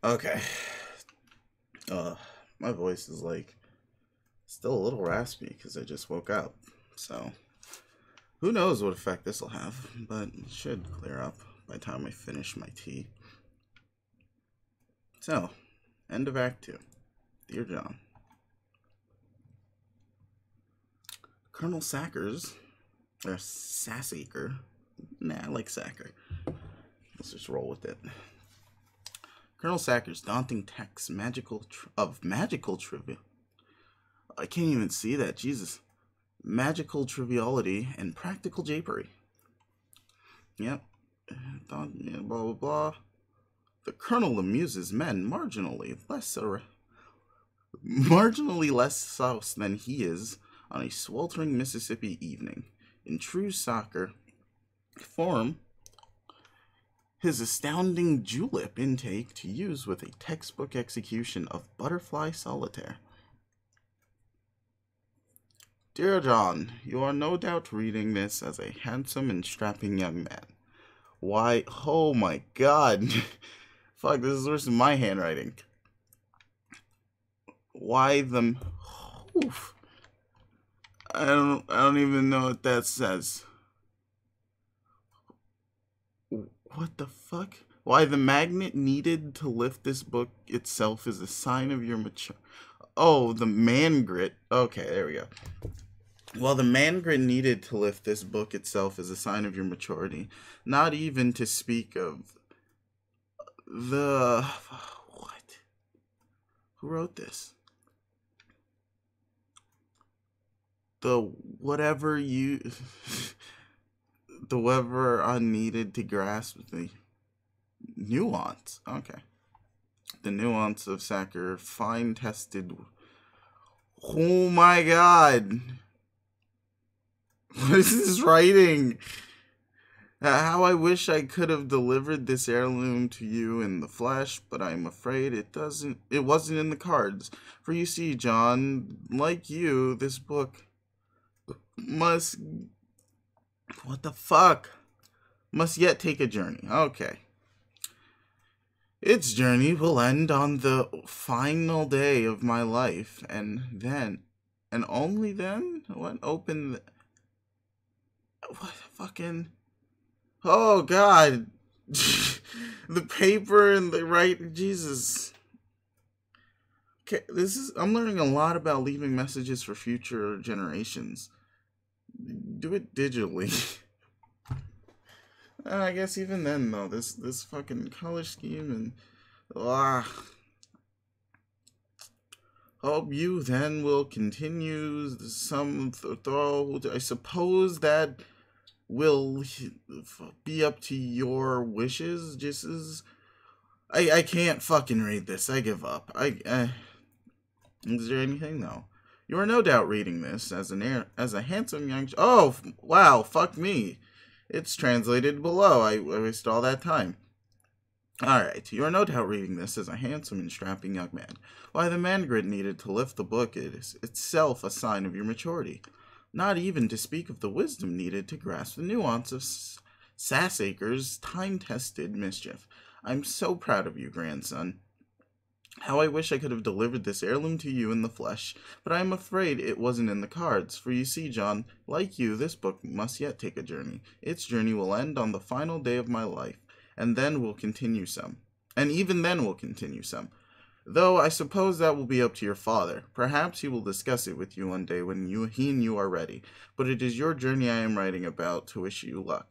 Okay. Uh, my voice is like still a little raspy because I just woke up. So who knows what effect this will have, but it should clear up by the time I finish my tea. So, end of Act 2. Dear John. Colonel Sackers, or Sassacre. Nah, I like Sacker. Let's just roll with it. Colonel Sacker's daunting text, magical trivia. I can't even see that, Jesus. Magical triviality and practical japery. Yep. Blah, blah, blah. The Colonel amuses men marginally less souse than he is on a sweltering Mississippi evening. In true soccer form, his astounding julep intake to use with a textbook execution of butterfly solitaire. Dear John, you are no doubt reading this as a handsome and strapping young man. Why, oh my god. Fuck, this is worse than my handwriting. Why the... Oof. I don't even know what that says. What the fuck? Why the magnet needed to lift this book itself is a sign of your mature... Oh, the man grit. Okay, there we go. While the man grit needed to lift this book itself is a sign of your maturity, not even to speak of the... What? Who wrote this? The whatever you... the whatever unneeded to grasp the nuance. Okay. The nuance of Sacker, fine-tested... Oh my god! What is this writing? How I wish I could have delivered this heirloom to you in the flesh, but I'm afraid it wasn't in the cards. For you see, John, like you, this book must... What the fuck? Must yet take a journey. Okay. Its journey will end on the final day of my life, and then, and only then, what fucking... Oh, God. The paper and the right... Jesus. Okay, I'm learning a lot about leaving messages for future generations. Do it digitally. I guess even then, though, this fucking color scheme and... Hope you then will continue some throw. I suppose that will be up to your wishes. Just as I can't fucking read this. I give up. Is there anything? No. You are no doubt reading this as a handsome young... Oh, wow, fuck me. It's translated below. I wasted all that time. Alright, you are no doubt reading this as a handsome and strapping young man. Why the man grit needed to lift the book is itself a sign of your maturity. Not even to speak of the wisdom needed to grasp the nuance of Sassacre's time-tested mischief. I'm so proud of you, grandson. How I wish I could have delivered this heirloom to you in the flesh, but I am afraid it wasn't in the cards. For you see, John, like you, this book must yet take a journey. Its journey will end on the final day of my life, and then will continue some. And even then will continue some. Though I suppose that will be up to your father. Perhaps he will discuss it with you one day when he and you are ready. But it is your journey I am writing about to wish you luck.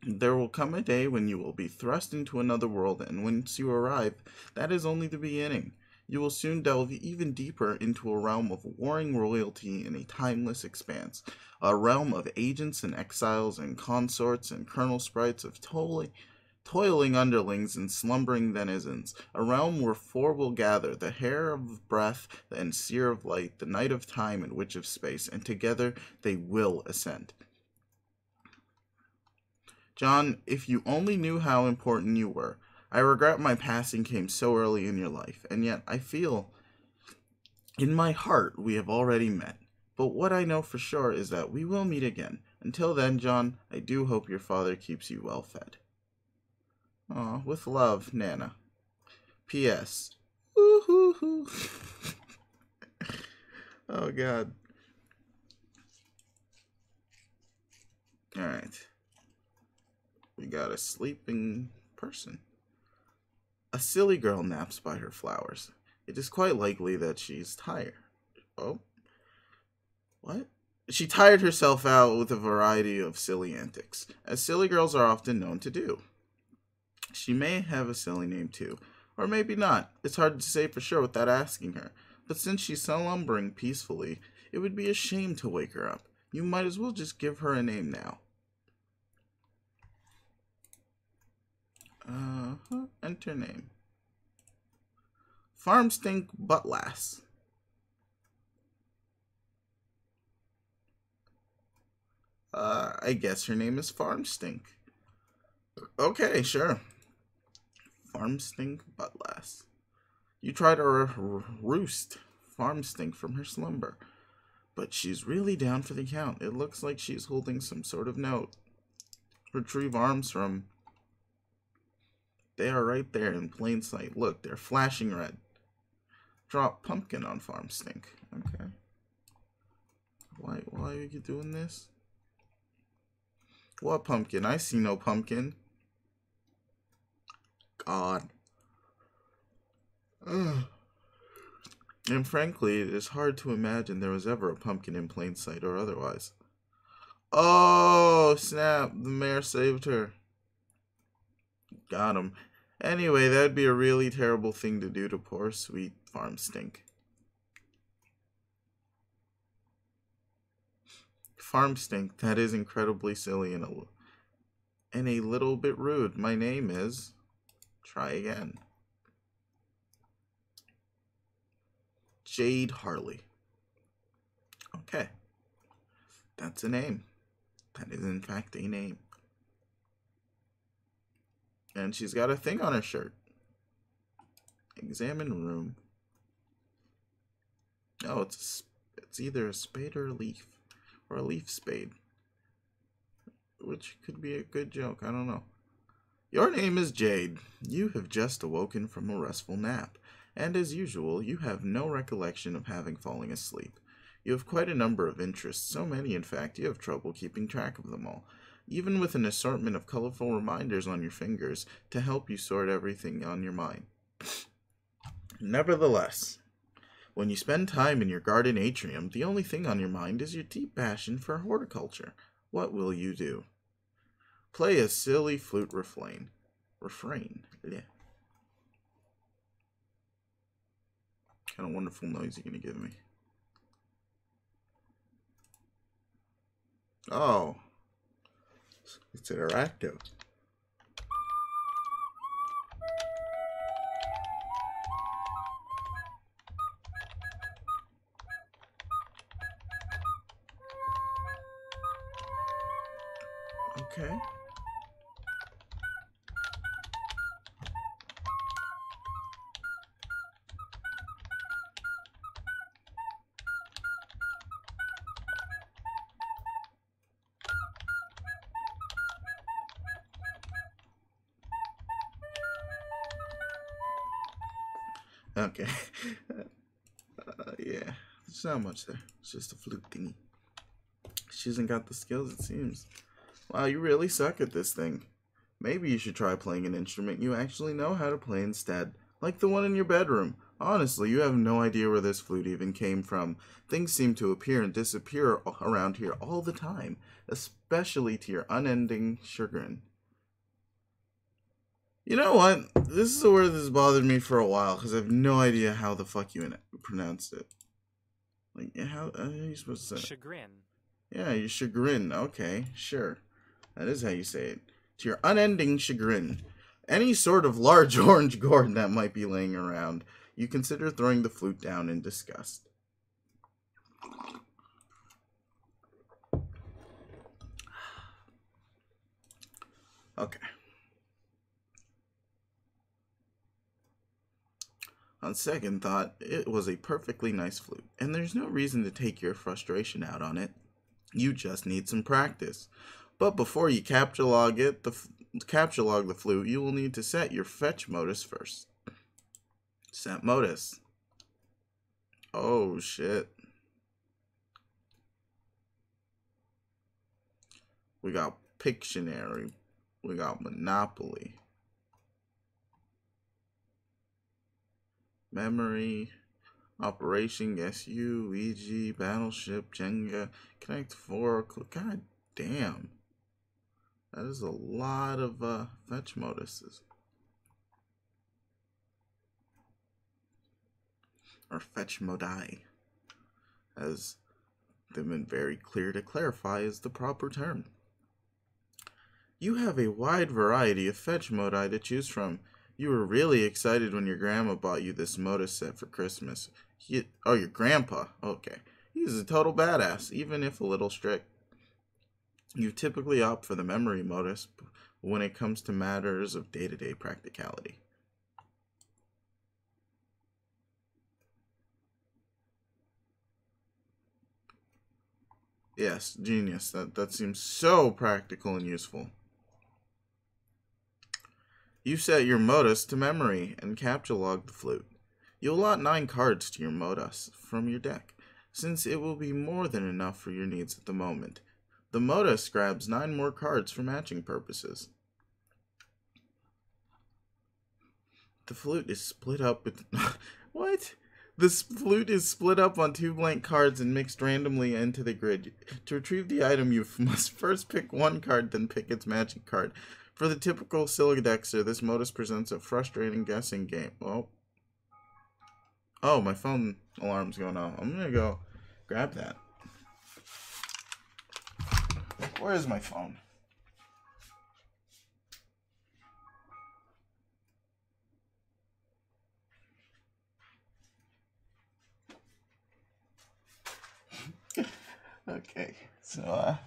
There will come a day when you will be thrust into another world, and once you arrive, that is only the beginning. You will soon delve even deeper into a realm of warring royalty in a timeless expanse, a realm of agents and exiles and consorts and colonel sprites of toiling underlings and slumbering denizens, a realm where four will gather, the hair of breath and seer of light, the night of time and witch of space, and together they will ascend. John, if you only knew how important you were. I regret my passing came so early in your life, and yet I feel in my heart we have already met. But what I know for sure is that we will meet again. Until then, John, I do hope your father keeps you well fed. Aw, with love, Nana. P.S. Woo-hoo-hoo. Oh, God. Alright. We got a sleeping person. A silly girl naps by her flowers. It is quite likely that she's tired. Oh? What? She tired herself out with a variety of silly antics, as silly girls are often known to do. She may have a silly name too, or maybe not. It's hard to say for sure without asking her. But since she's slumbering peacefully, it would be a shame to wake her up. You might as well just give her a name now. Enter name. Farmstink Buttlass. I guess her name is Farmstink. Okay, sure. Farmstink Buttlass. You try to roost Farmstink from her slumber, but she's really down for the count. It looks like she's holding some sort of note. Retrieve arms from... They are right there in plain sight. Look, they're flashing red. Drop pumpkin on Farmstink. Okay. Why are you doing this? What pumpkin? I see no pumpkin. God. Ugh. And frankly, it is hard to imagine there was ever a pumpkin in plain sight or otherwise. Oh, snap. The mayor saved her. Got him. Anyway, that'd be a really terrible thing to do to poor sweet Farmstink. Farmstink, that is incredibly silly and a little bit rude. My name is... Try again. Jade Harley. Okay. That's a name. That is in fact a name. And she's got a thing on her shirt. Examine room. Oh, it's either a spade or a leaf. Or a leaf spade. Which could be a good joke, I don't know. Your name is Jade. You have just awoken from a restful nap, and as usual, you have no recollection of having fallen asleep. You have quite a number of interests, so many in fact you have trouble keeping track of them all, even with an assortment of colorful reminders on your fingers to help you sort everything on your mind. Nevertheless, when you spend time in your garden atrium, the only thing on your mind is your deep passion for horticulture. What will you do? Play a silly flute refrain. Yeah. What kind of wonderful noise are you going to give me? Oh. It's interactive. Okay. Okay. Yeah. There's not much there. It's just a flute thingy. She hasn't got the skills, it seems. Wow, you really suck at this thing. Maybe you should try playing an instrument you actually know how to play instead. Like the one in your bedroom. Honestly, you have no idea where this flute even came from. Things seem to appear and disappear around here all the time. Especially to your unending chagrin. You know what? This is a word that's bothered me for a while, because I have no idea how the fuck you pronounced it. Like, how are you supposed to say it? Chagrin. Yeah, your chagrin. Okay, sure. That is how you say it. To your unending chagrin. Any sort of large orange gourd that might be laying around, you consider throwing the flute down in disgust. Okay. On second thought, it was a perfectly nice flute, and there's no reason to take your frustration out on it. You just need some practice. But before you capture log the flute, you will need to set your fetch modus first. Set modus. Oh, shit. We got Pictionary. We got Monopoly. Memory. Operation, Guess You, Ouija, Battleship, Jenga, Connect 4. God damn. That is a lot of fetch moduses. Or fetch modi. As they've been very clear to clarify is the proper term. You have a wide variety of fetch modi to choose from. You were really excited when your grandma bought you this modus set for Christmas. Oh, your grandpa. Okay. He's a total badass, even if a little strict. You typically opt for the memory modus when it comes to matters of day-to-day practicality. Yes, genius. That seems so practical and useful. You set your modus to memory and capture log the flute. You allot 9 cards to your modus from your deck, since it will be more than enough for your needs at the moment. The modus grabs 9 more cards for matching purposes. The flute is split up with... What? The flute is split up on 2 blank cards and mixed randomly into the grid. To retrieve the item, you must first pick 1 card, then pick its matching card. For the typical Syllodexer, this modus presents a frustrating guessing game. Oh, my phone alarm's going off. I'm gonna go grab that. Where is my phone? Okay, so,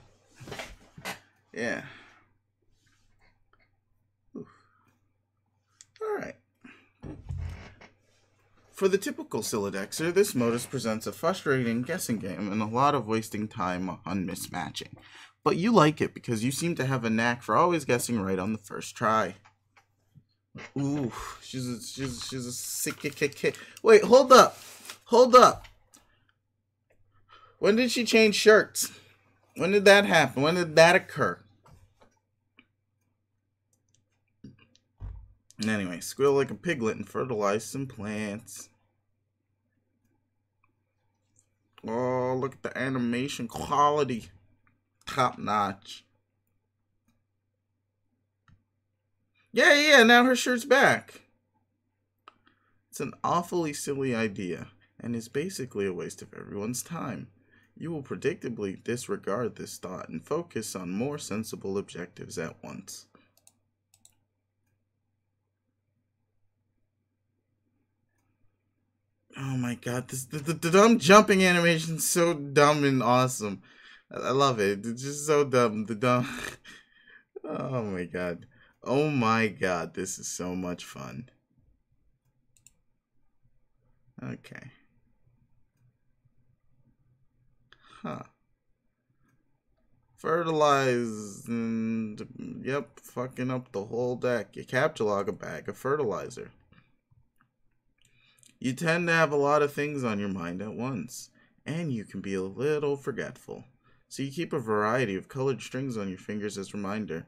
yeah. Alright. For the typical Syllodexer, this modus presents a frustrating guessing game and a lot of wasting time on mismatching. But you like it because you seem to have a knack for always guessing right on the first try. Ooh, she's a sick kid. Wait, hold up. Hold up. When did she change shirts? When did that happen? When did that occur? Anyway, squeal like a piglet and fertilize some plants. Oh, look at the animation quality. Top notch. Yeah, now her shirt's back. It's an awfully silly idea, and is basically a waste of everyone's time. You will predictably disregard this thought and focus on more sensible objectives at once. Oh my god, the dumb jumping animation is so dumb and awesome. I love it. It's just so dumb. The dumb. Oh my god. Oh my god, this is so much fun. Okay. Huh. Fertilize. And, yep, fucking up the whole deck. You capture log a bag of fertilizer. You tend to have a lot of things on your mind at once, and you can be a little forgetful. So you keep a variety of colored strings on your fingers as reminder.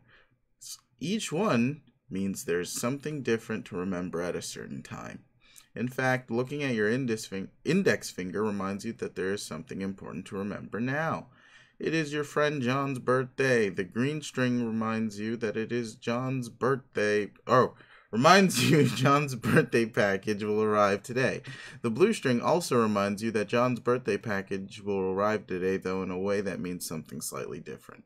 Each one means there's something different to remember at a certain time. In fact, looking at your index finger reminds you that there is something important to remember now. It is your friend John's birthday. The green string reminds you that it is John's birthday. Reminds you John's birthday package will arrive today. The blue string also reminds you that John's birthday package will arrive today, though in a way that means something slightly different.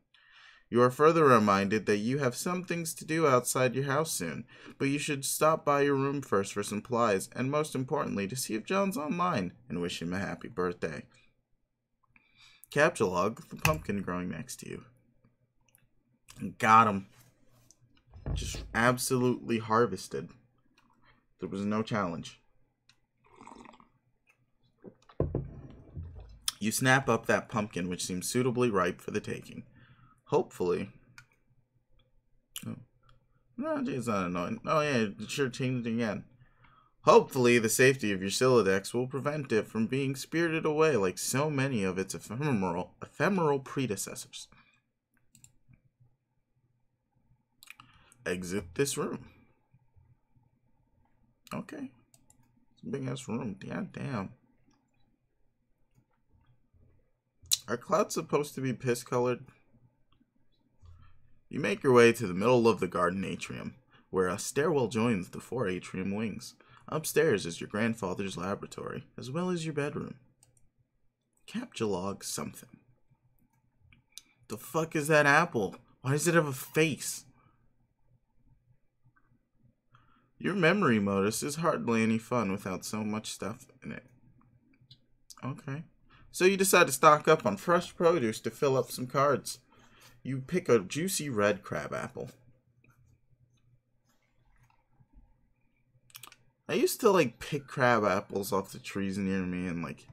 You are further reminded that you have some things to do outside your house soon, but you should stop by your room first for some supplies, and most importantly, to see if John's online, and wish him a happy birthday. Capture log the pumpkin growing next to you. Got him. Just absolutely harvested. There was no challenge. You snap up that pumpkin, which seems suitably ripe for the taking. Hopefully. Oh. No, it's not annoying. Oh yeah, it sure changed again. Hopefully, the safety of your Sylladex will prevent it from being spirited away like so many of its ephemeral predecessors. Exit this room. Okay. It's a big ass room. Yeah, damn. Are clouds supposed to be piss colored? You make your way to the middle of the garden atrium, where a stairwell joins the 4 atrium wings. Upstairs is your grandfather's laboratory, as well as your bedroom. Capture log something. The fuck is that apple? Why does it have a face? Your memory modus is hardly any fun without so much stuff in it. Okay. So you decide to stock up on fresh produce to fill up some cards. You pick a juicy red crab apple. I used to like pick crab apples off the trees near me, and like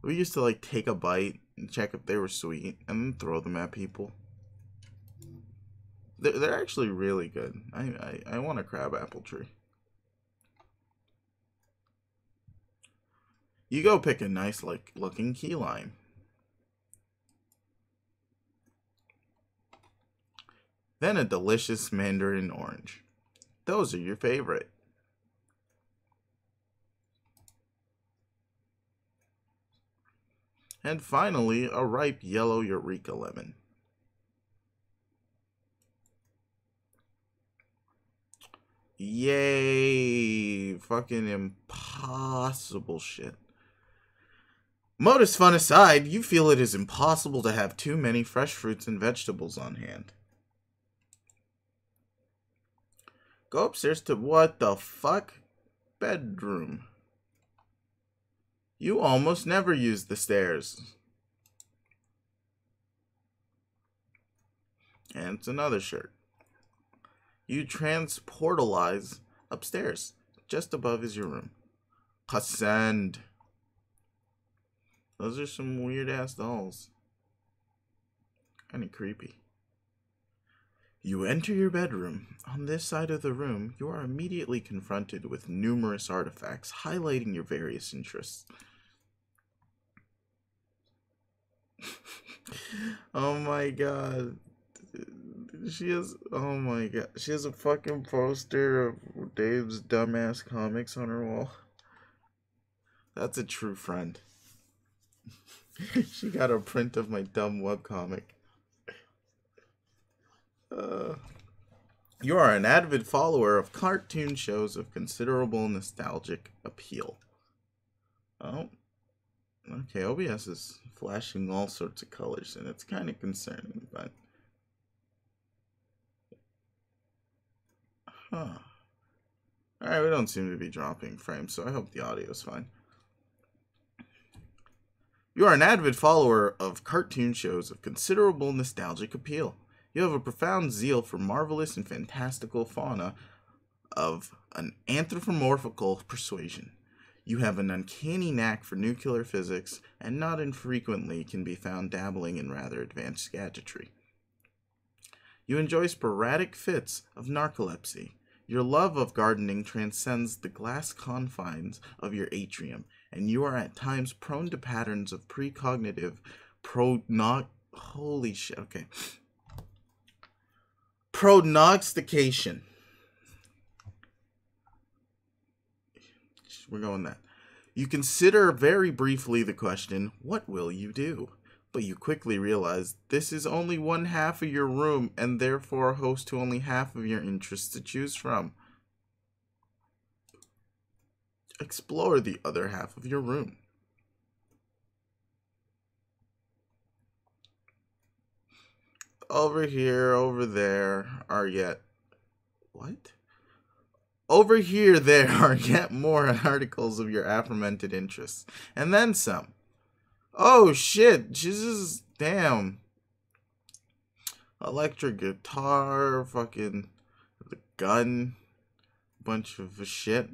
we used to like take a bite and check if they were sweet and then throw them at people. They're actually really good. I want a crab apple tree. You go pick a nice like looking key lime. Then a delicious mandarin orange. Those are your favorite. And finally, a ripe yellow eureka lemon. Yay! Fucking impossible shit. Modus fun aside, you feel it is impossible to have too many fresh fruits and vegetables on hand. Go upstairs to what the fuck? Bedroom. You almost never use the stairs. And it's another shirt. You transportalize upstairs. Just above is your room. Ascend. Those are some weird ass dolls. Kinda creepy. You enter your bedroom. On this side of the room, you are immediately confronted with numerous artifacts highlighting your various interests. Oh my god. She has, oh my god. She has a fucking poster of Dave's dumbass comics on her wall. That's a true friend. She got a print of my dumb webcomic. You are an avid follower of cartoon shows of considerable nostalgic appeal. Oh. Okay, OBS is flashing all sorts of colors, and it's kind of concerning, but... Huh. Alright, we don't seem to be dropping frames, so I hope the audio is fine. You are an avid follower of cartoon shows of considerable nostalgic appeal. You have a profound zeal for marvelous and fantastical fauna of an anthropomorphical persuasion. You have an uncanny knack for nuclear physics, and not infrequently can be found dabbling in rather advanced gadgetry. You enjoy sporadic fits of narcolepsy. Your love of gardening transcends the glass confines of your atrium, and you are at times prone to patterns of precognitive holy shit, okay. Prognostication. We're going that. You consider very briefly the question, what will you do? But you quickly realize this is only one half of your room and therefore host to only half of your interests to choose from. Explore the other half of your room. Over here, over there are yet... What? Over here, there are yet more articles of your aforementioned interests. And then some. Oh, shit. Jesus, damn. Electric guitar, fucking the gun, bunch of shit.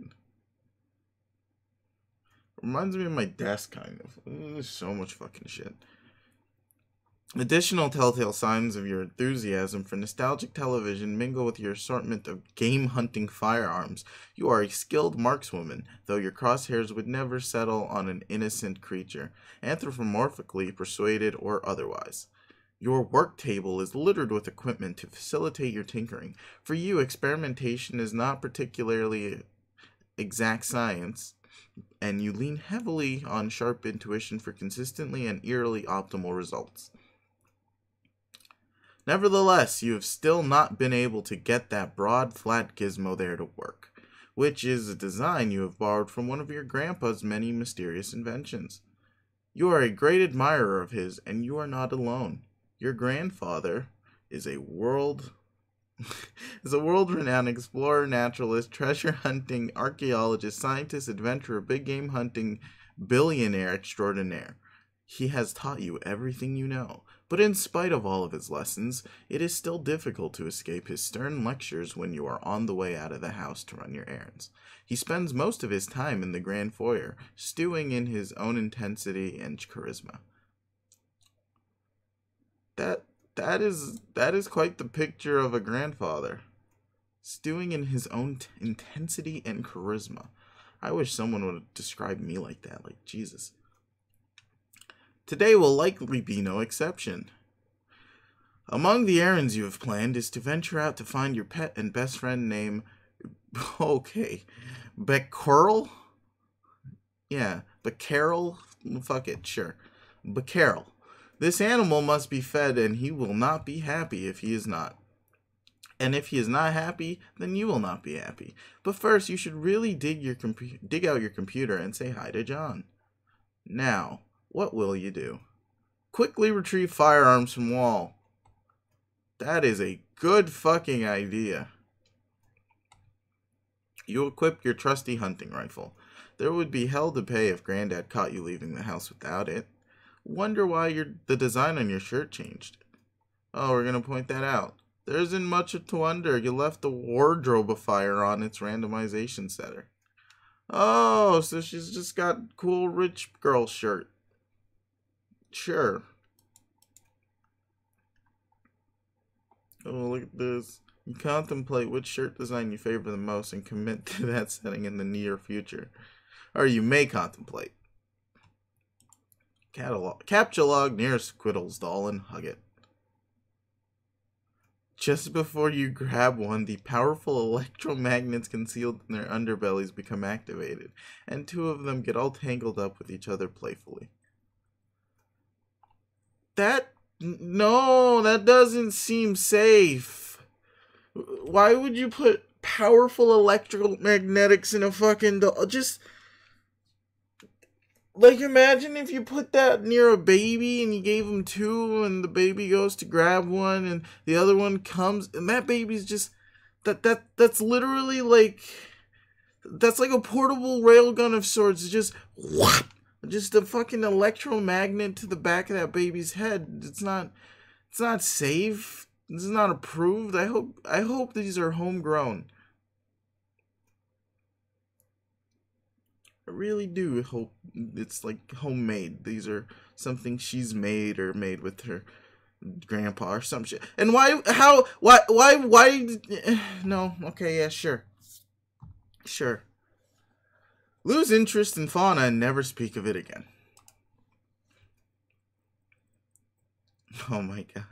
Reminds me of my desk, kind of. There's so much fucking shit. Additional telltale signs of your enthusiasm for nostalgic television mingle with your assortment of game-hunting firearms. You are a skilled markswoman, though your crosshairs would never settle on an innocent creature, anthropomorphically persuaded or otherwise. Your work table is littered with equipment to facilitate your tinkering. For you, experimentation is not particularly exact science, and you lean heavily on sharp intuition for consistently and eerily optimal results. Nevertheless, you have still not been able to get that broad, flat gizmo there to work, which is a design you have borrowed from one of your grandpa's many mysterious inventions. You are a great admirer of his, and you are not alone. Your grandfather is a world-renowned explorer, naturalist, treasure hunting, archaeologist, scientist, adventurer, big game hunting, billionaire extraordinaire. He has taught you everything you know, but in spite of all of his lessons, it is still difficult to escape his stern lectures when you are on the way out of the house to run your errands. He spends most of his time in the grand foyer, stewing in his own intensity and charisma. That is quite the picture of a grandfather. Stewing in his own intensity and charisma. I wish someone would describe me like that, like Jesus. Today will likely be no exception. Among the errands you have planned is to venture out to find your pet and best friend named... Okay. Becquerel? Yeah, Becquerel? Fuck it, sure. Becquerel. This animal must be fed, and he will not be happy if he is not. And if he is not happy, then you will not be happy. But first, you should really dig out your computer and say hi to John. Now, what will you do? Quickly retrieve firearms from wall. That is a good fucking idea. You equip your trusty hunting rifle. There would be hell to pay if Granddad caught you leaving the house without it. Wonder why the design on your shirt changed. Oh, we're gonna point that out. There isn't much to wonder. You left the wardrobe afire on its randomization setter. Oh, so she's just got cool rich girl shirt. Sure. Oh, look at this. You contemplate which shirt design you favor the most and commit to that setting in the near future. Or you may contemplate. Capture log near Squiddle's doll and hug it. Just before you grab one, the powerful electromagnets concealed in their underbellies become activated, and two of them get all tangled up with each other playfully. No, that doesn't seem safe. Why would you put powerful electromagnetics in a fucking doll? Just... like, imagine if you put that near a baby and you gave him two and the baby goes to grab one and the other one comes and that baby's just... That's literally like... that's like a portable railgun of sorts. It's just... whap! Just a fucking electromagnet to the back of that baby's head. It's not safe. This is not approved. I hope these are homegrown. I really do hope it's like homemade. These are something she's made or made with her grandpa or some shit. And why? No, okay, yeah, sure. Lose interest in fauna and never speak of it again. Oh my god.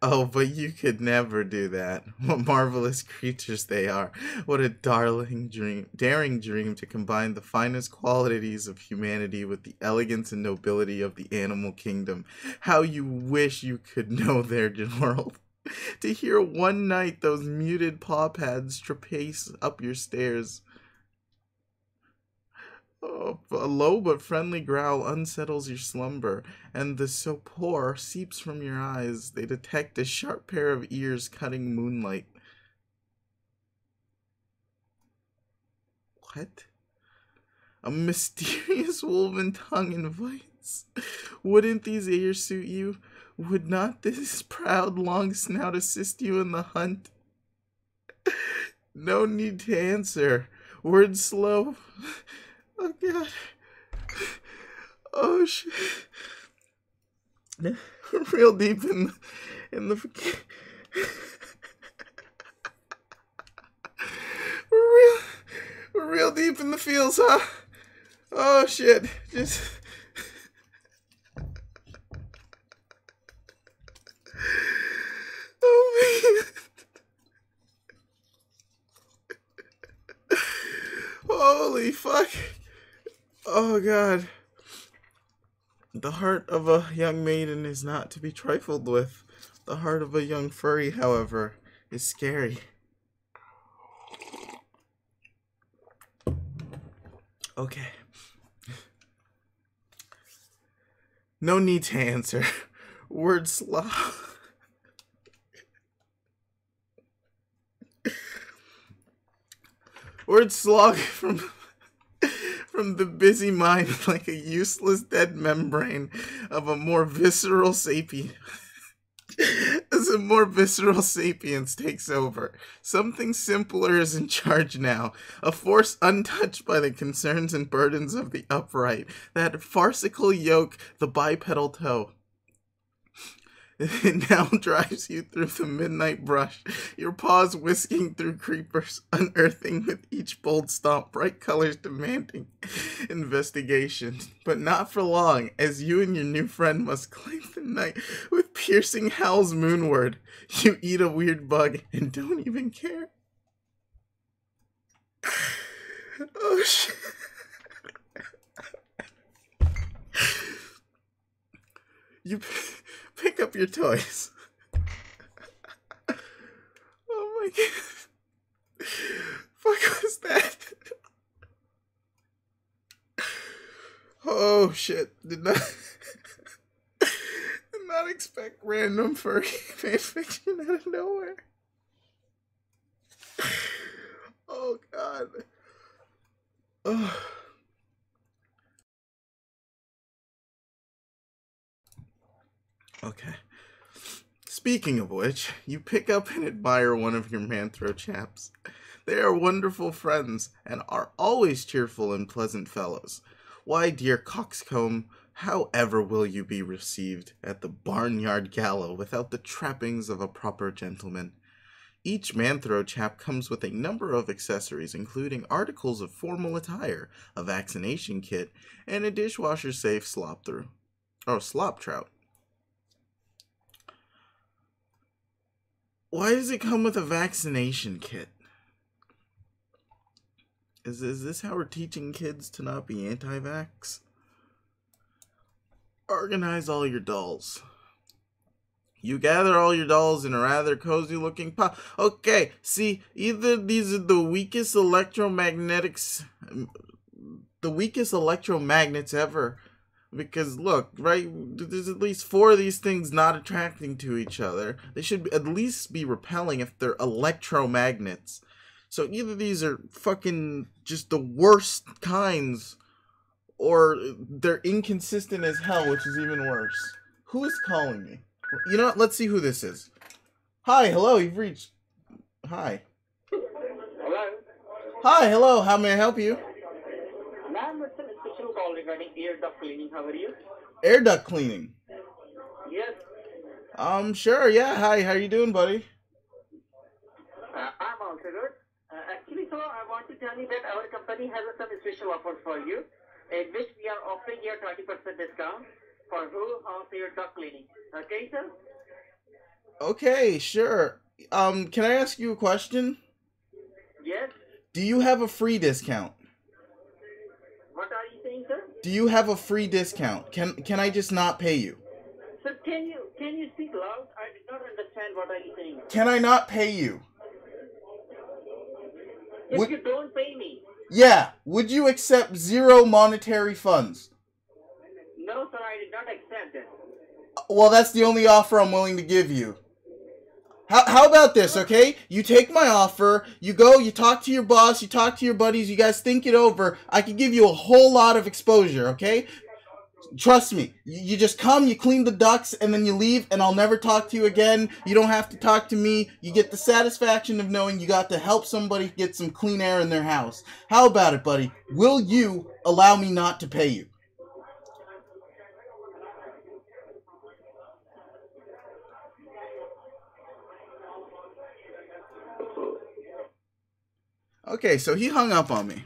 Oh, but you could never do that. What marvelous creatures they are. What a daring dream to combine the finest qualities of humanity with the elegance and nobility of the animal kingdom. How you wish you could know their world. To hear one night those muted paw pads trapace up your stairs. Oh, a low but friendly growl unsettles your slumber, and the sopor seeps from your eyes. They detect a sharp pair of ears cutting moonlight. What? A mysterious woven tongue invites. Wouldn't these ears suit you? Would not this proud long snout assist you in the hunt? No need to answer. Words slow. Oh god. Oh shit. real deep in the we're real deep in the fields, huh? Oh shit! Just oh man! Holy fuck! Oh god! The heart of a young maiden is not to be trifled with. The heart of a young furry, however, is scary. Okay. No need to answer. Word slog. Word slog from the busy mind like a useless dead membrane of a more visceral sapien. As a more visceral sapience takes over, something simpler is in charge now, a force untouched by the concerns and burdens of the upright, that farcical yoke, the bipedal toe. It now drives you through the midnight brush, your paws whisking through creepers, unearthing with each bold stomp, bright colors demanding investigation. But not for long, as you and your new friend must claim the night with piercing howls moonward. You eat a weird bug and don't even care. Oh shit. You pick up your toys. Oh my god. Fuck was that? Oh shit. Did not expect random furry fanfiction out of nowhere. Oh god. Oh. Okay. Speaking of which, you pick up and admire one of your Manthro chaps. They are wonderful friends, and are always cheerful and pleasant fellows. Why, dear coxcomb, however will you be received at the barnyard gala without the trappings of a proper gentleman? Each Manthro chap comes with a number of accessories, including articles of formal attire, a vaccination kit, and a dishwasher-safe slop trout. Why does it come with a vaccination kit? Is this how we're teaching kids to not be anti-vax? Organize all your dolls. You gather all your dolls in a rather cozy looking pile. Okay, see, either these are the weakest electromagnets ever. Because look, right, there's at least 4 of these things not attracting to each other. They should at least be repelling if they're electromagnets. So either these are fucking just the worst kinds, or they're inconsistent as hell, which is even worse. Who is calling me? You know what, let's see who this is. Hi, hello, you've reached... Hi. Hello? Hi, hello, how may I help you? Ma'am, it's a special call regarding air duct cleaning. How are you? Air duct cleaning? Yes. Sure, yeah, hi, how you doing, buddy? I'm also good. Actually, sir, I want to tell you that our company has some special offers for you, in which we are offering you a 20% discount for whole house air duct cleaning. Okay, sir? Okay, sure. Can I ask you a question? Yes. Do you have a free discount? What are you saying, sir? Do you have a free discount? Can I just not pay you? Sir, can you speak loud? I did not understand what are you saying. Can I not pay you? If you don't pay me. Yeah. Would you accept 0 monetary funds? No, sir, I did not accept it. Well, that's the only offer I'm willing to give you. How about this, okay? You take my offer, you go, you talk to your boss, you talk to your buddies, you guys think it over. I can give you a whole lot of exposure, okay? Trust me. You just come, you clean the ducts, and then you leave, and I'll never talk to you again. You don't have to talk to me. You get the satisfaction of knowing you got to help somebody get some clean air in their house. How about it, buddy? Will you allow me not to pay you? Okay, so he hung up on me.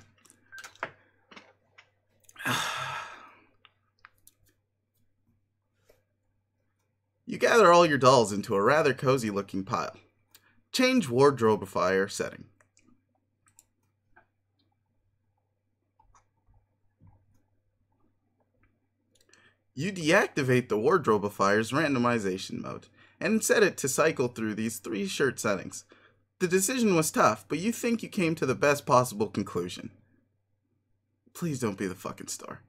You gather all your dolls into a rather cozy looking pile. Change wardrobifier setting. You deactivate the wardrobifier's randomization mode and set it to cycle through these 3 shirt settings. The decision was tough, but you think you came to the best possible conclusion. Please don't be the fucking star.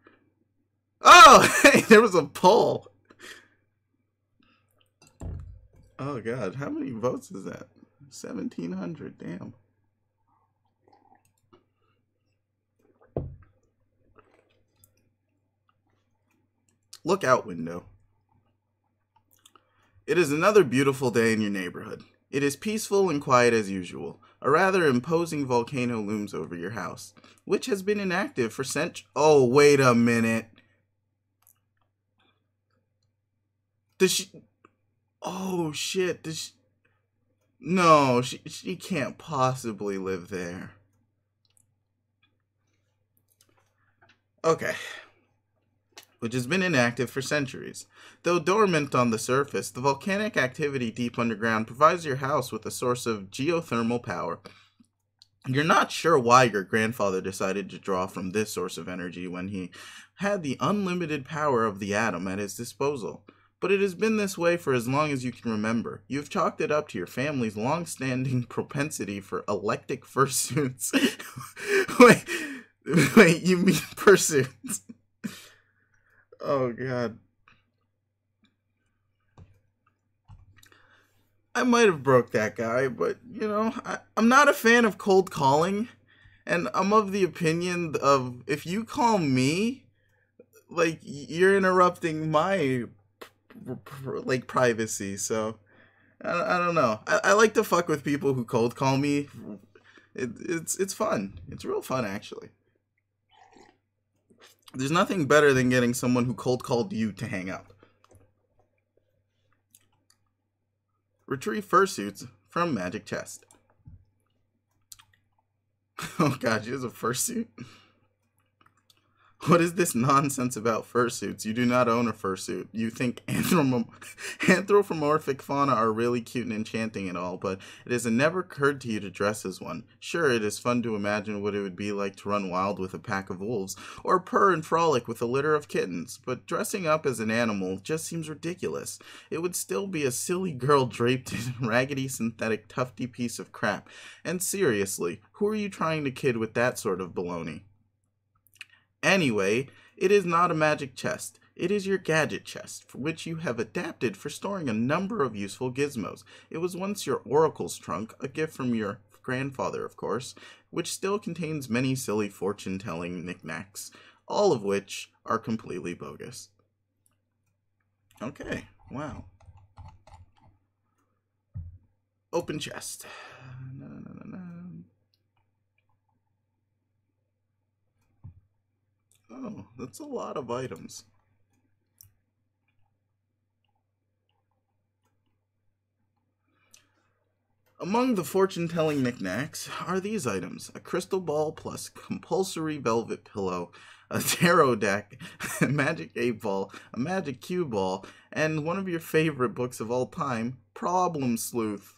Oh, hey, there was a poll. Oh god, how many votes is that? 1,700, damn. Lookout window. It is another beautiful day in your neighborhood. It is peaceful and quiet as usual. A rather imposing volcano looms over your house, which has been inactive for centuries. Oh, wait a minute. Oh, shit. No, she can't possibly live there. Okay. Which has been inactive for centuries. Though dormant on the surface, the volcanic activity deep underground provides your house with a source of geothermal power. You're not sure why your grandfather decided to draw from this source of energy when he had the unlimited power of the atom at his disposal. But it has been this way for as long as you can remember. You've chalked it up to your family's long-standing propensity for eclectic fursuits. Wait, you mean pursuits? Oh, God. I might have broke that guy, but, you know, I'm not a fan of cold calling. And I'm of the opinion of, if you call me, like, you're interrupting my, like, privacy. So, I don't know. I like to fuck with people who cold call me. It's fun. It's real fun, actually. There's nothing better than getting someone who cold called you to hang up. Retrieve fursuits from magic chest. Oh god, she has a fursuit? What is this nonsense about fursuits? You do not own a fursuit. You think anthropomorphic fauna are really cute and enchanting and all, but it has never occurred to you to dress as one. Sure, it is fun to imagine what it would be like to run wild with a pack of wolves, or purr and frolic with a litter of kittens, but dressing up as an animal just seems ridiculous. It would still be a silly girl draped in a raggedy synthetic tufty piece of crap. And seriously, who are you trying to kid with that sort of baloney? Anyway, it is not a magic chest. It is your gadget chest, for which you have adapted for storing a number of useful gizmos. It was once your oracle's trunk, a gift from your grandfather, of course, which still contains many silly fortune-telling knickknacks, all of which are completely bogus. Okay, wow. Open chest. Oh, that's a lot of items. Among the fortune-telling knickknacks are these items: a crystal ball plus compulsory velvet pillow, a tarot deck, a magic 8-ball, a magic cue ball, and one of your favorite books of all time, Problem Sleuth.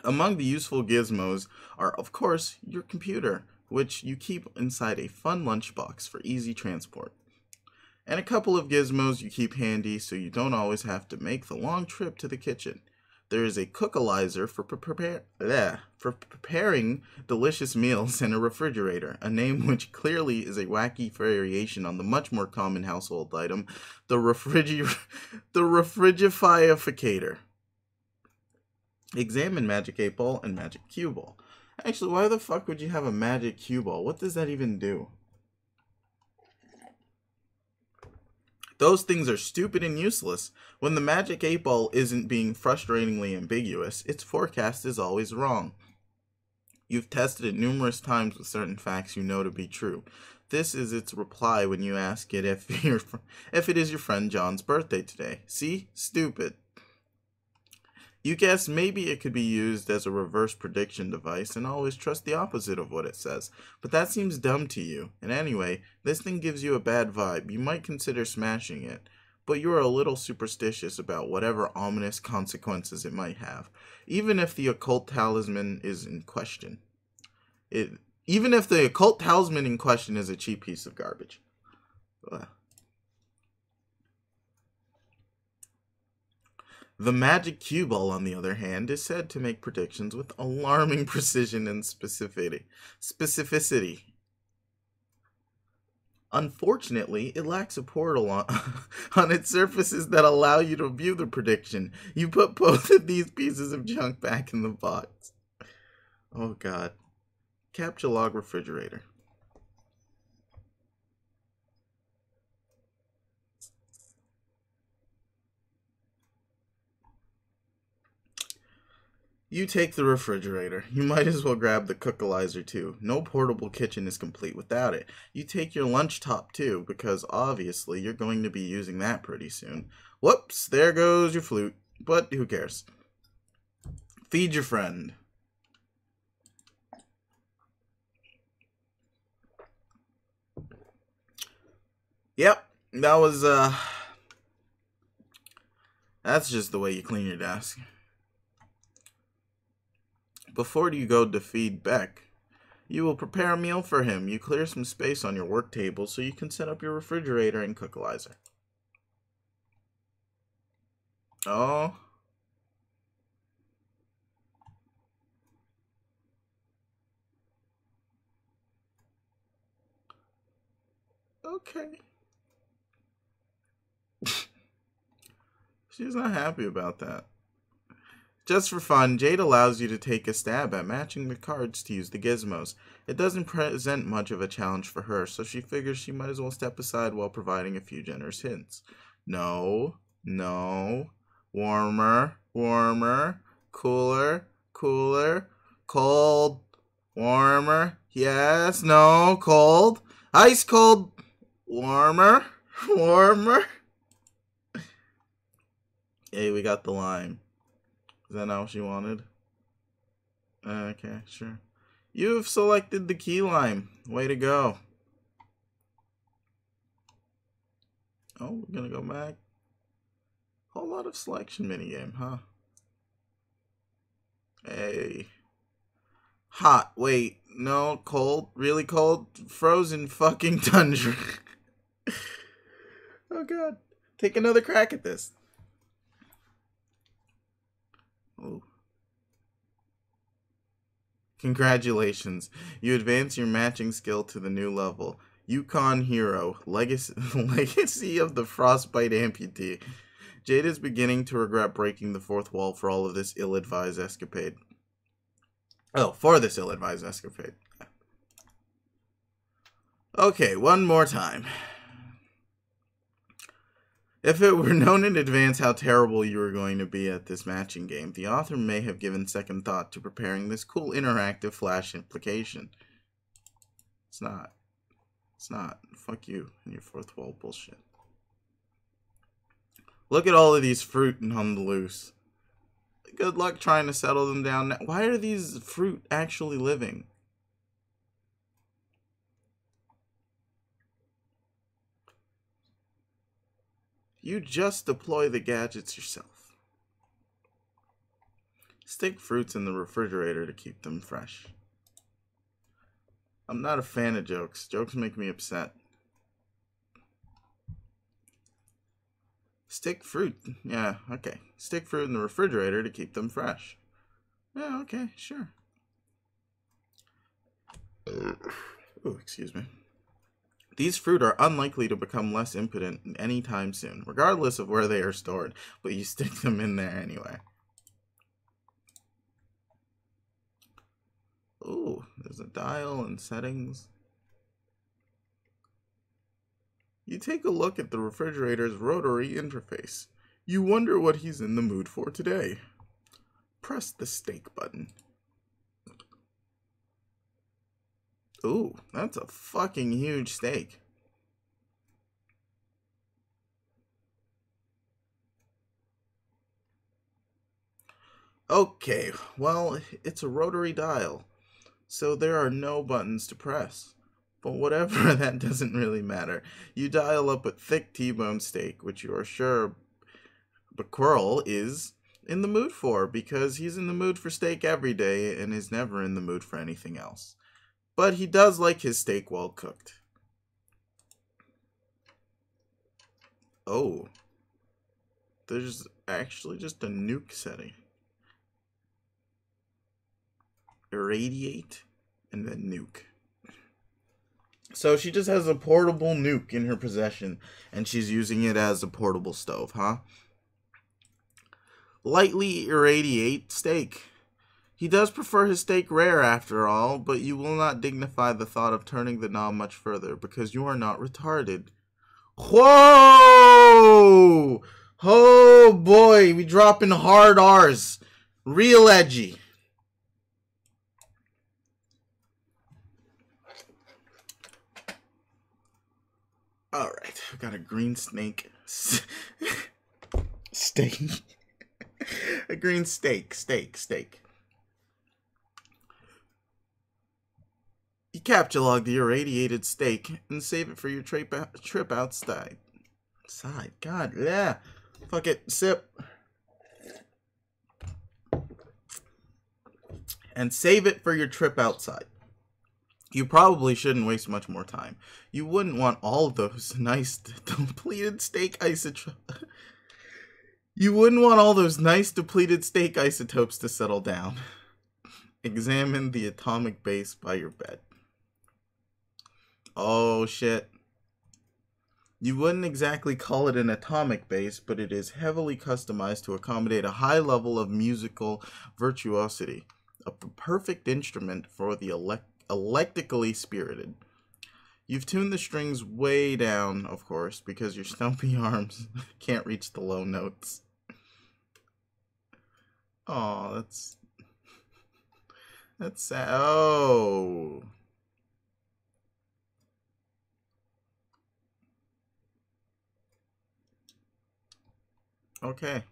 Among the useful gizmos are, of course, your computer, which you keep inside a fun lunchbox for easy transport. And a couple of gizmos you keep handy so you don't always have to make the long trip to the kitchen. There is a cookalizer for preparing delicious meals, and a refrigerator, a name which clearly is a wacky variation on the much more common household item, the refrigifier. Examine Magic 8 Ball and Magic Cue Ball. Actually, why the fuck would you have a Magic Cue Ball? What does that even do? Those things are stupid and useless. When the Magic 8 Ball isn't being frustratingly ambiguous, its forecast is always wrong. You've tested it numerous times with certain facts you know to be true. This is its reply when you ask it if it is your friend John's birthday today. See? Stupid. You guess maybe it could be used as a reverse prediction device and always trust the opposite of what it says. But that seems dumb to you. And anyway, this thing gives you a bad vibe. You might consider smashing it. But you're a little superstitious about whatever ominous consequences it might have. Even if the occult talisman is in question. Even if the occult talisman in question is a cheap piece of garbage. Ugh. The magic cue ball, on the other hand, is said to make predictions with alarming precision and specificity. Unfortunately, it lacks a portal on its surfaces that allow you to view the prediction. You put both of these pieces of junk back in the box. Oh god. Capture log refrigerator. You take the refrigerator. You might as well grab the cookalizer too. No portable kitchen is complete without it. You take your lunch top too, because obviously you're going to be using that pretty soon. Whoops, there goes your flute. But who cares? Feed your friend. Yep, that was, that's just the way you clean your desk. Before you go to feed Beck, you will prepare a meal for him. You clear some space on your work table so you can set up your refrigerator and cookalizer. Oh. Okay. She's not happy about that. Just for fun, Jade allows you to take a stab at matching the cards to use the gizmos. It doesn't present much of a challenge for her, so she figures she might as well step aside while providing a few generous hints. No, no, warmer, warmer, cooler, cooler, cold, warmer, yes, no, cold, ice cold, warmer, warmer. Hey, we got the lime. Is that not what she wanted? Okay, sure. You've selected the key lime. Way to go. Oh, we're gonna go back. Whole lot of selection minigame, huh? Hey. Hot. Wait. No. Cold. Really cold? Frozen fucking tundra. Oh god. Take another crack at this. Oh. Congratulations. You advance your matching skill to the new level. Yukon Hero. Legacy of the Frostbite Amputee. Jade is beginning to regret breaking the fourth wall for all of this ill-advised escapade. Oh, for this ill-advised escapade. Okay, one more time. If it were known in advance how terrible you were going to be at this matching game, the author may have given second thought to preparing this cool interactive flash implication. It's not. It's not. Fuck you and your fourth wall bullshit. Look at all of these fruit on the loose. Good luck trying to settle them down now. Why are these fruit actually living? You just deploy the gadgets yourself. Stick fruits in the refrigerator to keep them fresh. I'm not a fan of jokes. Jokes make me upset. Stick fruit. Yeah, okay. Stick fruit in the refrigerator to keep them fresh. Yeah, okay, sure. Oh, excuse me. These fruit are unlikely to become less impotent anytime soon, regardless of where they are stored, but you stick them in there anyway. Ooh, there's a dial and settings. You take a look at the refrigerator's rotary interface. You wonder what he's in the mood for today. Press the steak button. Ooh, that's a fucking huge steak. Okay, well, it's a rotary dial, so there are no buttons to press. But whatever, that doesn't really matter. You dial up a thick T-bone steak, which you are sure Quirrell is in the mood for, because he's in the mood for steak every day and is never in the mood for anything else. But he does like his steak well cooked. Oh, there's actually just a nuke setting. Irradiate and then nuke. So she just has a portable nuke in her possession, and she's using it as a portable stove, huh? Lightly irradiate steak. He does prefer his steak rare after all, but you will not dignify the thought of turning the knob much further, because you are not retarded. Whoa! Oh boy, we dropping hard R's. Real edgy. Alright, I've got a green snake. Steak. A green steak. You capture log the irradiated steak and save it for your trip outside. God, yeah. Fuck it. Sip. And save it for your trip outside. You probably shouldn't waste much more time. You wouldn't want all those nice depleted steak isotopes. You wouldn't want all those nice depleted steak isotopes to settle down. Examine the atomic base by your bed. Oh shit. You wouldn't exactly call it an atomic base, but it is heavily customized to accommodate a high level of musical virtuosity. A perfect instrument for the electrically spirited. You've tuned the strings way down, of course, because your stumpy arms can't reach the low notes. Oh, that's sad. Oh. Okay.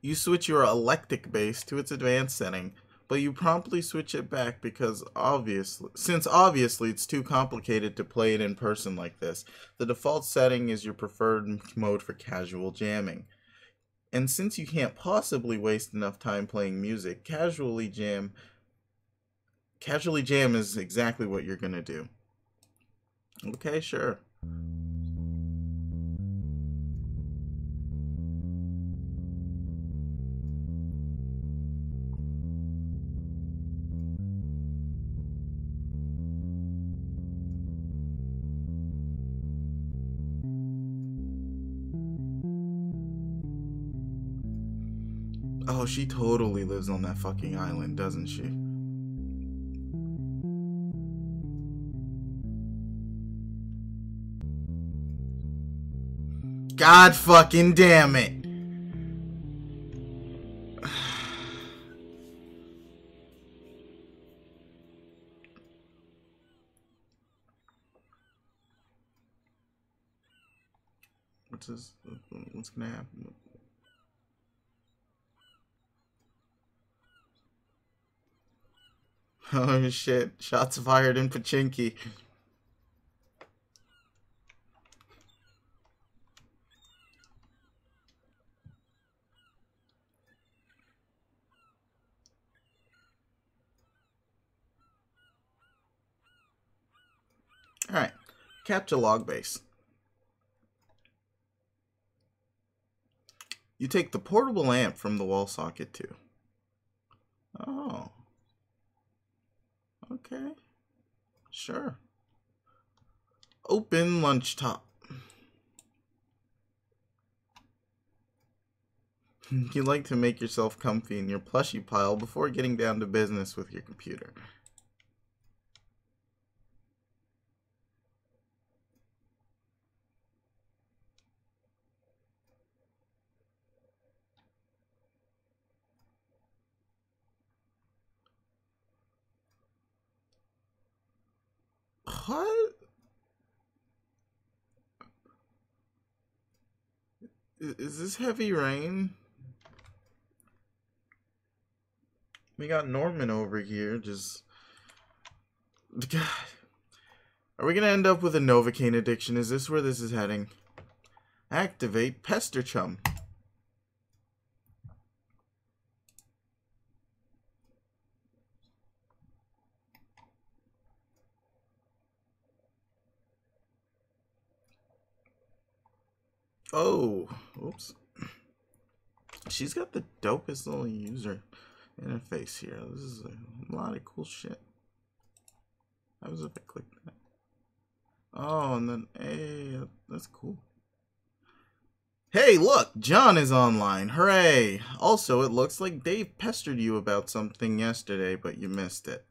You switch your electric bass to its advanced setting, but you promptly switch it back because obviously it's too complicated to play it in person like this. The default setting is your preferred mode for casual jamming. And since you can't possibly waste enough time playing music, casually jam is exactly what you're gonna do. Okay, sure. Oh, she totally lives on that fucking island, doesn't she? God fucking damn it. What's gonna happen? Oh shit, shots fired in Pachinki. Alright, capture log base. You take the portable amp from the wall socket too. Oh. Okay. Sure. Open lunch top. You like to make yourself comfy in your plushie pile before getting down to business with your computer. What? Is this heavy rain? We got Norman over here, just... God. Are we gonna end up with a Novocaine addiction? Is this where this is heading? Activate Pester Chum. Oh, oops. She's got the dopest little user interface here. This is a lot of cool shit. How was if I click that? Oh, and then, hey, that's cool. Hey, look, John is online. Hooray! Also, it looks like Dave pestered you about something yesterday, but you missed it.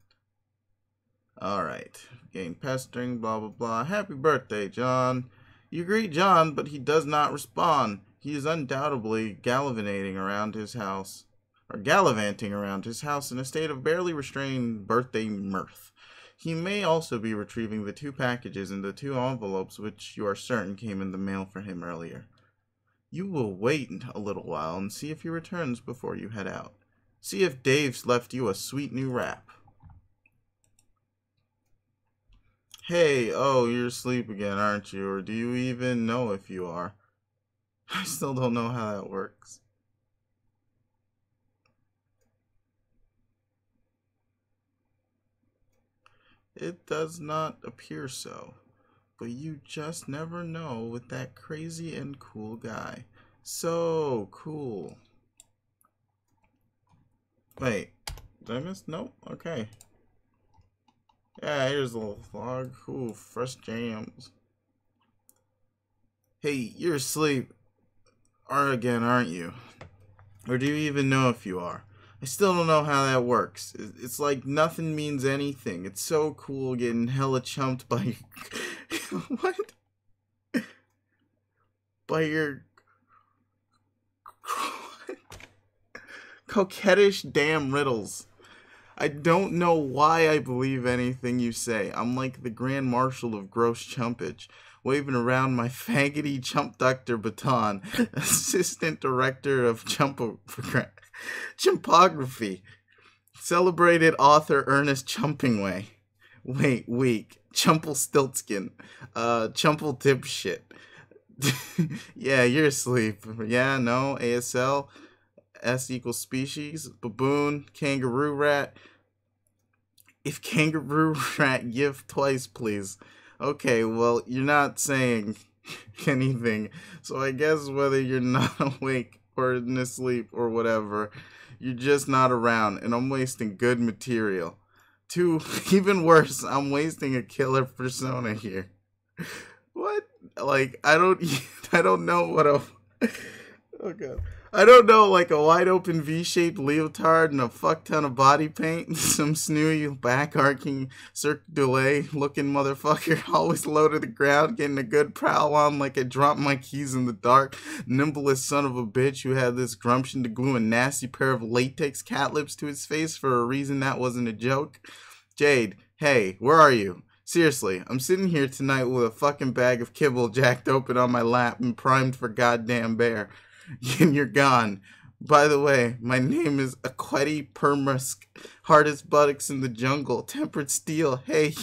Alright, game pestering, blah blah blah. Happy birthday, John. You greet John, but he does not respond. He is undoubtedly gallivanting around his house in a state of barely restrained birthday mirth. He may also be retrieving the 2 packages and the 2 envelopes which you are certain came in the mail for him earlier. You will wait a little while and see if he returns before you head out. See if Dave's left you a sweet new wrap. Hey, oh, you're asleep again, aren't you? Or do you even know if you are? I still don't know how that works. It does not appear so. But you just never know with that crazy and cool guy. So cool. Wait, did I miss? Nope, okay. Yeah, here's a little vlog. Ooh, fresh jams. Hey, you're asleep again, aren't you? Or do you even know if you are? I still don't know how that works. It's like nothing means anything. It's so cool getting hella chumped by what? By your coquettish damn riddles. I don't know why I believe anything you say. I'm like the Grand Marshal of gross chumpage, waving around my faggoty chump doctor baton, assistant director of chumpography, celebrated author Ernest Chumpingway. Wait, weak. Chumple Stiltskin. Chumple dipshit. Yeah, you're asleep. Yeah, no, ASL. S equals species, baboon, kangaroo rat. If kangaroo rat, give twice, please. Okay, well, you're not saying anything, so I guess whether you're not awake or in asleep or whatever, you're just not around, and I'm wasting good material. Even worse, I'm wasting a killer persona here. What? Like, I don't know what a... Oh, God. I don't know, like a wide open V-shaped leotard and a fuck ton of body paint. Some snooty back-arcing Cirque du Soleil looking motherfucker, always low to the ground, getting a good prowl on like I dropped my keys in the dark. Nimblest son of a bitch who had this gumption to glue a nasty pair of latex cat lips to his face for a reason that wasn't a joke. Jade, hey, where are you? Seriously, I'm sitting here tonight with a fucking bag of kibble jacked open on my lap and primed for goddamn bear. And you're gone. By the way, my name is Aquetti Permusk, hardest buttocks in the jungle, tempered steel. Hey,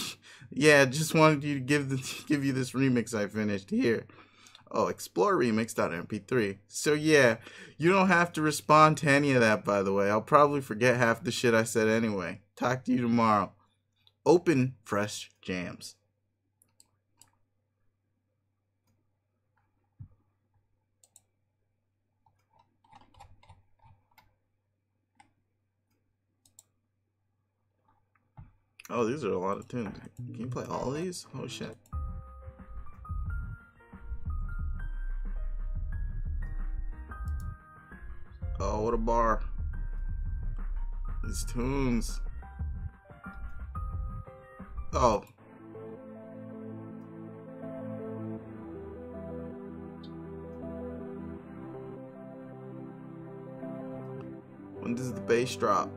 yeah, just wanted you to give you this remix I finished here. Oh, explore remix.mp3. So yeah, you don't have to respond to any of that, by the way. I'll probably forget half the shit I said anyway. Talk to you tomorrow. Open fresh jams. Oh, these are a lot of tunes. Can you play all of these? Oh shit. Oh, what a bar. These tunes. Oh. When does the bass drop?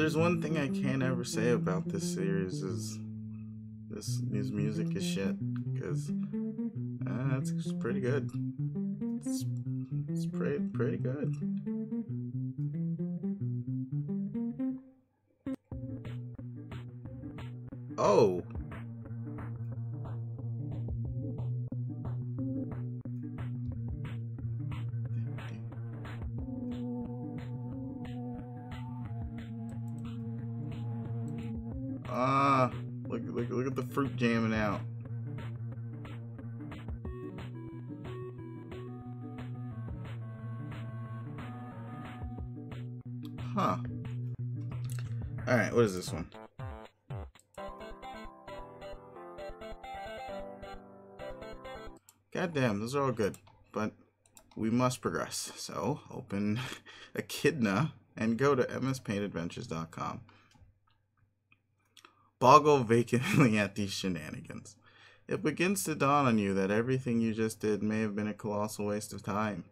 there's one thing I can't ever say about this series is this music is shit, because it's pretty good. It's pretty good. Oh. Look at the fruit jamming out. Huh. Alright, what is this one? Goddamn, those are all good, but we must progress. So, open Echidna and go to mspaintadventures.com. Boggle vacantly at these shenanigans. It begins to dawn on you that everything you just did may have been a colossal waste of time.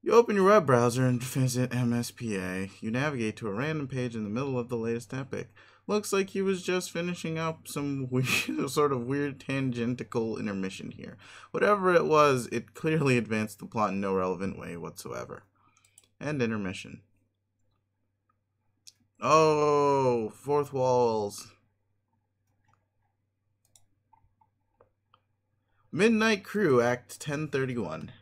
You open your web browser and visit MSPA. You navigate to a random page in the middle of the latest epic. Looks like he was just finishing up some weird, sort of weird tangential intermission here. Whatever it was, it clearly advanced the plot in no relevant way whatsoever. And intermission. Oh, fourth walls. Midnight Crew, Act 1031.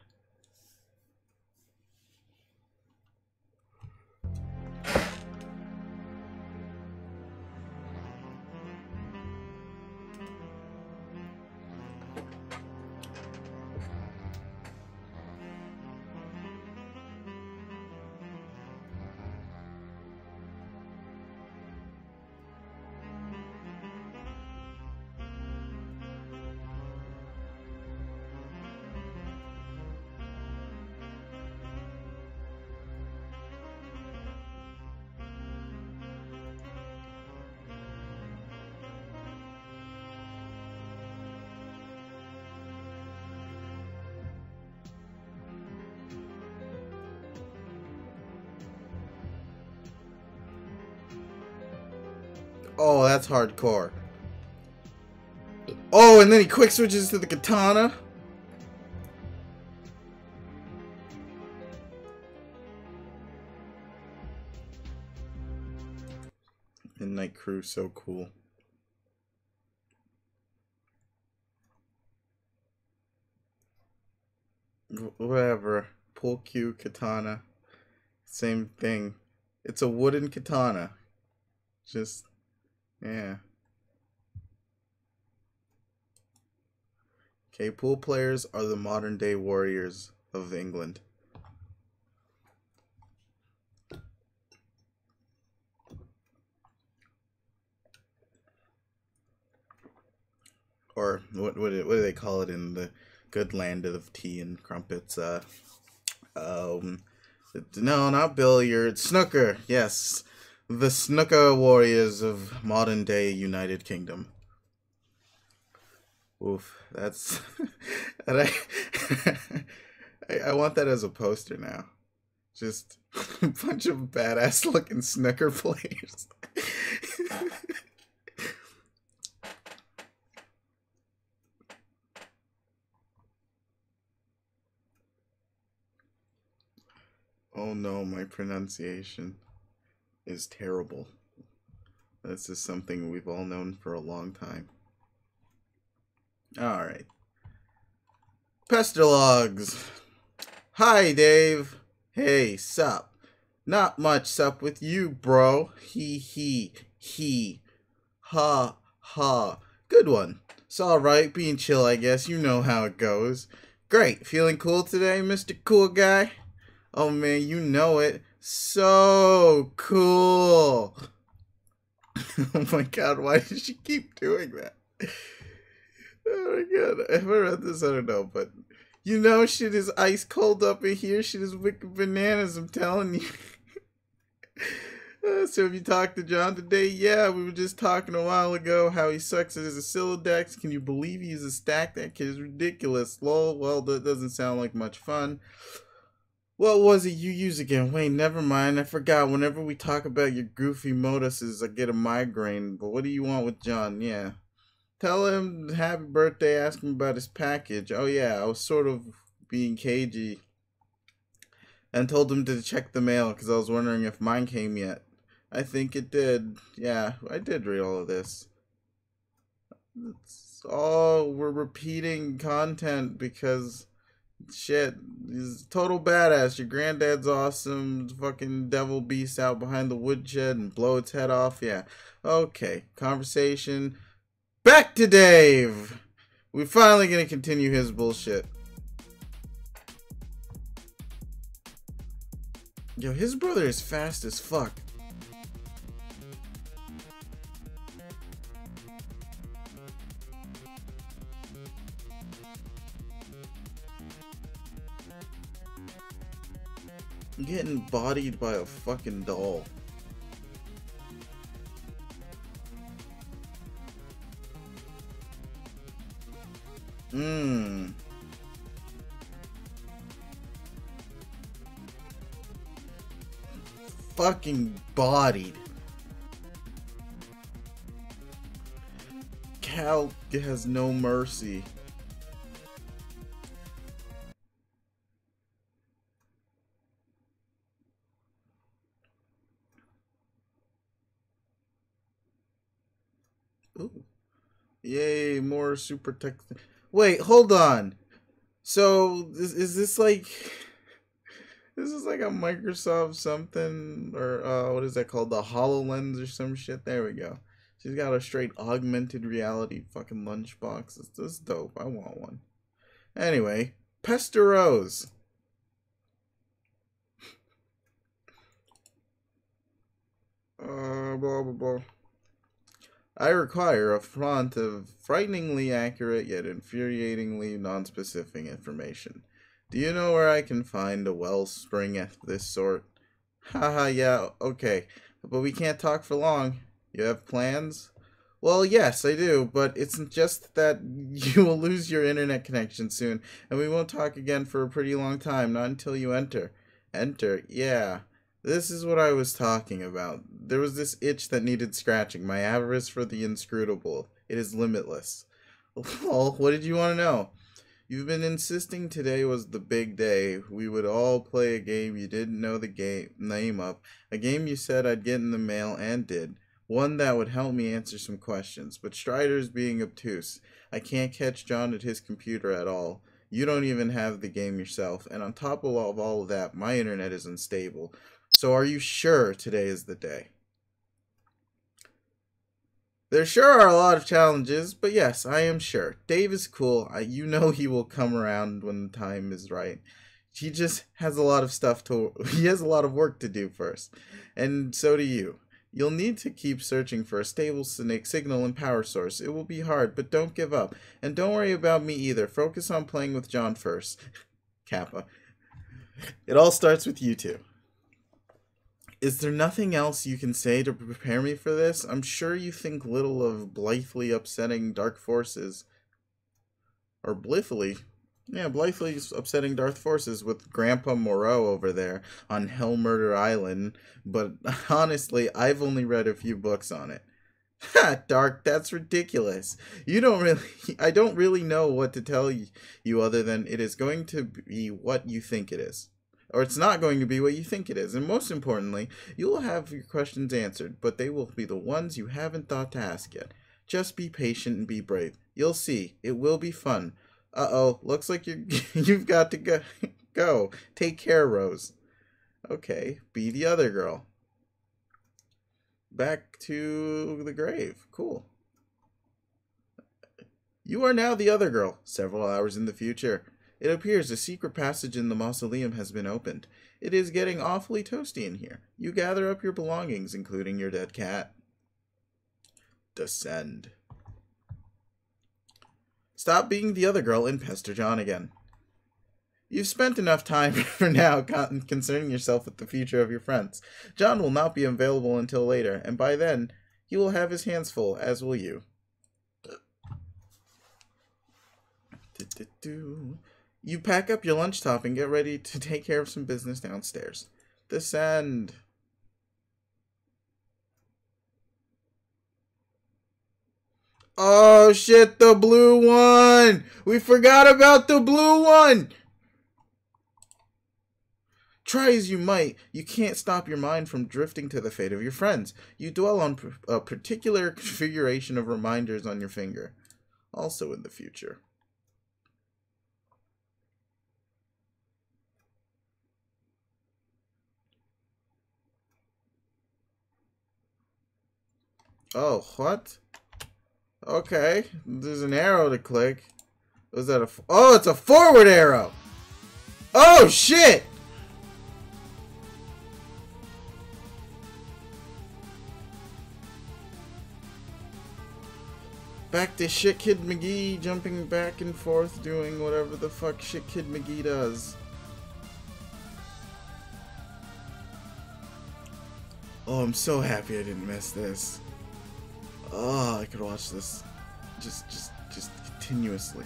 Oh, that's hardcore. Oh, and then he quick switches to the katana. Midnight Crew, so cool. Whatever. Pull Q katana. Same thing. It's a wooden katana. Just... yeah. Okay, pool players are the modern day warriors of England. Or what do they call it in the good land of tea and crumpets? No, not billiards. Snooker. Yes. The snooker warriors of modern day United Kingdom. Oof, that's... and I want that as a poster now. Just a bunch of badass looking snooker players. Oh no, my pronunciation is terrible. This is something we've all known for a long time. Alright. Pestalog's. Hi, Dave. Hey, sup. Not much sup with you, bro. He. Ha, ha. Good one. It's alright, being chill, I guess. You know how it goes. Great. Feeling cool today, Mr. Cool Guy? Oh, man, you know it. So cool. Oh my god, why does she keep doing that? Oh my god, have I read this? I don't know, but you know shit is ice cold up in here. Shit is wicked bananas, I'm telling you. So have you talked to John today? Yeah, we were just talking a while ago how he sucks as a Sylladex. Can you believe he uses a stack? That kid is ridiculous. Lol, well, that doesn't sound like much fun. What was it you use again? Wait, never mind. I forgot. Whenever we talk about your goofy moduses, I get a migraine. But what do you want with John? Yeah. Tell him happy birthday, ask him about his package. Oh yeah, I was sort of being cagey and told him to check the mail because I was wondering if mine came yet. I think it did. Yeah, I did read all of this. It's all we're repeating content because shit, he's a total badass. Your granddad's awesome. Fucking devil beast out behind the woodshed and blow its head off. Yeah. Okay. Conversation. Back to Dave. We're finally gonna continue his bullshit. Yo, his brother is fast as fuck. I'm getting bodied by a fucking doll. Fucking bodied. Cal has no mercy. Ooh. Yay, more super tech. Wait, hold on. So, is this like... This is like a Microsoft something, or what is that called? The HoloLens or some shit? There we go. She's got a straight augmented reality fucking lunchbox. This is dope. I want one. Anyway, Pesteros. Blah, blah, blah. I require a font of frighteningly accurate yet infuriatingly non-specific information. Do you know where I can find a wellspring of this sort? Haha, yeah, okay. But we can't talk for long. You have plans? Well, yes, I do, but it's just that you will lose your internet connection soon, and we won't talk again for a pretty long time, not until you enter. Enter? Yeah. This is what I was talking about. There was this itch that needed scratching. My avarice for the inscrutable. It is limitless. Well, what did you want to know? You've been insisting today was the big day. We would all play a game you didn't know the name of. A game you said I'd get in the mail and did. One that would help me answer some questions. But Strider's being obtuse. I can't catch John at his computer at all. You don't even have the game yourself. And on top of all of that, my internet is unstable. So are you sure today is the day? There sure are a lot of challenges, but yes, I am sure. Dave is cool. You know he will come around when the time is right. He just has a lot of he has a lot of work to do first. And so do you. You'll need to keep searching for a stable signal and power source. It will be hard, but don't give up. And don't worry about me either. Focus on playing with John first. Kappa. It all starts with you two. Is there nothing else you can say to prepare me for this? I'm sure you think little of blithely upsetting dark forces. Or blithely. Yeah, blithely upsetting dark forces with Grandpa Moreau over there on Hellmurder Island. But honestly, I've only read a few books on it. Ha, Dark, that's ridiculous. I don't really know what to tell you other than it is going to be what you think it is. Or it's not going to be what you think it is. And most importantly, you will have your questions answered, but they will be the ones you haven't thought to ask yet. Just be patient and be brave. You'll see. It will be fun. Uh-oh, looks like you've got to go. Take care, Rose. Okay, be the other girl. Back to the grave. Cool. You are now the other girl, several hours in the future. It appears a secret passage in the mausoleum has been opened. It is getting awfully toasty in here. You gather up your belongings, including your dead cat. Descend. Stop being the other girl and pester John again. You've spent enough time for now concerning yourself with the future of your friends. John will not be available until later, and by then, he will have his hands full, as will you. You pack up your lunch top and get ready to take care of some business downstairs. Descend. Oh shit, the blue one! We forgot about the blue one! Try as you might, you can't stop your mind from drifting to the fate of your friends. You dwell on a particular configuration of reminders on your finger. Also in the future. Oh, what? Okay, there's an arrow to click. Was that a... Oh, it's a forward arrow! Oh, shit! Back to Shit Kid McGee, jumping back and forth, doing whatever the fuck Shit Kid McGee does. Oh, I'm so happy I didn't miss this. Oh, I could watch this just continuously.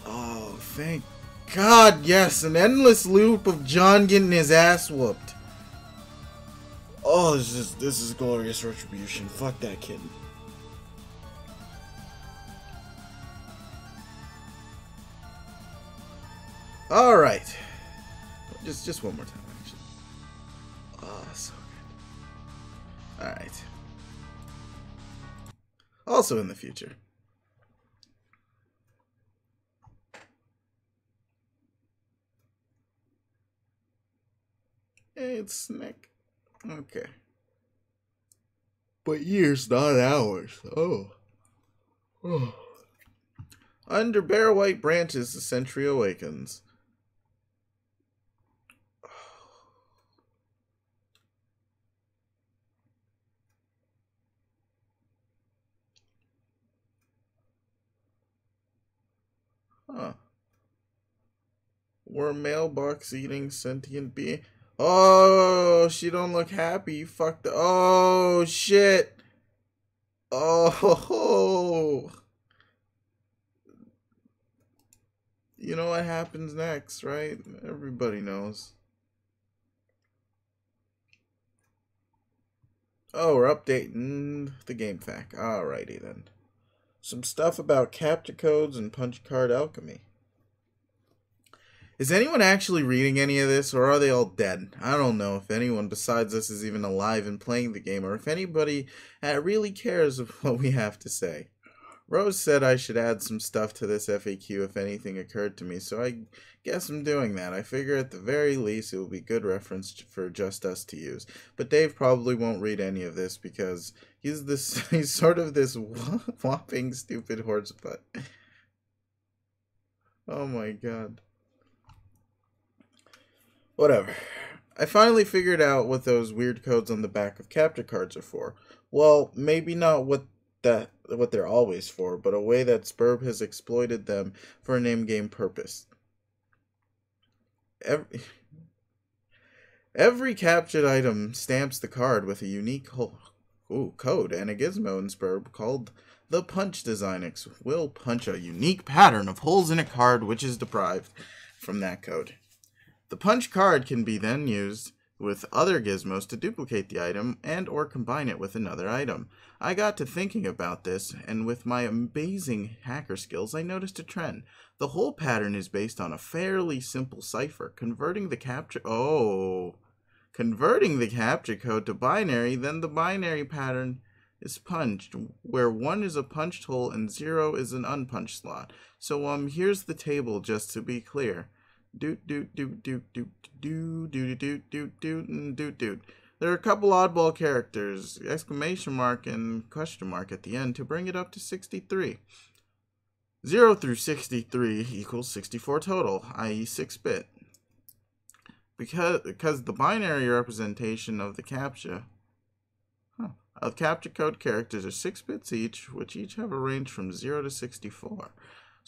Oh, thank God, yes, an endless loop of John getting his ass whooped. Oh, this is glorious retribution. Fuck that kid. All right, just one more time, actually. Oh, so good. All right. Also in the future. Hey, it's Snick. Okay. But years, not hours. Oh. Oh. Under bare white branches, the sentry awakens. Huh. We're a mailbox eating sentient being. Oh, she don't look happy. Fuck the. Oh, shit. Oh. You know what happens next, right? Everybody knows. Oh, we're updating the game fact. Alrighty then. Some stuff about capture codes and punch card alchemy. Is anyone actually reading any of this, or are they all dead? I don't know if anyone besides us is even alive and playing the game, or if anybody really cares of what we have to say. Rose said I should add some stuff to this FAQ if anything occurred to me, so I guess I'm doing that. I figure at the very least it will be good reference for just us to use. But Dave probably won't read any of this because he's sort of this whopping stupid horsebutt. Oh my god. Whatever. I finally figured out what those weird codes on the back of capture cards are for. Well, maybe not what they're always for, but a way that Spurb has exploited them for an in-game purpose. Every captured item stamps the card with a unique code and a gizmo in Spurb called the punch designex will punch a unique pattern of holes in a card which is derived from that code. The punch card can be then used with other gizmos to duplicate the item and or combine it with another item. I got to thinking about this, and with my amazing hacker skills, I noticed a trend. The whole pattern is based on a fairly simple cipher. Converting the capture code to binary, then the binary pattern is punched, where 1 is a punched hole and 0 is an unpunched slot. So here's the table just to be clear. There are a couple oddball characters, exclamation mark and question mark at the end to bring it up to 63. 0 through 63 equals 64 total, i.e. 6-bit. Because the binary representation of the captcha code characters are 6 bits each, which each have a range from 0 to 64.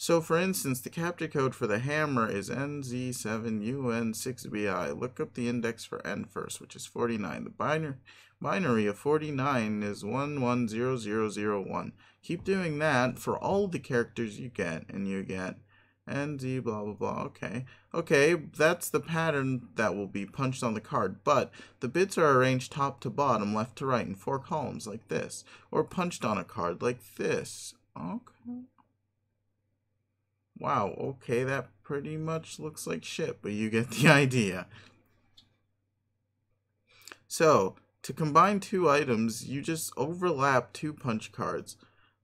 So, for instance, the capture code for the hammer is NZ7UN6BI. Look up the index for N first, which is 49. The binary of 49 is 110001. Keep doing that for all the characters you get, and you get NZ blah blah blah. Okay, that's the pattern that will be punched on the card, but the bits are arranged top to bottom, left to right in 4 columns like this, or punched on a card like this. Okay. Wow, okay, that pretty much looks like shit, but you get the idea. So, to combine 2 items, you just overlap 2 punch cards.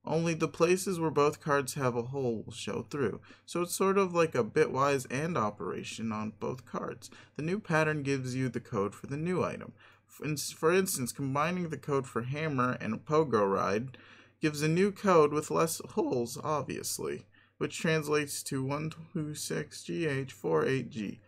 Only the places where both cards have a hole will show through. So it's sort of like a bitwise AND operation on both cards. The new pattern gives you the code for the new item. For instance, combining the code for hammer and a pogo ride gives a new code with less holes, obviously, which translates to 126GH48G.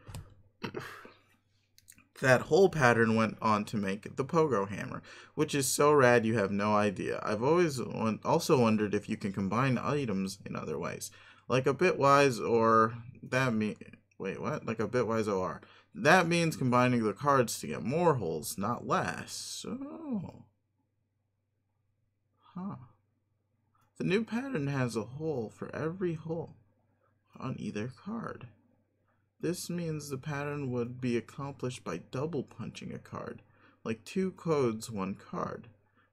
That whole pattern went on to make the pogo hammer, which is so rad you have no idea. I've always also wondered if you can combine items in other ways, like a bitwise or like a bitwise OR. That means combining the cards to get more holes, not less. So, the new pattern has a hole for every hole on either card. This means the pattern would be accomplished by double punching a card, like 2 codes, 1 card.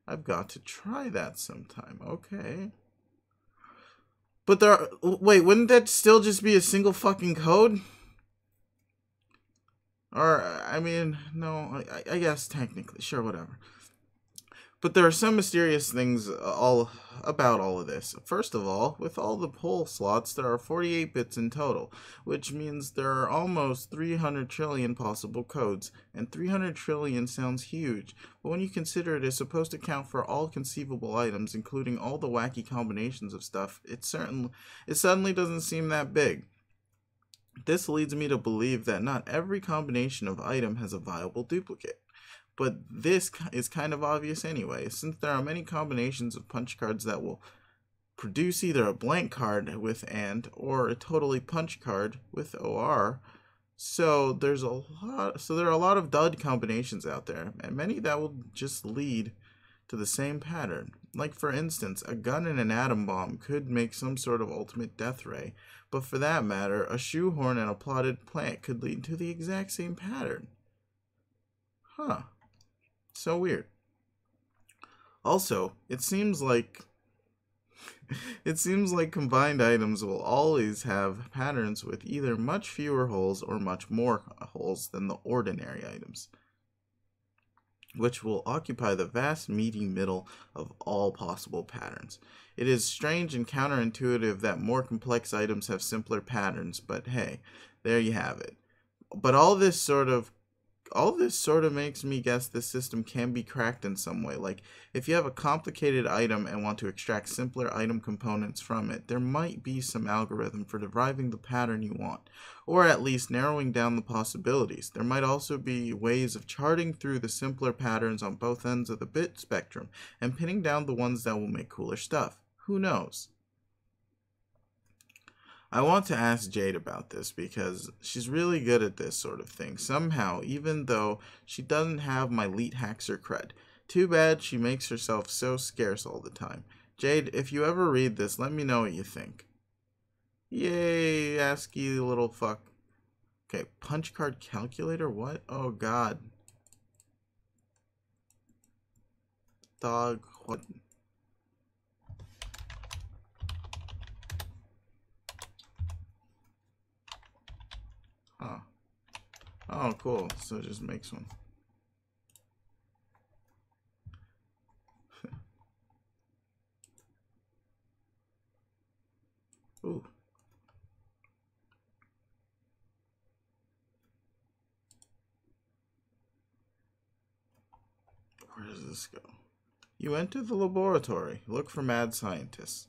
I've got to try that sometime. Okay. But wait, wouldn't that still just be a single fucking code? Or, I mean, no, I guess technically, sure, whatever. But there are some mysterious things about all of this. First of all, with all the hole slots, there are 48 bits in total, which means there are almost 300 trillion possible codes, and 300 trillion sounds huge, but when you consider it is supposed to count for all conceivable items, including all the wacky combinations of stuff, it suddenly doesn't seem that big. This leads me to believe that not every combination of item has a viable duplicate. But this is kind of obvious anyway, since there are many combinations of punch cards that will produce either a blank card with AND or a totally punch card with OR. So there are a lot of dud combinations out there, and many that will just lead to the same pattern. Like for instance, a gun and an atom bomb could make some sort of ultimate death ray, but for that matter, a shoehorn and a plotted plant could lead to the exact same pattern. So weird. Also, it seems like combined items will always have patterns with either much fewer holes or much more holes than the ordinary items, which will occupy the vast meaty middle of all possible patterns. It is strange and counterintuitive that more complex items have simpler patterns, but hey, there you have it. But all this sort of makes me guess this system can be cracked in some way. Like, if you have a complicated item and want to extract simpler item components from it, there might be some algorithm for deriving the pattern you want, or at least narrowing down the possibilities. There might also be ways of charting through the simpler patterns on both ends of the bit spectrum, and pinning down the ones that will make cooler stuff. Who knows? I want to ask Jade about this because she's really good at this sort of thing, somehow, even though she doesn't have my elite hacker cred. Too bad she makes herself so scarce all the time. Jade, if you ever read this, let me know what you think. Yay, ASCII little fuck. Okay, punch card calculator, what? Oh god. Dog, what? Huh. Oh, cool. So it just makes one. Ooh. Where does this go? You enter the laboratory. Look for mad scientists.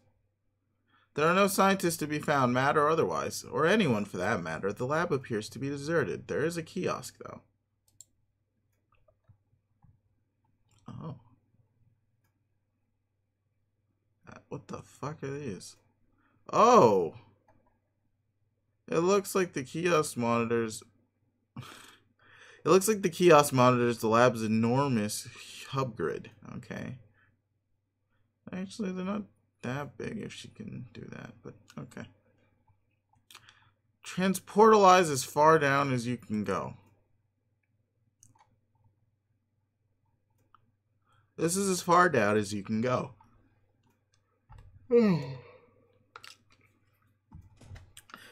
There are no scientists to be found, mad or otherwise, or anyone for that matter. The lab appears to be deserted. There is a kiosk, though. Oh. What the fuck are these? Oh! It looks like the kiosk monitors... It looks like the kiosk monitors the lab's enormous hub grid. Okay. Actually, they're not that big if she can do that, but okay. Transportalize as far down as you can go. This is as far down as you can go.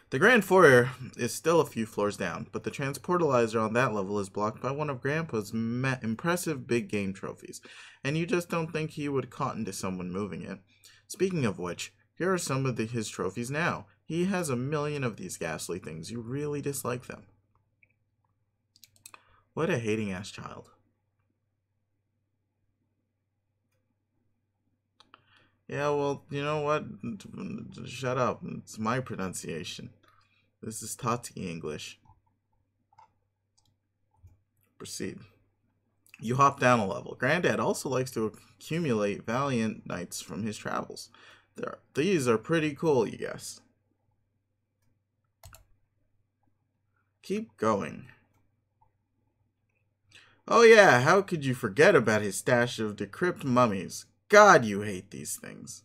The grand foyer is still a few floors down, but the transportalizer on that level is blocked by one of Grandpa's impressive big game trophies, and you just don't think he would cotton to someone moving it. Speaking of which, here are some of his trophies now. He has 1,000,000 of these ghastly things. You really dislike them. What a hating-ass child. Yeah, well, you know what? Shut up. It's my pronunciation. This is Tostky English. Proceed. You hop down a level. Granddad also likes to accumulate valiant knights from his travels. These are pretty cool, you guess. Keep going. Oh yeah, how could you forget about his stash of decrepit mummies? God, you hate these things.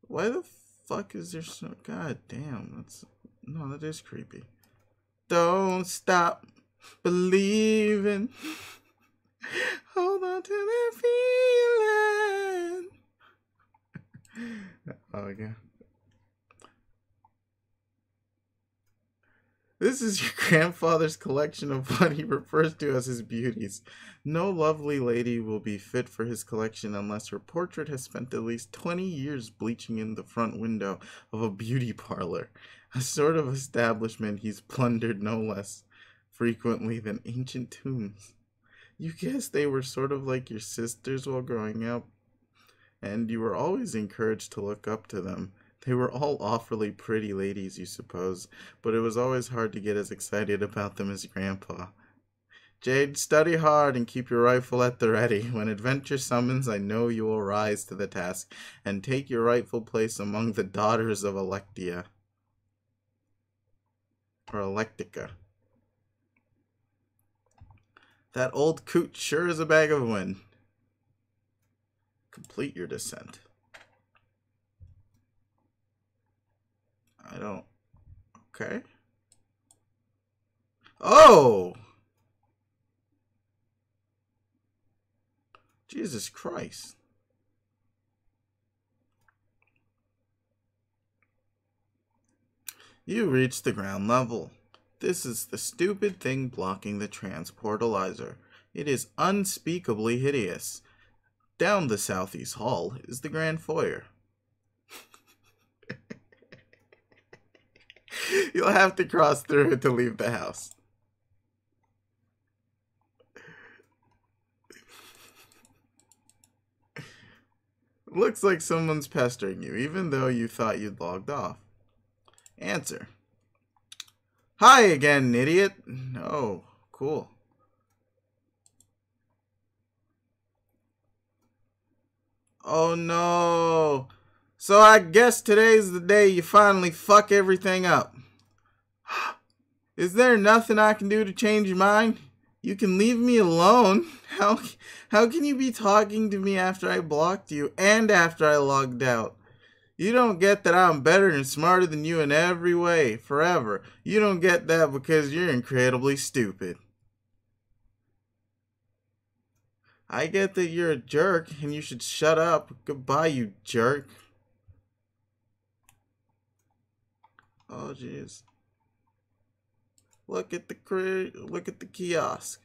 Why the fuck is there so... God damn, that's... No, that is creepy. Don't stop believing. Hold on to that feeling. Oh, yeah. This is your grandfather's collection of what he refers to as his beauties. No lovely lady will be fit for his collection unless her portrait has spent at least 20 years bleaching in the front window of a beauty parlor, a sort of establishment he's plundered no less frequently than ancient tombs. You guess they were sort of like your sisters while growing up, and you were always encouraged to look up to them. They were all awfully pretty ladies, you suppose, but it was always hard to get as excited about them as Grandpa. Jade, study hard and keep your rifle at the ready. When adventure summons, I know you will rise to the task and take your rightful place among the daughters of Electia. Or Electica. That old coot sure is a bag of wind. Complete your descent. I don't... Okay. Oh! Jesus Christ. You reach the ground level. This is the stupid thing blocking the transportalizer. It is unspeakably hideous. Down the southeast hall is the grand foyer. You'll have to cross through it to leave the house. Looks like someone's pestering you, even though you thought you'd logged off. Answer. Hi again, idiot. Oh, cool. Oh no. So I guess today's the day you finally fuck everything up. Is there nothing I can do to change your mind? You can leave me alone. How can you be talking to me after I blocked you and after I logged out? You don't get that I'm better and smarter than you in every way, forever. You don't get that because you're incredibly stupid. I get that you're a jerk and you should shut up. Goodbye, you jerk. Oh, jeez. Look at the kiosk.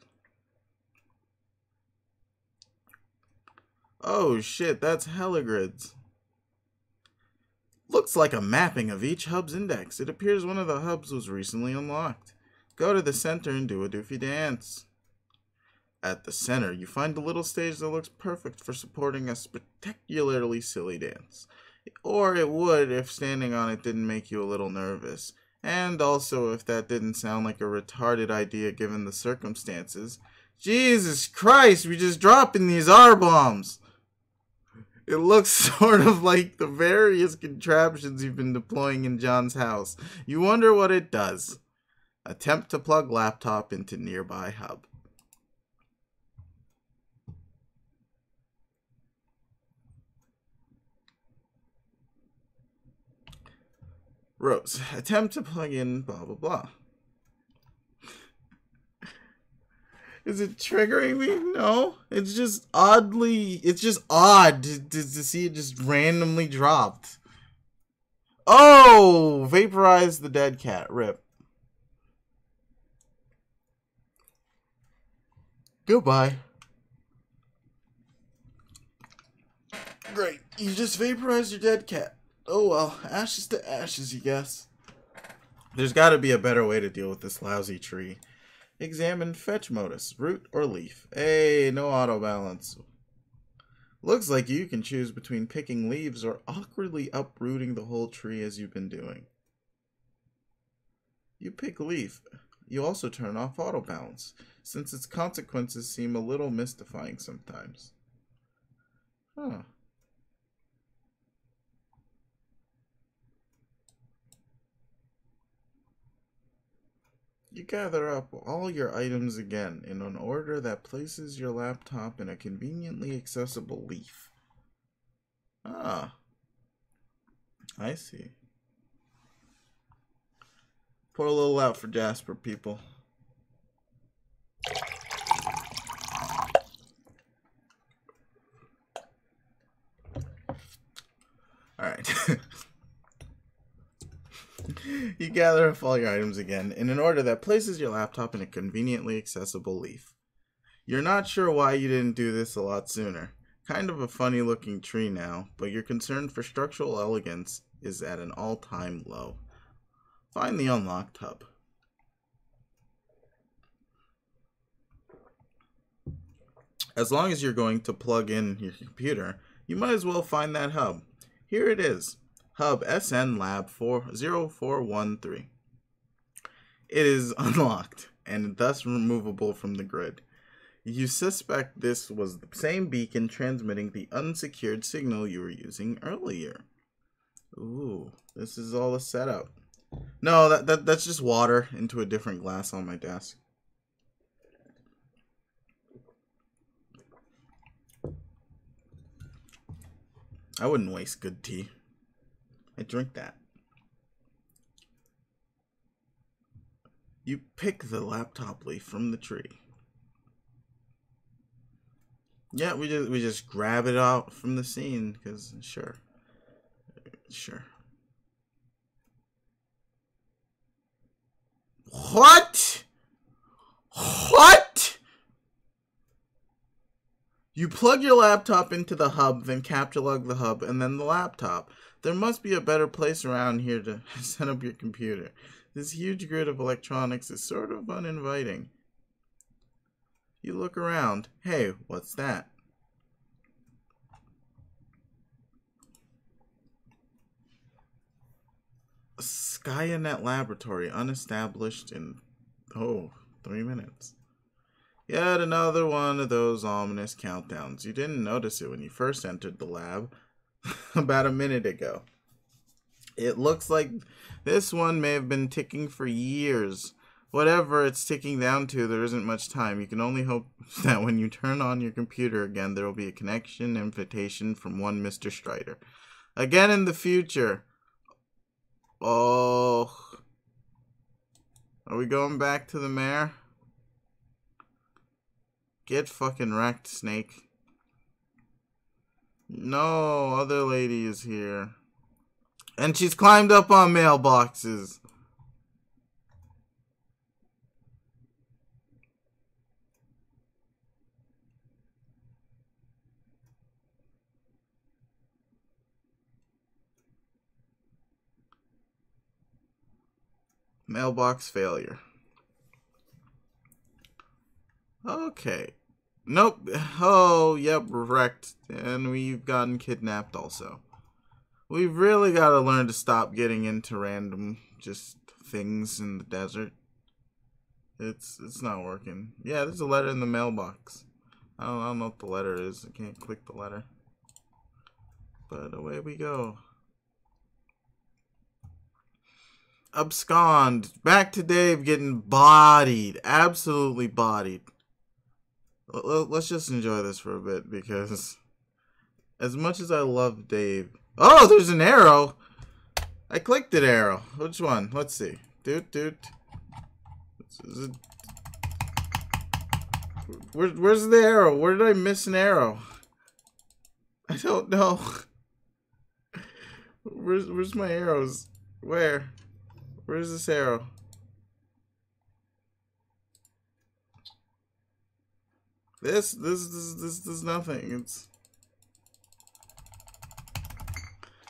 Oh shit, that's hella grids. Looks like a mapping of each hub's index. It appears one of the hubs was recently unlocked. Go to the center and do a doofy dance. At the center, you find a little stage that looks perfect for supporting a spectacularly silly dance. Or it would if standing on it didn't make you a little nervous. And also if that didn't sound like a retarded idea given the circumstances. Jesus Christ, we just dropping these R-bombs! It looks sort of like the various contraptions you've been deploying in John's house. You wonder what it does. Attempt to plug laptop into nearby hub. Rose. Attempt to plug in blah blah blah. Is it triggering me? No. It's just odd to see it just randomly dropped. Oh! Vaporize the dead cat. Rip. Goodbye. Great. You just vaporized your dead cat. Oh well. Ashes to ashes, you guess. There's gotta be a better way to deal with this lousy tree. Examine fetch modus, root or leaf. Hey, no auto balance. Looks like you can choose between picking leaves or awkwardly uprooting the whole tree as you've been doing. You pick leaf. You also turn off auto balance, since its consequences seem a little mystifying sometimes. Huh. You gather up all your items again in an order that places your laptop in a conveniently accessible leaf. Ah, I see. Pour a little out for Jasper, people. Alright. You gather up all your items again in an order that places your laptop in a conveniently accessible leaf. You're not sure why you didn't do this a lot sooner. Kind of a funny looking tree now, but your concern for structural elegance is at an all-time low. Find the unlocked hub. As long as you're going to plug in your computer, you might as well find that hub. Here it is. Hub SN Lab 0413. It is unlocked and thus removable from the grid. You suspect this was the same beacon transmitting the unsecured signal you were using earlier. Ooh, this is all a setup. No, that's just water into a different glass on my desk. I wouldn't waste good tea. I drink that. You pick the laptop leaf from the tree. Yeah, we just grab it out from the scene because sure. What? What? You plug your laptop into the hub, then capture log the hub, and then the laptop. There must be a better place around here to set up your computer. This huge grid of electronics is sort of uninviting. You look around. Hey, what's that? Skynet Laboratory, unestablished in, 3 minutes. Yet another one of those ominous countdowns. You didn't notice it when you first entered the lab about a minute ago. It looks like this one may have been ticking for years. Whatever it's ticking down to, there isn't much time. You can only hope that when you turn on your computer again, there will be a connection invitation from one Mr. Strider. Again in the future. Oh. Are we going back to the mayor? Get fucking wrecked, Snake. No, other lady is here. And she's climbed up on mailboxes. Mailbox failure. Okay. Nope. Oh, yep, wrecked. And we've gotten kidnapped also. We've really got to learn to stop getting into random just things in the desert. It's not working. Yeah, there's a letter in the mailbox. I don't know what the letter is. I can't click the letter. but away we go. Abscond. Back to Dave getting bodied. Absolutely bodied. Let's just enjoy this for a bit, because as much as I love Dave... Oh, there's an arrow! I clicked an arrow. Which one? Let's see. Dude. Where's the arrow? Where did I miss an arrow? I don't know. Where's my arrows? Where? Where's this arrow? This is nothing. It's...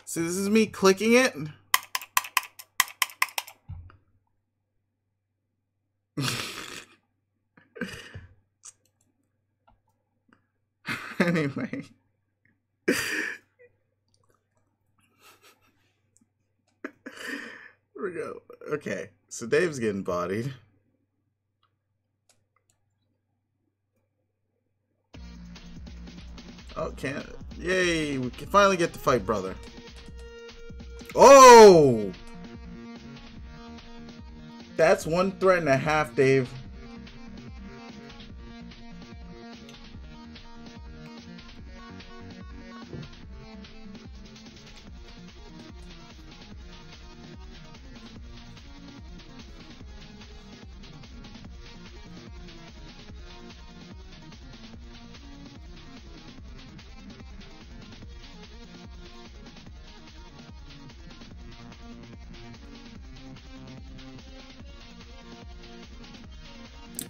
See, this is me clicking it. Anyway. Here we go. Okay, so Dave's getting bodied. Oh, can't. Yay, we can finally get to fight brother. Oh! That's one threat and a half, Dave.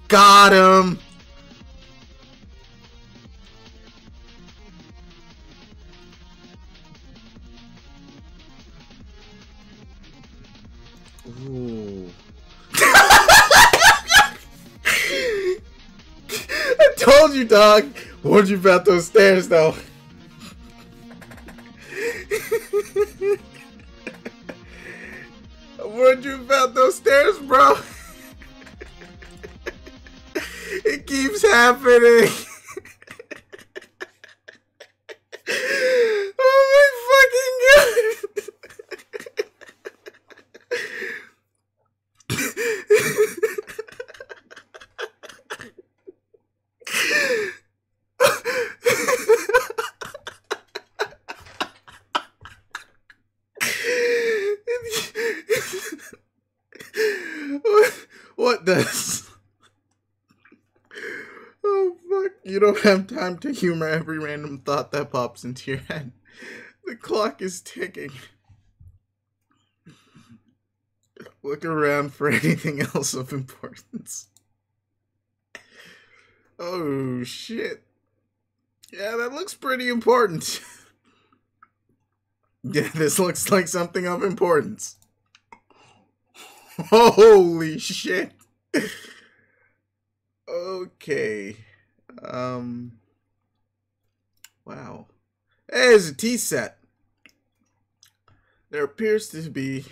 Got him! Ooh. I told you, dog. Warned you about those stairs, though. I warned you about those stairs, bro. It keeps happening. Oh my fucking god. What does? Oh fuck, you don't have time to humor every random thought that pops into your head. The clock is ticking. Look around for anything else of importance. Oh shit. Yeah, that looks pretty important. Yeah, this looks like something of importance. Holy shit. Okay. Wow. Hey, there's a tea set. There appears to be...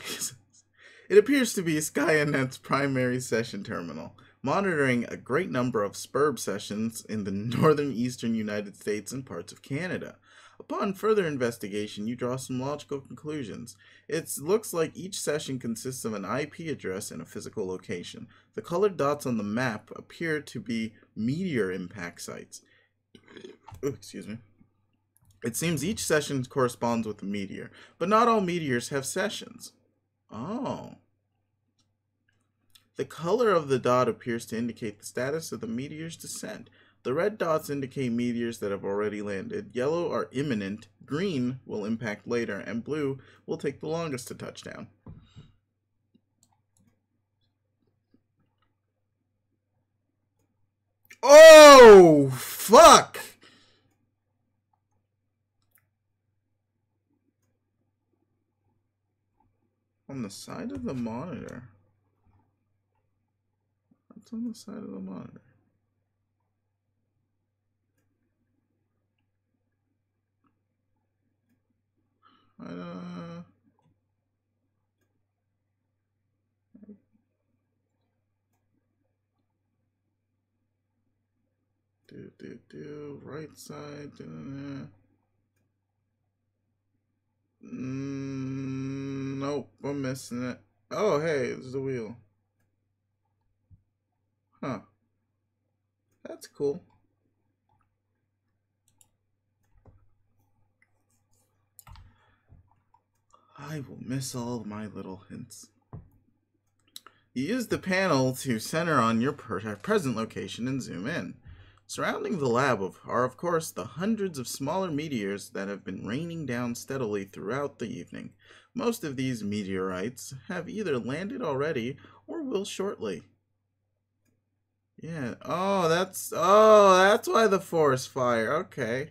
It appears to be SkyNet's primary session terminal, monitoring a great number of SPURB sessions in the northern eastern United States and parts of Canada. Upon further investigation, you draw some logical conclusions. It looks like each session consists of an IP address and a physical location. The colored dots on the map appear to be meteor impact sites. Oh, excuse me. It seems each session corresponds with a meteor, but not all meteors have sessions. Oh. The color of the dot appears to indicate the status of the meteor's descent. The red dots indicate meteors that have already landed, yellow are imminent, green will impact later, and blue will take the longest to touch down. Oh, fuck! On the side of the monitor? What's on the side of the monitor? Right side. Nope, I'm missing it. Oh, hey, there's the wheel. Huh. That's cool. I will miss all my little hints. You use the panel to center on your present location and zoom in. Surrounding the lab are, of course, the hundreds of smaller meteors that have been raining down steadily throughout the evening. Most of these meteorites have either landed already or will shortly. Yeah. Oh, that's why the forest fire. Okay.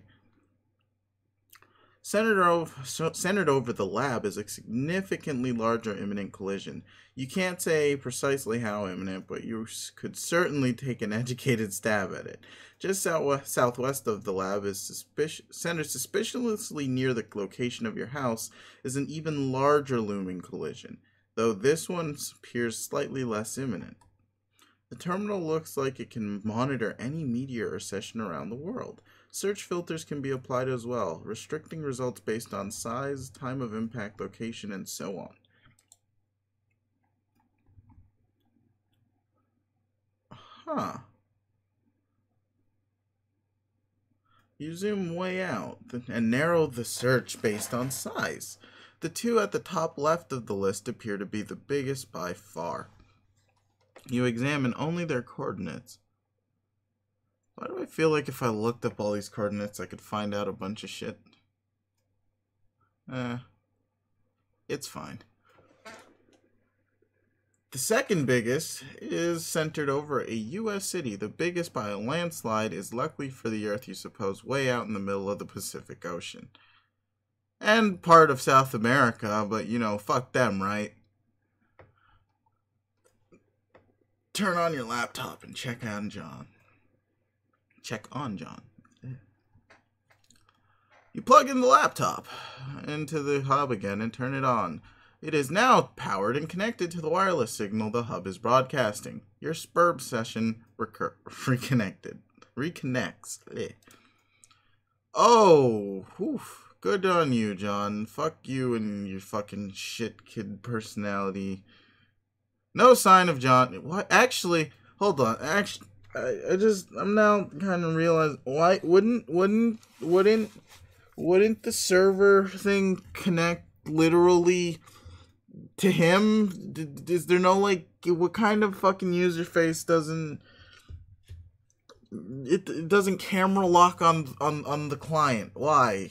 Centered over the lab is a significantly larger imminent collision. You can't say precisely how imminent, but you could certainly take an educated stab at it. Just southwest of the lab is centered suspiciously near the location of your house is an even larger looming collision, though this one appears slightly less imminent. The terminal looks like it can monitor any meteor accretion around the world. Search filters can be applied as well, restricting results based on size, time of impact, location, and so on. Huh. You zoom way out and narrow the search based on size. The two at the top left of the list appear to be the biggest by far. You examine only their coordinates. Why do I feel like if I looked up all these coordinates I could find out a bunch of shit? It's fine. The second biggest is centered over a U.S. city. The biggest by a landslide is, luckily for the Earth, you suppose, way out in the middle of the Pacific Ocean. And part of South America, but you know, fuck them, right? Turn on your laptop and check on John. You plug in the laptop into the hub again and turn it on. It is now powered and connected to the wireless signal the hub is broadcasting. Your SPURB session reconnects. Oh, oof. Good on you, John. Fuck you and your fucking shit kid personality. No sign of John. What? Actually, hold on. Actually, I'm now kind of realizing why wouldn't the server thing connect literally to him? Is there no, like, what kind of fucking user face doesn't camera lock on the client? Why?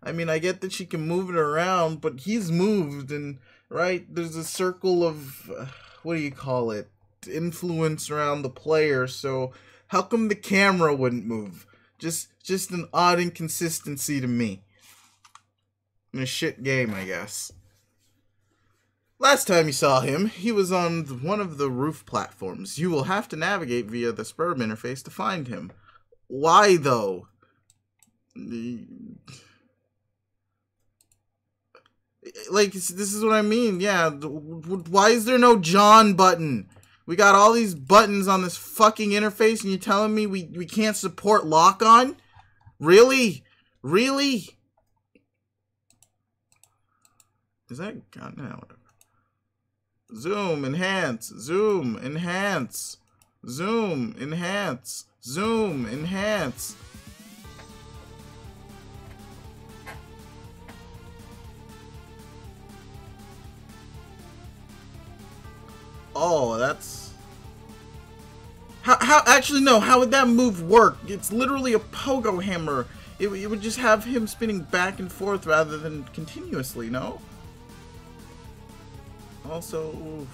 I mean, I get that she can move it around, but he's moved, and right, there's a circle of what do you call it, influence around the player, so how come the camera wouldn't move? Just an odd inconsistency to me. In a shit game, I guess. Last time you saw him, he was on one of the roof platforms. You will have to navigate via the SPURB interface to find him. Why, though? Like, this is what I mean. Yeah, why is there no John button? We got all these buttons on this fucking interface, and you're telling me we can't support lock-on? Really? Really? Is that gone now? Zoom, enhance, zoom, enhance, zoom, enhance, zoom, enhance. Oh, that's... How, actually, no, how would that move work? It's literally a pogo hammer. It would just have him spinning back and forth rather than continuously, no? Also, oof.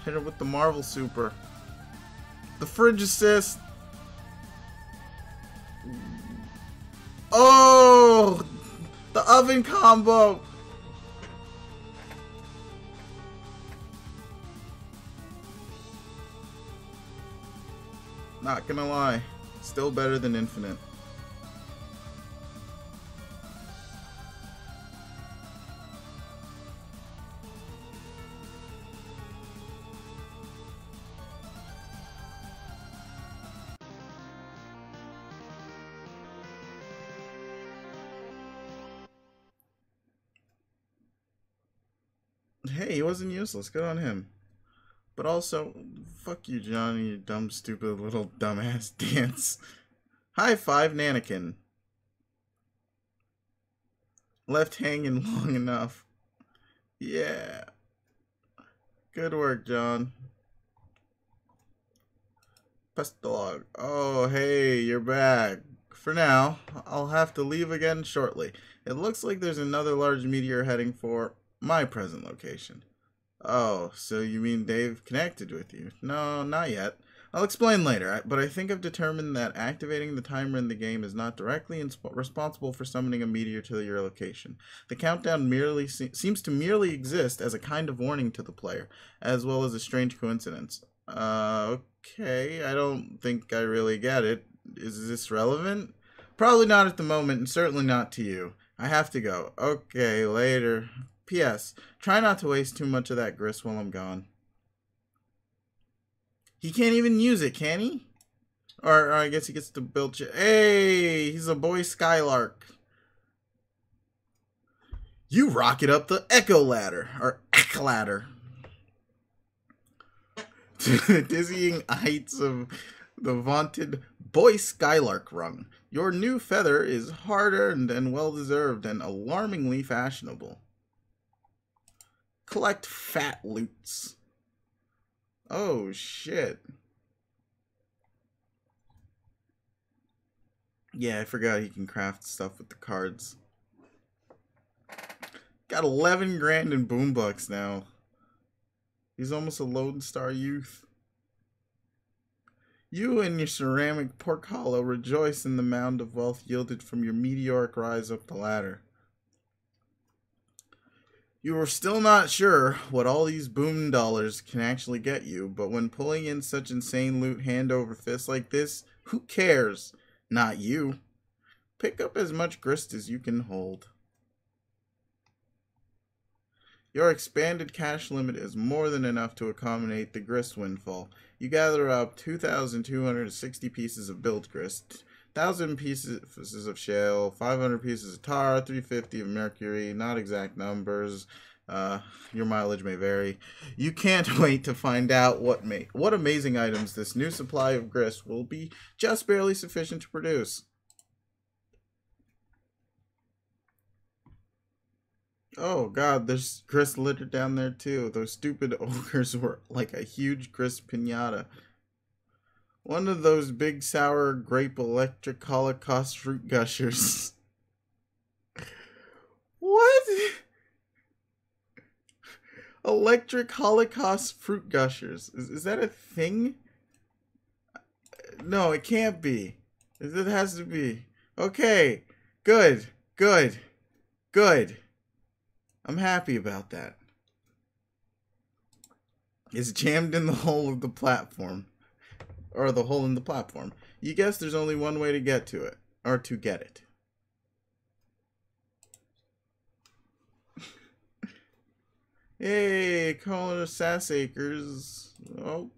Hit her with the Marvel Super. The fridge assist. Oh! The oven combo! Not gonna lie. Still better than Infinite. hey, he wasn't useless. Good on him. But also, fuck you, John, you dumb, stupid little dumbass dance. High five, Nanakin. Left hanging long enough. Yeah. Good work, John. Pestalog. Oh, hey, you're back. For now, I'll have to leave again shortly. It looks like there's another large meteor heading for my present location. Oh, so you mean Dave connected with you? No, not yet. I'll explain later, but I think I've determined that activating the timer in the game is not directly responsible for summoning a meteor to your location. The countdown merely seems to merely exist as a kind of warning to the player, as well as a strange coincidence. Okay, I don't think I really get it. Is this relevant? Probably not at the moment, and certainly not to you. I have to go. Okay, later. P.S. Try not to waste too much of that grist while I'm gone. He can't even use it, can he? Or I guess he gets to build shit. Hey, he's a boy skylark. You rocket up the echo ladder. Or echo ladder. To the dizzying heights of the vaunted boy skylark rung. Your new feather is hard-earned and well-deserved and alarmingly fashionable. Collect fat loots. Oh, shit. Yeah, I forgot he can craft stuff with the cards. Got 11 grand in boombucks now. He's almost a Lone Star youth. You and your ceramic pork hollow rejoice in the mound of wealth yielded from your meteoric rise up the ladder. You are still not sure what all these boom dollars can actually get you, but when pulling in such insane loot hand over fist like this, who cares? Not you. Pick up as much grist as you can hold. Your expanded cash limit is more than enough to accommodate the grist windfall. You gather up 2,260 pieces of build grist, 1,000 pieces of shale, 500 pieces of tar, 350 of mercury, not exact numbers. Your mileage may vary. You can't wait to find out what amazing items this new supply of grist will be just barely sufficient to produce. Oh god, there's grist litter down there too. Those stupid ogres were like a huge grist pinata. One of those big sour grape electric holocaust fruit gushers. What? Electric holocaust fruit gushers. Is that a thing? No, it can't be. It has to be. Okay. Good. Good. Good. I'm happy about that. It's jammed in the hole of the platform. Or the hole in the platform. You guess there's only one way to get to it. Or to get it. Hey, Colin of Sassacres. Oh.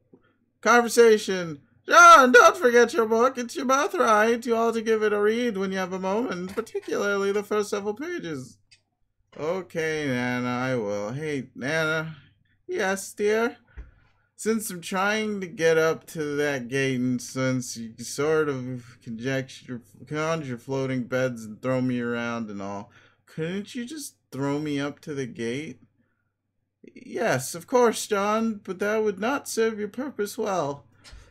Conversation. John, don't forget your book. It's your birthright. You ought to give it a read when you have a moment. Particularly the first several pages. Okay, Nana, I will. Hey, Nana. Yes, dear? Since I'm trying to get up to that gate, and since you sort of conjure floating beds and throw me around and all, couldn't you just throw me up to the gate? Yes, of course, John, but that would not serve your purpose well.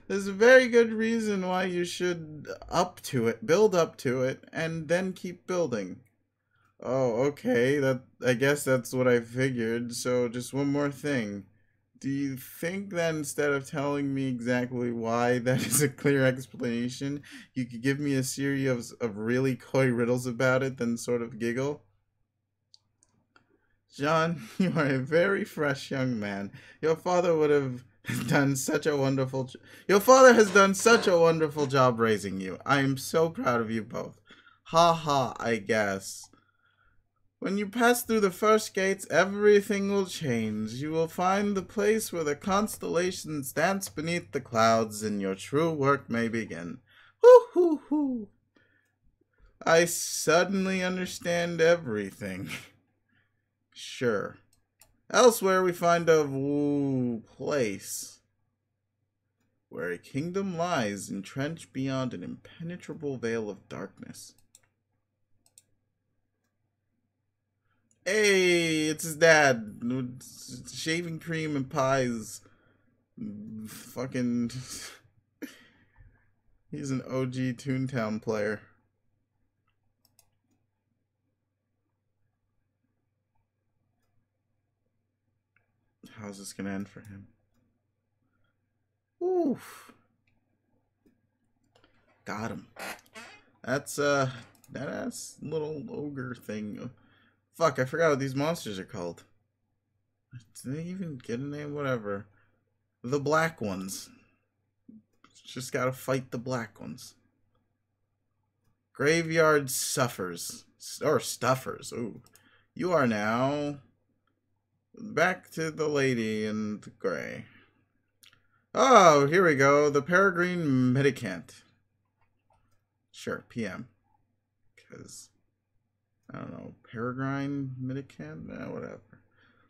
There's a very good reason why you should build up to it, and then keep building. Oh, okay, I guess that's what I figured, so just one more thing. Do you think that instead of telling me exactly why that is a clear explanation, you could give me a series of really coy riddles about it, then sort of giggle? John, you are a very fresh young man. Your father has done such a wonderful job raising you. I am so proud of you both. Ha ha, I guess. When you pass through the first gates, everything will change. You will find the place where the constellations dance beneath the clouds, and your true work may begin. Hoo hoo hoo. I suddenly understand everything. Sure. Elsewhere we find a place where a kingdom lies entrenched beyond an impenetrable veil of darkness. Hey, it's his dad. Shaving cream and pies. Fucking... He's an OG Toontown player. How's this gonna end for him? Oof. Got him. That's that's little ogre thing. Fuck, I forgot what these monsters are called. Did they even get a name? Whatever. The black ones. Just gotta fight the black ones. Graveyard suffers. Or stuffers. Ooh. You are now back to the lady in the gray. Oh, here we go. The Peregrine Medicant. Sure, PM. Because, I don't know, Peregrine Medicant? Whatever.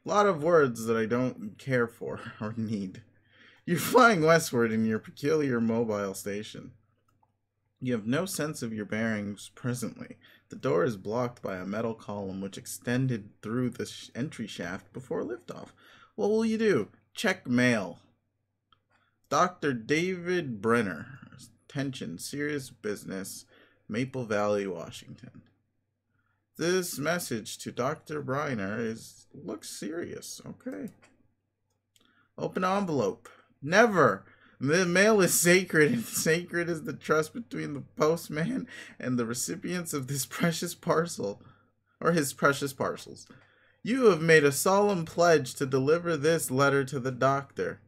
A lot of words that I don't care for or need. You're flying westward in your peculiar mobile station. You have no sense of your bearings presently. The door is blocked by a metal column which extended through the entry shaft before liftoff. What will you do? Check mail. Dr. David Brenner. Attention, serious business. Maple Valley, Washington. This message to Dr. Brenner looks serious. Okay. Open envelope. Never. The mail is sacred, and sacred is the trust between the postman and the recipients of this precious parcel, or his precious parcels. You have made a solemn pledge to deliver this letter to the doctor.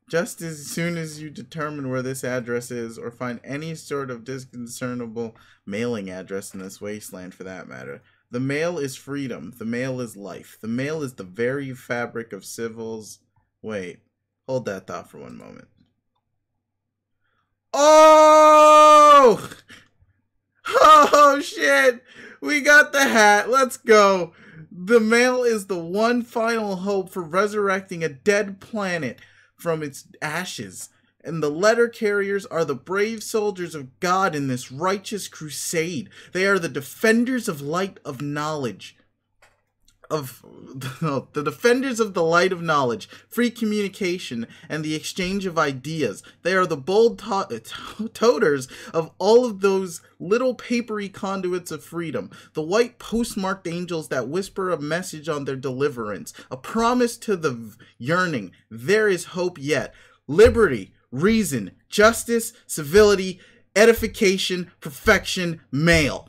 Just as soon as you determine where this address is, or find any sort of discernible mailing address in this wasteland for that matter, the mail is freedom. The mail is life. The mail is the very fabric of civils. Wait, hold that thought for one moment. Oh! Oh, shit! We got the hat. Let's go. The mail is the one final hope for resurrecting a dead planet from its ashes. And the letter carriers are the brave soldiers of God in this righteous crusade. They are the defenders of light of knowledge. The defenders of the light of knowledge, free communication, and the exchange of ideas. They are the bold toters of all of those little papery conduits of freedom, the white postmarked angels that whisper a message on their deliverance, a promise to the yearning. There is hope yet. Liberty, reason, justice, civility, edification, perfection, mail.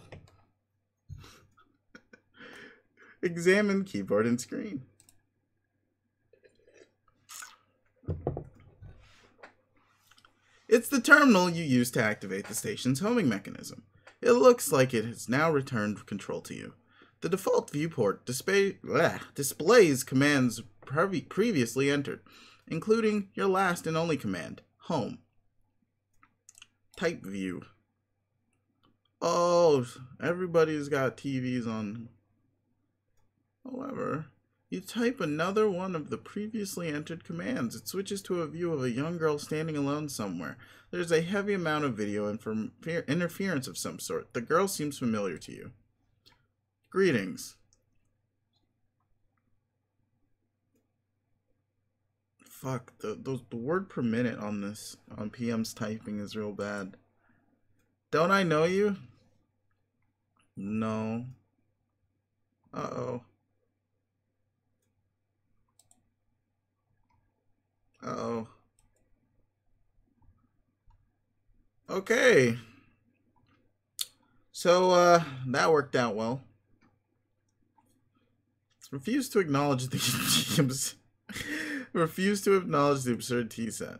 Examine keyboard and screen. It's the terminal you use to activate the station's homing mechanism. It looks like it has now returned control to you. The default viewport displays commands previously entered, including your last and only command, home. Type view. Oh, everybody's got TVs on. However, you type another one of the previously entered commands. It switches to a view of a young girl standing alone somewhere. There's a heavy amount of video interference of some sort. The girl seems familiar to you. Greetings. Fuck, the word per minute on PM's typing is real bad. Don't I know you? No. Uh-oh. Uh-oh. Okay. So, that worked out well. Refuse to acknowledge the absurd T-set.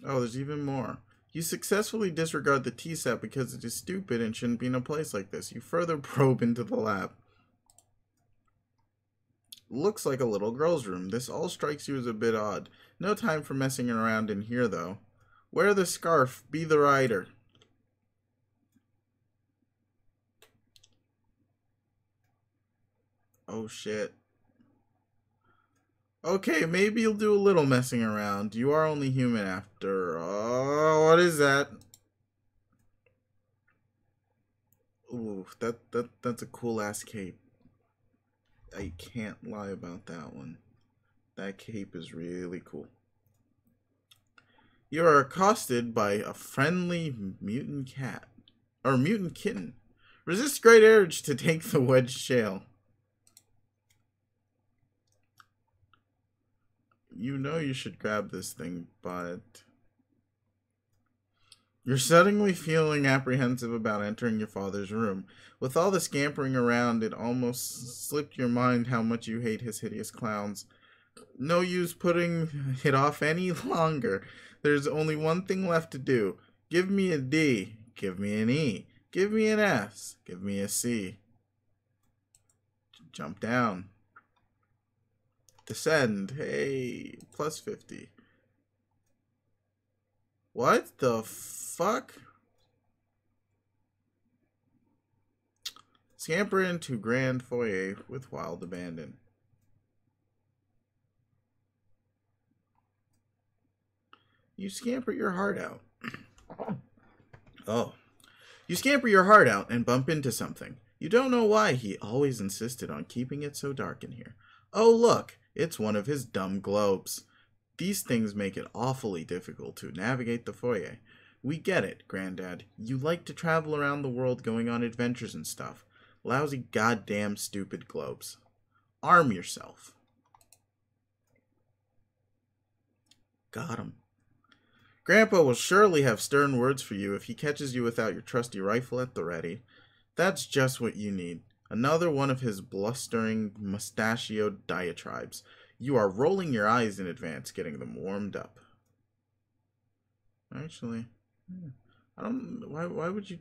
Oh, there's even more. You successfully disregard the T-set because it is stupid and shouldn't be in a place like this. You further probe into the lab. Looks like a little girl's room. This all strikes you as a bit odd. No time for messing around in here, though. Wear the scarf. Be the rider. Oh, shit. Okay, maybe you'll do a little messing around. You are only human after. Oh, what is that? Ooh, that's a cool ass cape. I can't lie about that one. That cape is really cool. You are accosted by a friendly mutant cat. Or mutant kitten. Resist great urge to take the wedged shale. You know you should grab this thing, but you're suddenly feeling apprehensive about entering your father's room. With all the scampering around, it almost slipped your mind how much you hate his hideous clowns. No use putting it off any longer. There's only one thing left to do. Give me a D. Give me an E. Give me an S. Give me a C. Jump down. Descend. Hey, plus 50. What the fuck? Scamper into grand foyer with wild abandon. You scamper your heart out. Oh. You scamper your heart out and bump into something. You don't know why he always insisted on keeping it so dark in here. Oh, look, it's one of his dumb globes. These things make it awfully difficult to navigate the foyer. We get it, Granddad. You like to travel around the world going on adventures and stuff. Lousy goddamn stupid globes. Arm yourself. Got him. Grandpa will surely have stern words for you if he catches you without your trusty rifle at the ready. That's just what you need. Another one of his blustering, mustachioed diatribes. You are rolling your eyes in advance, getting them warmed up. Actually, I don't. Why would you?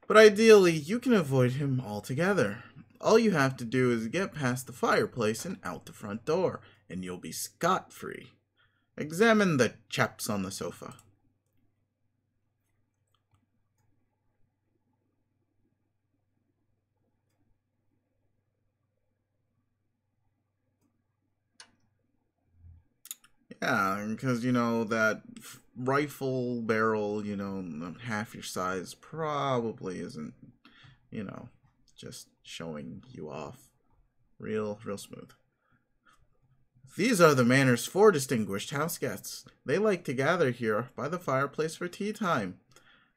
But ideally, you can avoid him altogether. All you have to do is get past the fireplace and out the front door, and you'll be scot-free. Examine the chaps on the sofa. Yeah, because, that rifle barrel, half your size probably isn't, just showing you off. Real smooth. These are the Manor's 4 distinguished house guests. They like to gather here by the fireplace for tea time,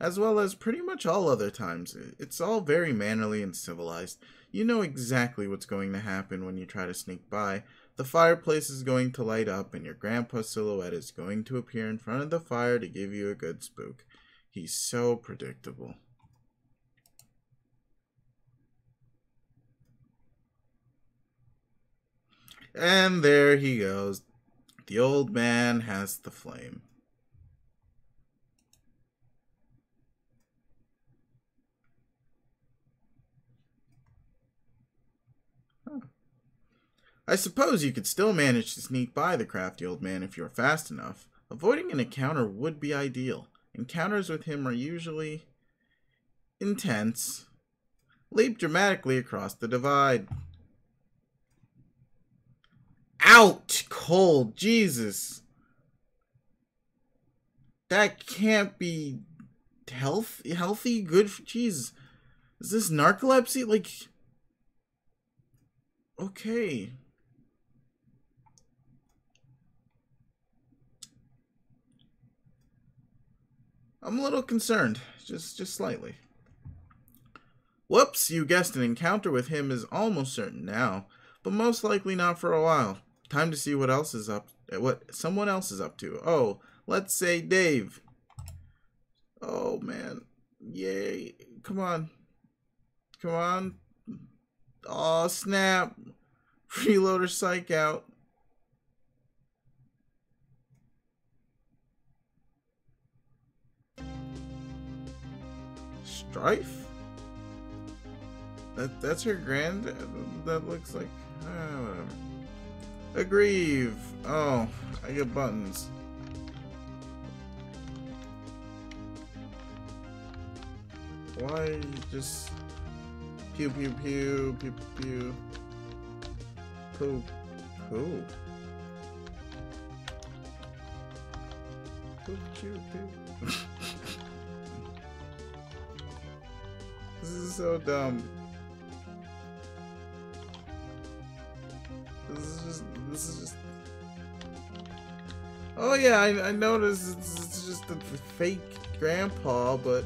as well as pretty much all other times. It's all very mannerly and civilized. You know exactly what's going to happen when you try to sneak by. The fireplace is going to light up, and your grandpa's silhouette is going to appear in front of the fire to give you a good spook. He's so predictable. And there he goes. The old man has the flame. Huh. I suppose you could still manage to sneak by the crafty old man if you were fast enough. Avoiding an encounter would be ideal. Encounters with him are usually intense. Leap dramatically across the divide. Out cold, Jesus. That can't be healthy, good for Jesus. Is this narcolepsy? Like, okay. I'm a little concerned, just slightly. Whoops, you guessed an encounter with him is almost certain now, but most likely not for a while. Time to see what someone else is up to. Oh, let's say Dave. Oh man. Yay. Come on. Come on. Oh, snap. Freeloader psych out. Strife? That's her grand? That looks like... whatever. Aggrieve. Oh, I get buttons. Why just... Pew, pew, pew, pew, pew. Poo. Poo. Poo, choo, poo. This is so dumb. This is just. Oh yeah, I noticed it's just a fake grandpa, but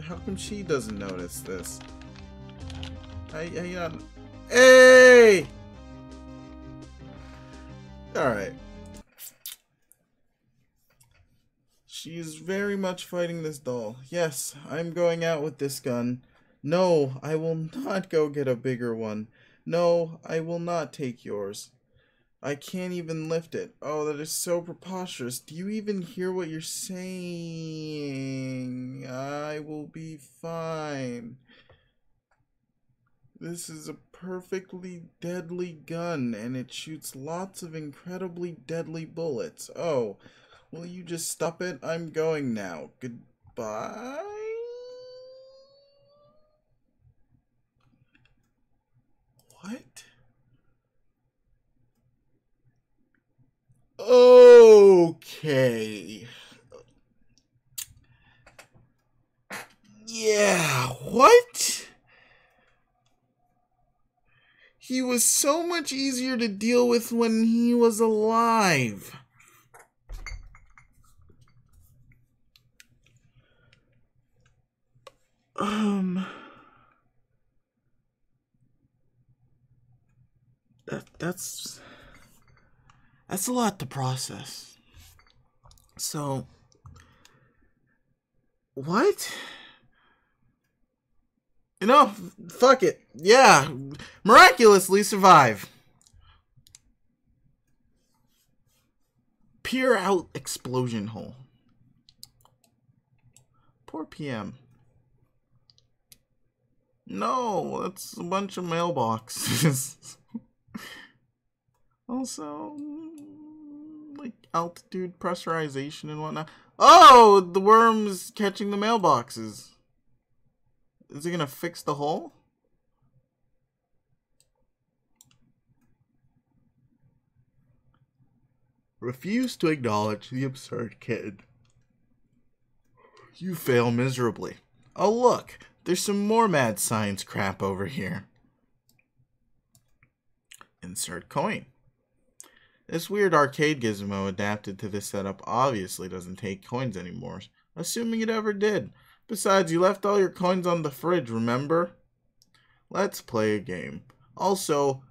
how come she doesn't notice this? Hey! Alright. She is very much fighting this doll. Yes, I'm going out with this gun. No, I will not go get a bigger one. No, I will not take yours. I can't even lift it. Oh, that is so preposterous. Do you even hear what you're saying? I will be fine. This is a perfectly deadly gun, and it shoots lots of incredibly deadly bullets. Oh, will you just stop it? I'm going now. Goodbye? What? Okay. Yeah, what? He was so much easier to deal with when he was alive. That's a lot to process. So, what? You know, fuck it. Yeah, miraculously survive. Peer out explosion hole. Poor PM. No, that's a bunch of mailboxes. Also, like altitude pressurization and whatnot. Oh, the worm's catching the mailboxes. Is it gonna fix the hole? Refuse to acknowledge the absurd kid. You fail miserably. Oh look, there's some more mad science crap over here. Insert coin. This weird arcade gizmo adapted to this setup obviously doesn't take coins anymore, assuming it ever did. Besides, you left all your coins on the fridge, remember? Let's play a game. Also,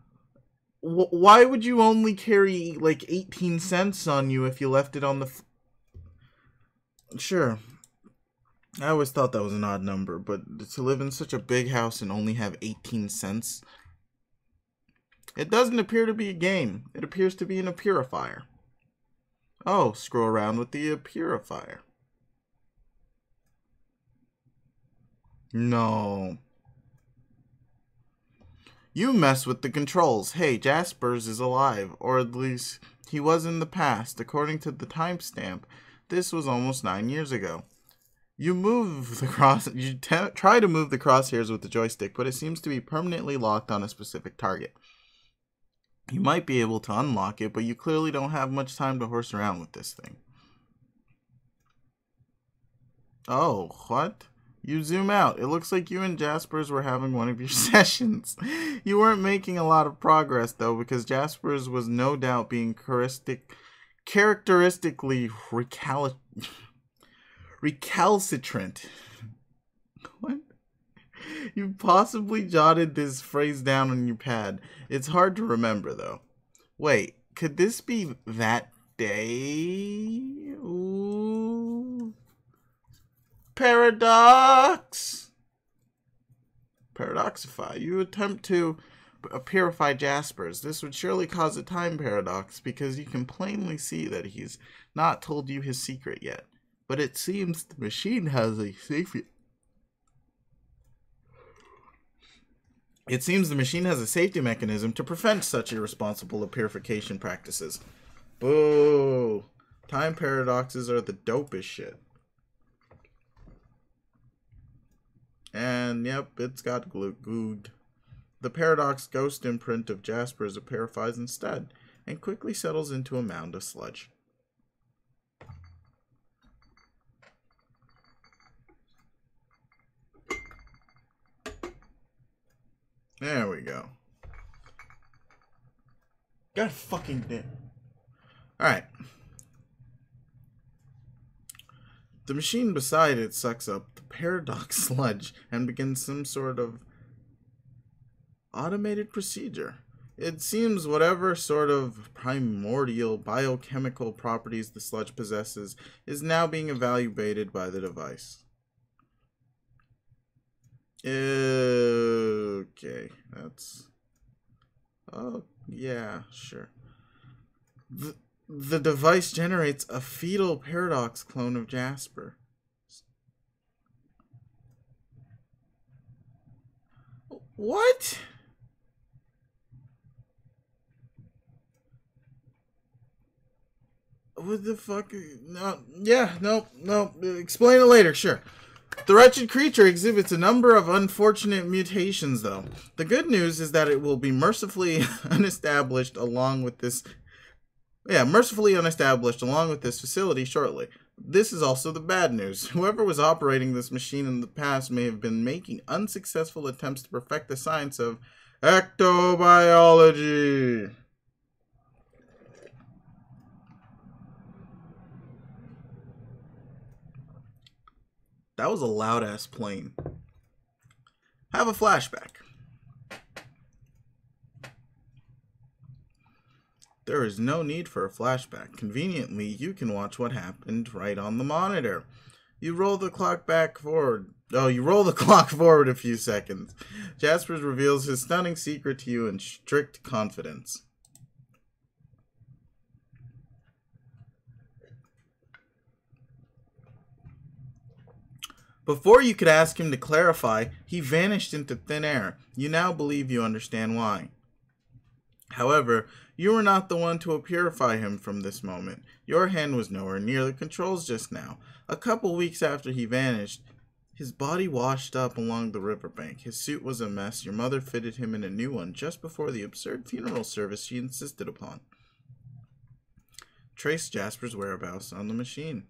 why would you only carry like 18 cents on you if you left it on the... Sure. I always thought that was an odd number, but to live in such a big house and only have 18 cents... It doesn't appear to be a game. It appears to be in a purifier. Oh, scroll around with the purifier. No. You mess with the controls. Hey, Jaspers is alive, or at least he was in the past. According to the timestamp, this was almost 9 years ago. You move the try to move the crosshairs with the joystick, but it seems to be permanently locked on a specific target. You might be able to unlock it, but you clearly don't have much time to horse around with this thing. Oh, what? You zoom out. It looks like you and Jaspers were having one of your sessions. You weren't making a lot of progress, though, because Jaspers was no doubt being characteristically recalcitrant. What? You possibly jotted this phrase down on your pad. It's hard to remember, though. Wait, could this be that day? Ooh. Paradox! Paradoxify. You attempt to purify Jaspers. This would surely cause a time paradox, because you can plainly see that he's not told you his secret yet. But it seems the machine has a safety... It seems the machine has a safety mechanism to prevent such irresponsible purification practices. Boo! Time paradoxes are the dopest shit. And yep, it's got glued. The paradox ghost imprint of Jasper aperifies instead, and quickly settles into a mound of sludge. There we go. God fucking damn. Alright. The machine beside it sucks up the paradox sludge and begins some sort of automated procedure. It seems whatever sort of primordial biochemical properties the sludge possesses is now being evaluated by the device. Okay, that's... Oh, yeah, sure. The device generates a fetal paradox clone of Jasper. What? What the fuck? No, yeah, no. Explain it later, sure. The wretched creature exhibits a number of unfortunate mutations, though. The good news is that it will be mercifully unestablished along with this facility shortly. This is also the bad news. Whoever was operating this machine in the past may have been making unsuccessful attempts to perfect the science of ectobiology. That was a loud-ass plane. Have a flashback. There is no need for a flashback. Conveniently, you can watch what happened right on the monitor. You roll the clock back forward. Oh, you roll the clock forward a few seconds. Jasper reveals his stunning secret to you in strict confidence. Before you could ask him to clarify, he vanished into thin air. You now believe you understand why. However, you were not the one to purify him from this moment. Your hand was nowhere near the controls just now. A couple weeks after he vanished, his body washed up along the riverbank. His suit was a mess. Your mother fitted him in a new one just before the absurd funeral service she insisted upon. Trace Jasper's whereabouts on the machine.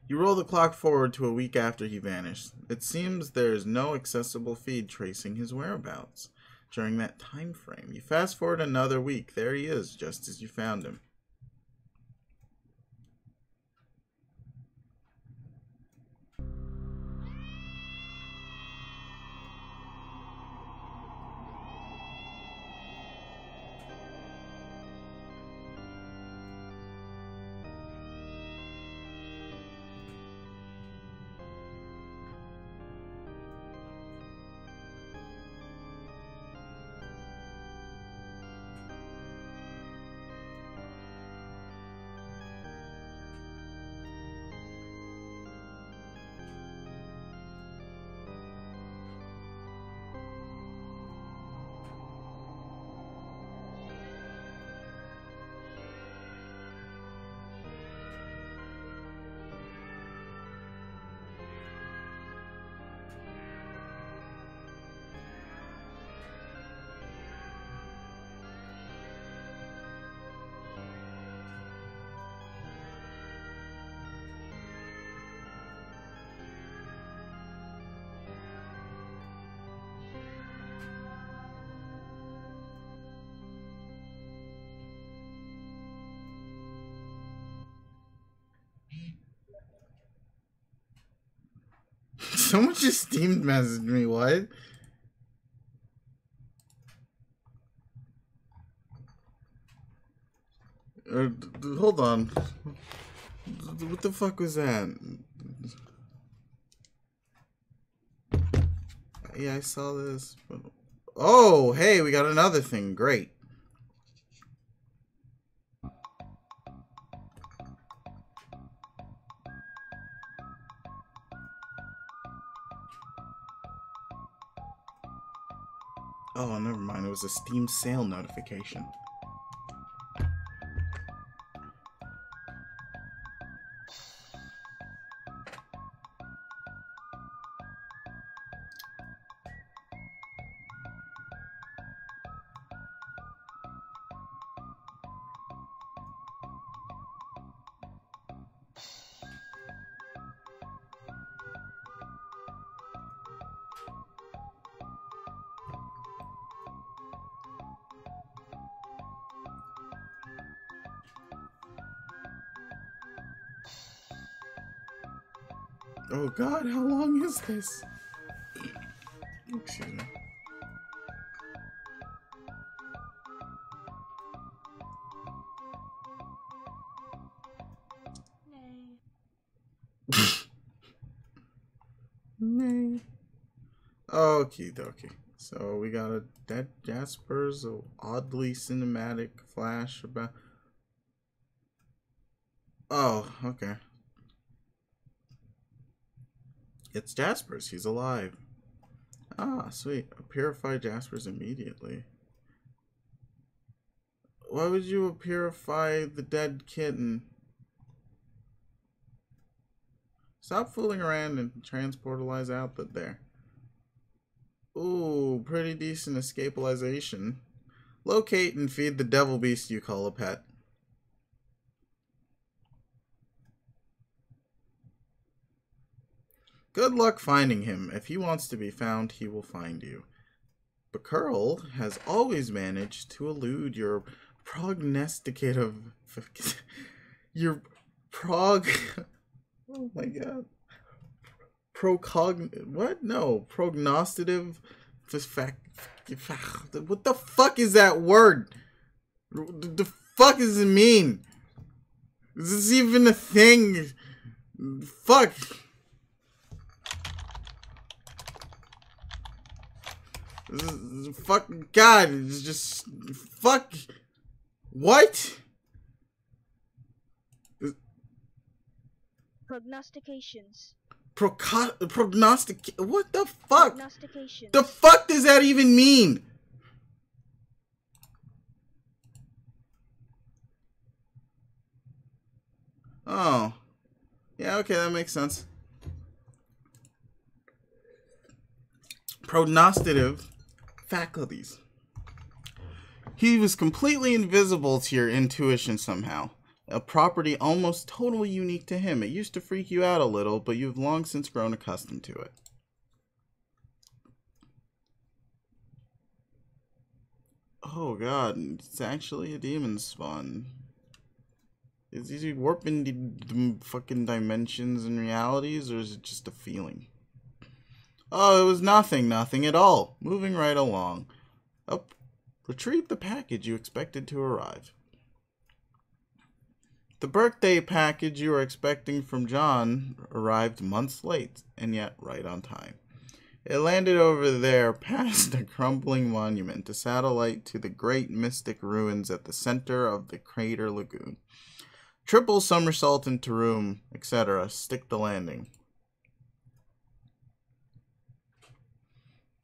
You roll the clock forward to a week after he vanished. It seems there is no accessible feed tracing his whereabouts during that time frame. You fast forward another week. There he is, just as you found him. Someone just Steam messaged me, what? Hold on. What the fuck was that? Yeah, I saw this. Oh, hey, we got another thing. Great. Oh, never mind. It was a Steam sale notification. Oh god, how long is this? Excuse me. Nay. Okie dokie. So we got a dead Jasper's a oddly cinematic flash about. Oh, okay. It's Jasper's. He's alive. Ah, sweet. Purify Jasper's immediately. Why would you purify the dead kitten? Stop fooling around and transportalize output there. Ooh, pretty decent escapalization. Locate and feed the devil beast you call a pet. Good luck finding him. If he wants to be found, he will find you. But Curl has always managed to elude your prognosticative... your oh my god. What? No. Prognosticative... What the fuck is that word? The fuck does it mean? Is this even a thing? Fuck. Fuck God, it's just fuck. What? Prognostications. Prognostic. What the fuck? Prognostications. The fuck does that even mean? Oh, yeah. Okay, that makes sense. Prognosticative faculties. He was completely invisible to your intuition somehow. A property almost totally unique to him. It used to freak you out a little, but you've long since grown accustomed to it. Oh god, it's actually a demon spawn. Is he warping the fucking dimensions and realities, or is it just a feeling? Oh, it was nothing at all. Moving right along. Up. Retrieve the package you expected to arrive. The birthday package you were expecting from John arrived months late, and yet right on time. It landed over there past a crumbling monument, a satellite to the great mystic ruins at the center of the crater lagoon. Triple somersault into room, etc. Stick the landing.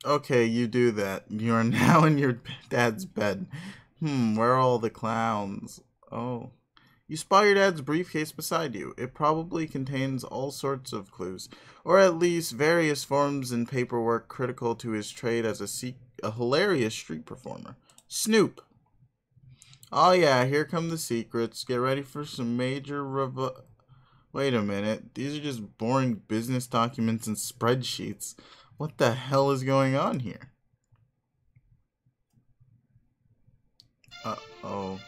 Okay, you do that. You are now in your dad's bed. Where are all the clowns? Oh. You spot your dad's briefcase beside you. It probably contains all sorts of clues, or at least various forms and paperwork critical to his trade as a hilarious street performer. Snoop. Oh yeah, here come the secrets. Get ready for some major Wait a minute. These are just boring business documents and spreadsheets. What the hell is going on here? Uh-oh.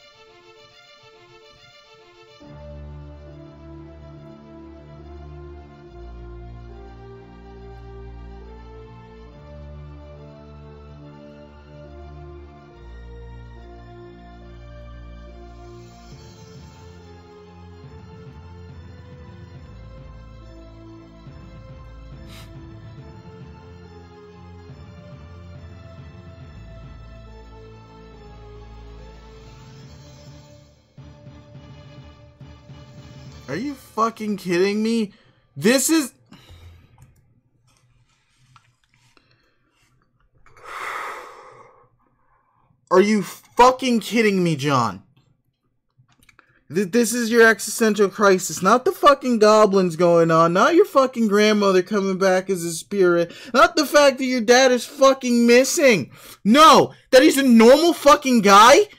Are you fucking kidding me? This is... Are you fucking kidding me, John? This is your existential crisis, not the fucking goblins going on, not your fucking grandmother coming back as a spirit, not the fact that your dad is fucking missing. No, that he's a normal fucking guy?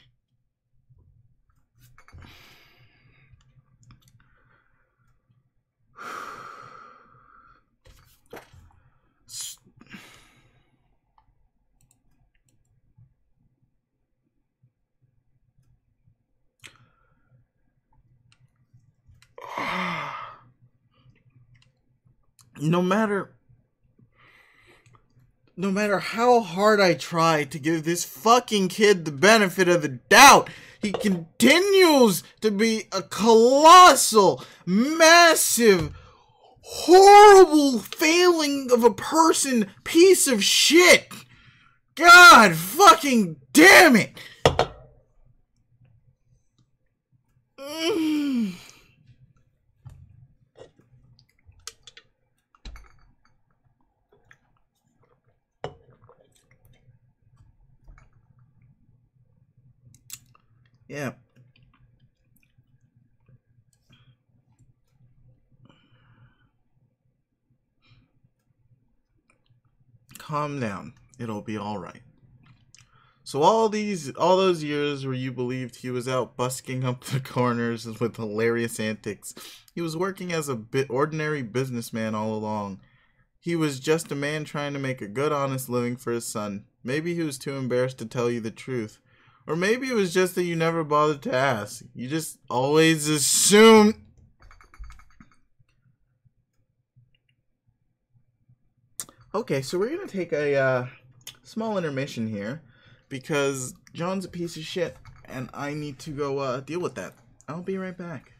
no matter how hard I try to give this fucking kid the benefit of the doubt, he continues to be a colossal, massive, horrible failing of a person, piece of shit. God fucking damn it. Yeah. Calm down. It'll be alright. So all those years where you believed he was out busking up the corners with hilarious antics, he was working as a ordinary businessman all along. He was just a man trying to make a good, honest living for his son. Maybe he was too embarrassed to tell you the truth. Or maybe it was just that you never bothered to ask. You just always assumed. Okay, so we're going to take a small intermission here because John's a piece of shit and I need to go deal with that. I'll be right back.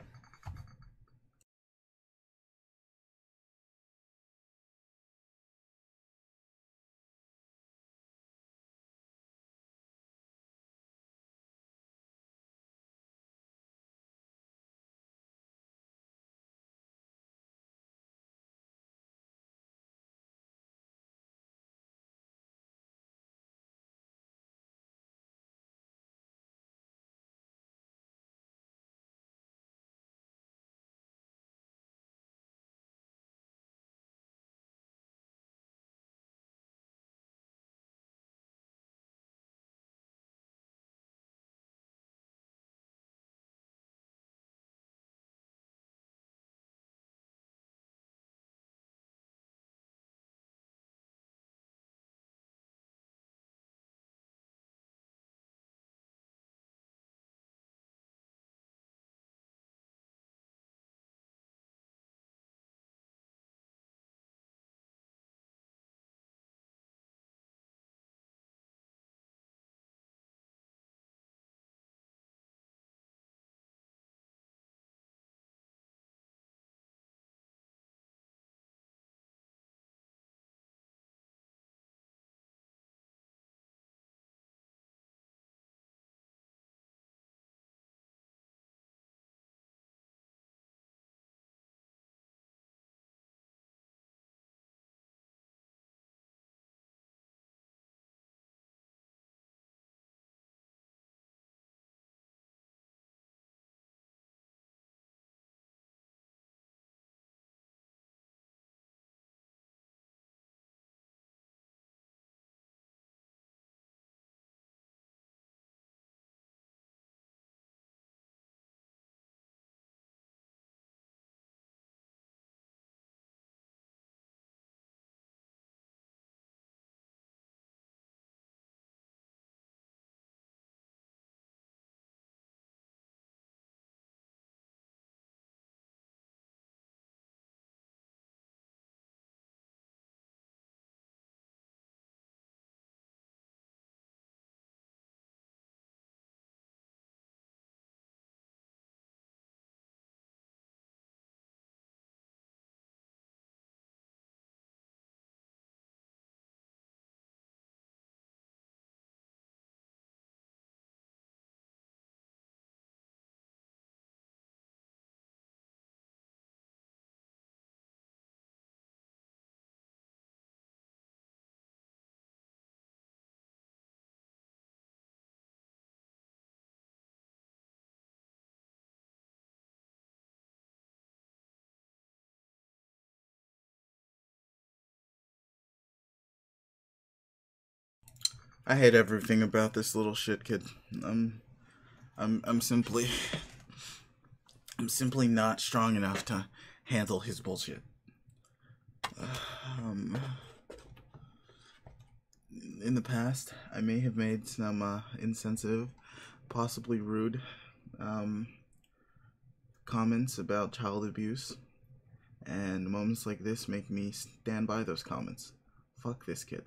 I hate everything about this little shit kid. I'm simply not strong enough to handle his bullshit. In the past, I may have made some insensitive, possibly rude comments about child abuse, And moments like this make me stand by those comments. Fuck this kid.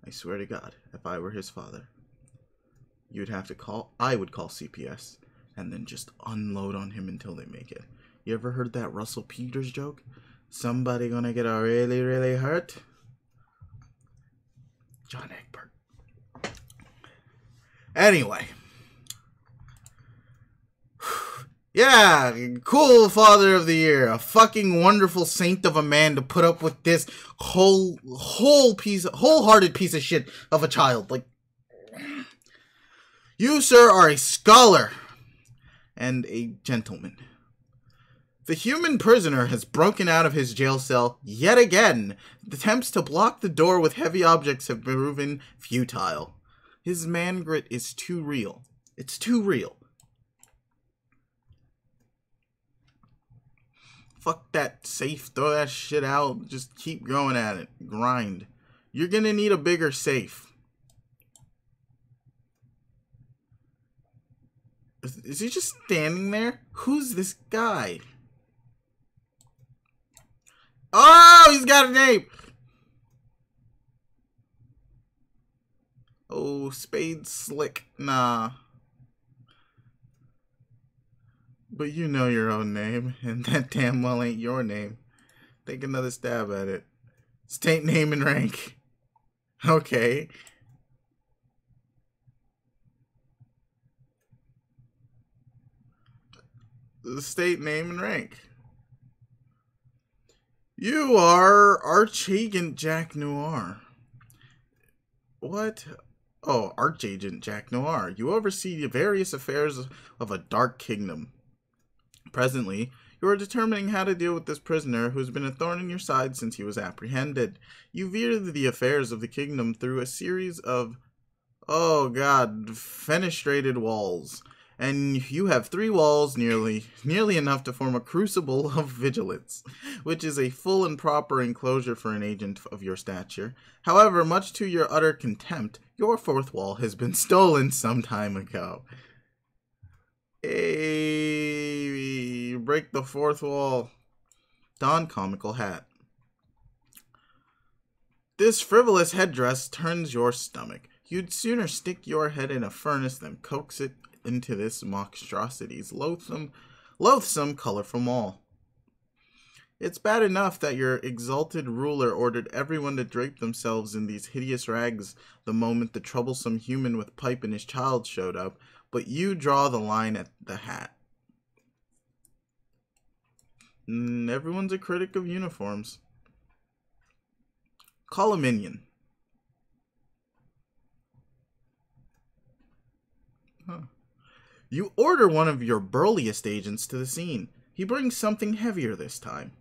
I swear to God, if I were his father, I would call CPS and then just unload on him until they make it. You ever heard that Russell Peters joke? Somebody gonna get really, really hurt? John Egbert. Anyway. Yeah, cool father of the year. A fucking wonderful saint of a man to put up with this wholehearted piece of shit of a child. Like, you, sir, are a scholar and a gentleman. The human prisoner has broken out of his jail cell yet again. The attempts to block the door with heavy objects have proven futile. His man grit is too real. It's too real. Fuck that safe. Throw that shit out. Just keep going at it. Grind. You're gonna need a bigger safe. Is he just standing there? Who's this guy? Oh, he's got a name. Oh, Spade Slick. Nah. But you know your own name, and that damn well ain't your name. Take another stab at it. State name and rank. Okay. State name and rank. You are Archagent Jack Noir. What? Oh, Archagent Jack Noir. You oversee the various affairs of a dark kingdom. Presently, you are determining how to deal with this prisoner who has been a thorn in your side since he was apprehended. You veer the affairs of the kingdom through a series of, oh god, fenestrated walls. And you have 3 walls nearly enough to form a crucible of vigilance, which is a full and proper enclosure for an agent of your stature. However, much to your utter contempt, your 4th wall has been stolen some time ago. Hey, break the 4th wall. Don comical hat. This frivolous headdress turns your stomach. You'd sooner stick your head in a furnace than coax it into this monstrosity's loathsome, colorful mall. It's bad enough that your exalted ruler ordered everyone to drape themselves in these hideous rags the moment the troublesome human with pipe and his child showed up, but you draw the line at the hat. Everyone's a critic of uniforms. Call a minion. Huh. You order one of your burliest agents to the scene. He brings something heavier this time.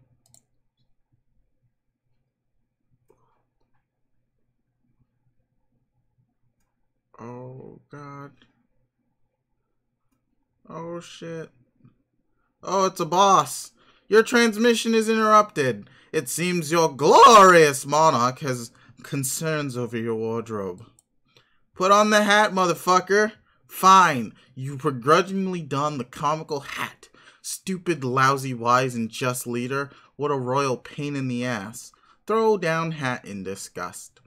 Oh, God. Oh, shit. Oh, it's a boss. Your transmission is interrupted. It seems your glorious monarch has concerns over your wardrobe. Put on the hat, motherfucker. Fine. You begrudgingly don the comical hat. Stupid, lousy, wise, and just leader. What a royal pain in the ass. Throw down hat in disgust.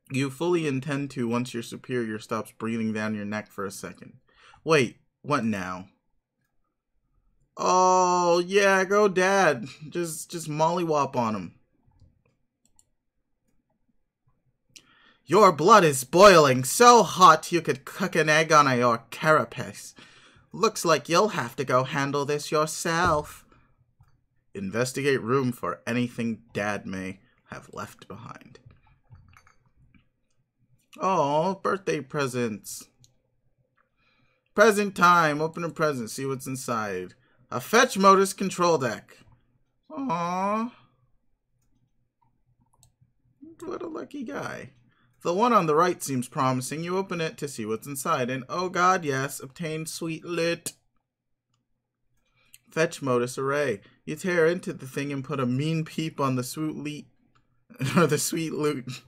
You fully intend to once your superior stops breathing down your neck for a second. Wait, what now? Oh, yeah, go dad. Just mollywop on him. Your blood is boiling, so hot you could cook an egg on your carapace. Looks like you'll have to go handle this yourself. Investigate room for anything Dad may have left behind. Oh, birthday presents. Present time. Open a present, see what's inside. A fetch modus control deck. Aww. What a lucky guy. The one on the right seems promising. You open it to see what's inside, and oh god, yes, obtain sweet loot. Fetch modus array. You tear into the thing and put a mean peep on the sweet loot. Or the sweet loot.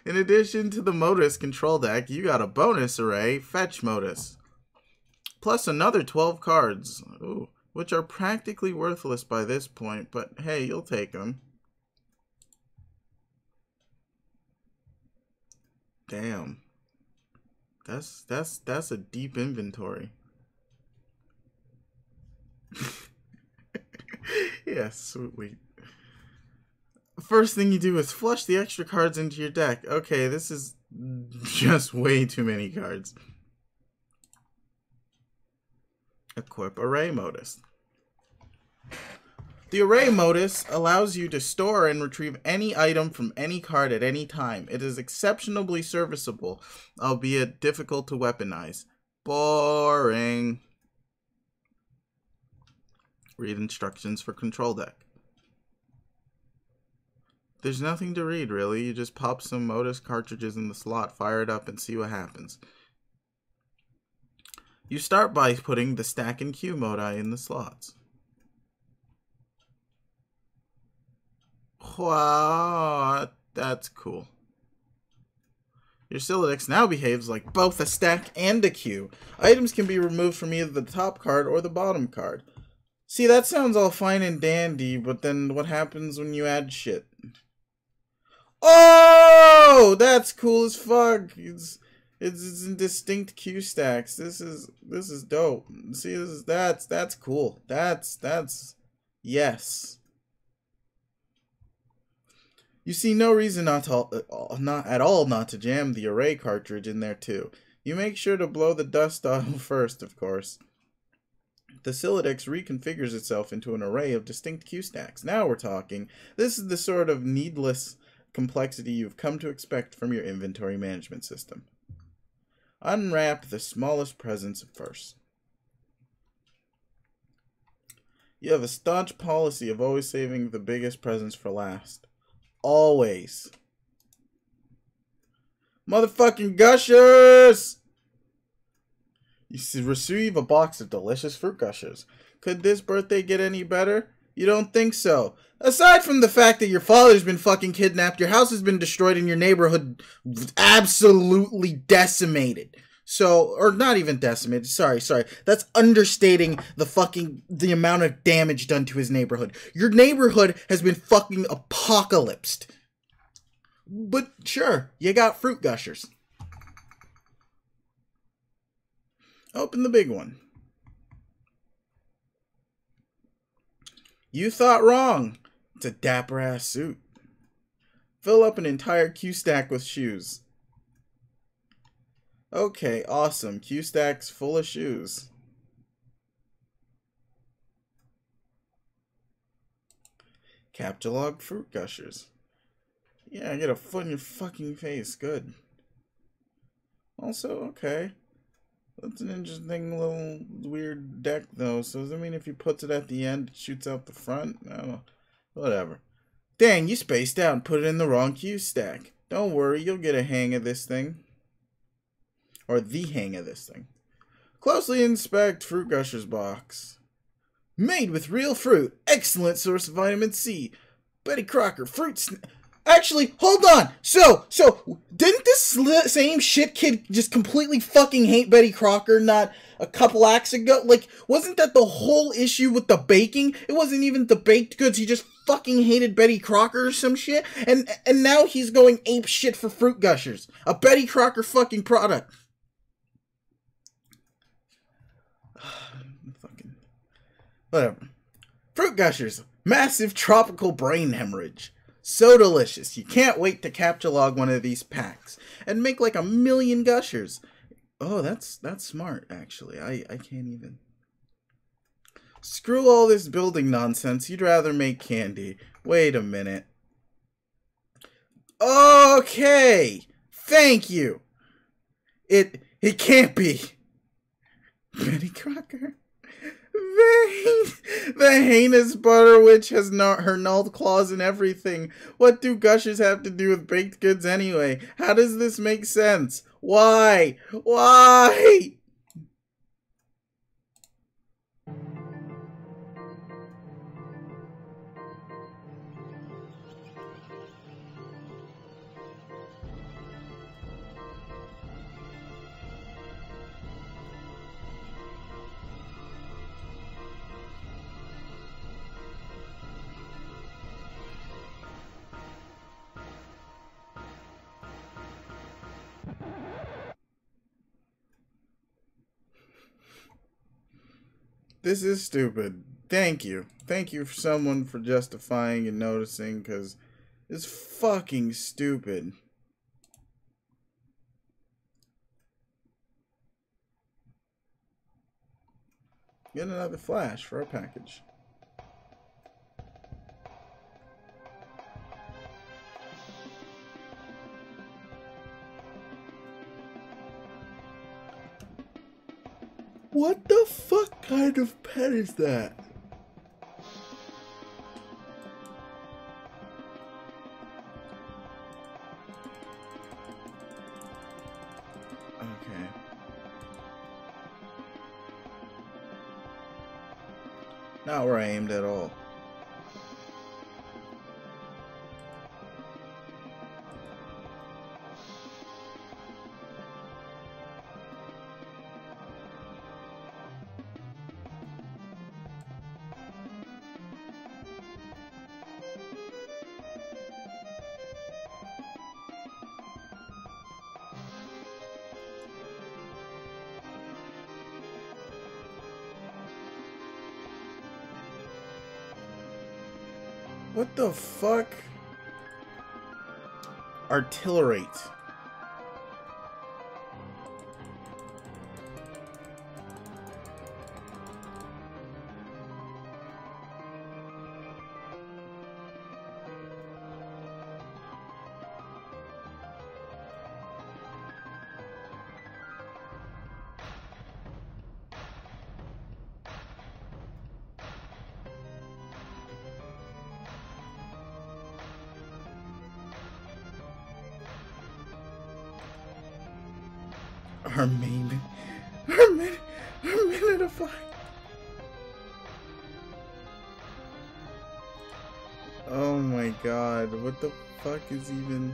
In addition to the modus control deck, you got a bonus array, fetch modus. Plus another 12 cards. Ooh. which are practically worthless by this point, but hey, you'll take them. Damn. That's a deep inventory. Yes, sweetly. First thing you do is flush the extra cards into your deck. Okay, this is just way too many cards. Equip Array Modus. The Array Modus allows you to store and retrieve any item from any card at any time. It is exceptionally serviceable, albeit difficult to weaponize. Boring. Read instructions for control deck. There's nothing to read, really. You just pop some Modus cartridges in the slot, fire it up, and see what happens. You start by putting the stack and queue modi in the slots. What? That's cool. Your Sylladex now behaves like both a stack and a queue. Items can be removed from either the top card or the bottom card. See, that sounds all fine and dandy, but then what happens when you add shit? Oh, that's cool as fuck. It's in distinct queue stacks. This is dope. See, that's cool. That's yes. You see no reason not at all not to jam the array cartridge in there too. You make sure to blow the dust off first, of course. The Sylladex reconfigures itself into an array of distinct queue stacks. Now we're talking. This is the sort of needless complexity you've come to expect from your inventory management system. Unwrap the smallest presents first. You have a staunch policy of always saving the biggest presents for last. Always. Motherfucking gushers! You receive a box of delicious fruit gushers. Could this birthday get any better? You don't think so? Aside from the fact that your father's been fucking kidnapped, your house has been destroyed, and your neighborhood absolutely decimated. So, or not even decimated, sorry. That's understating the amount of damage done to his neighborhood. Your neighborhood has been fucking apocalypsed. But sure, you got fruit gushers. Open the big one. You thought wrong. It's a dapper ass suit. Fill up an entire Q stack with shoes. Okay, awesome. Q stack's full of shoes. Capture log fruit gushers. Yeah, get a foot in your fucking face. Good. Also, okay. That's an interesting little weird deck, though. So does that mean if he puts it at the end, it shoots out the front? No, whatever. Dang, you spaced out and put it in the wrong Q stack. Don't worry, you'll get a hang of this thing. Or the hang of this thing. Closely inspect Fruit Gushers box. Made with real fruit. Excellent source of vitamin C. Betty Crocker, Actually, hold on. So, didn't this same shit kid just completely fucking hate Betty Crocker not a couple acts ago? Like, wasn't that the whole issue with the baking? It wasn't even the baked goods. He just fucking hated Betty Crocker or some shit. And now he's going ape shit for Fruit Gushers. A Betty Crocker fucking product. Fucking whatever. Fruit Gushers. Massive tropical brain hemorrhage. So delicious. You can't wait to capture log one of these packs and make like 1,000,000 gushers. Oh, that's smart, actually. I can't even. Screw all this building nonsense. You'd rather make candy. Wait a minute. Okay. Thank you. It can't be. Betty Crocker. The heinous butter witch has her gnawed claws in everything. What do gushers have to do with baked goods anyway? How does this make sense? Why? Why? This is stupid. Thank you. Thank you for someone for justifying and noticing, because it's fucking stupid. Get another flash for our package. What the fuck kind of pet is that? Okay. Not where I aimed at all. What the fuck? Artillerate. Arminify. Oh my god, what the fuck is even...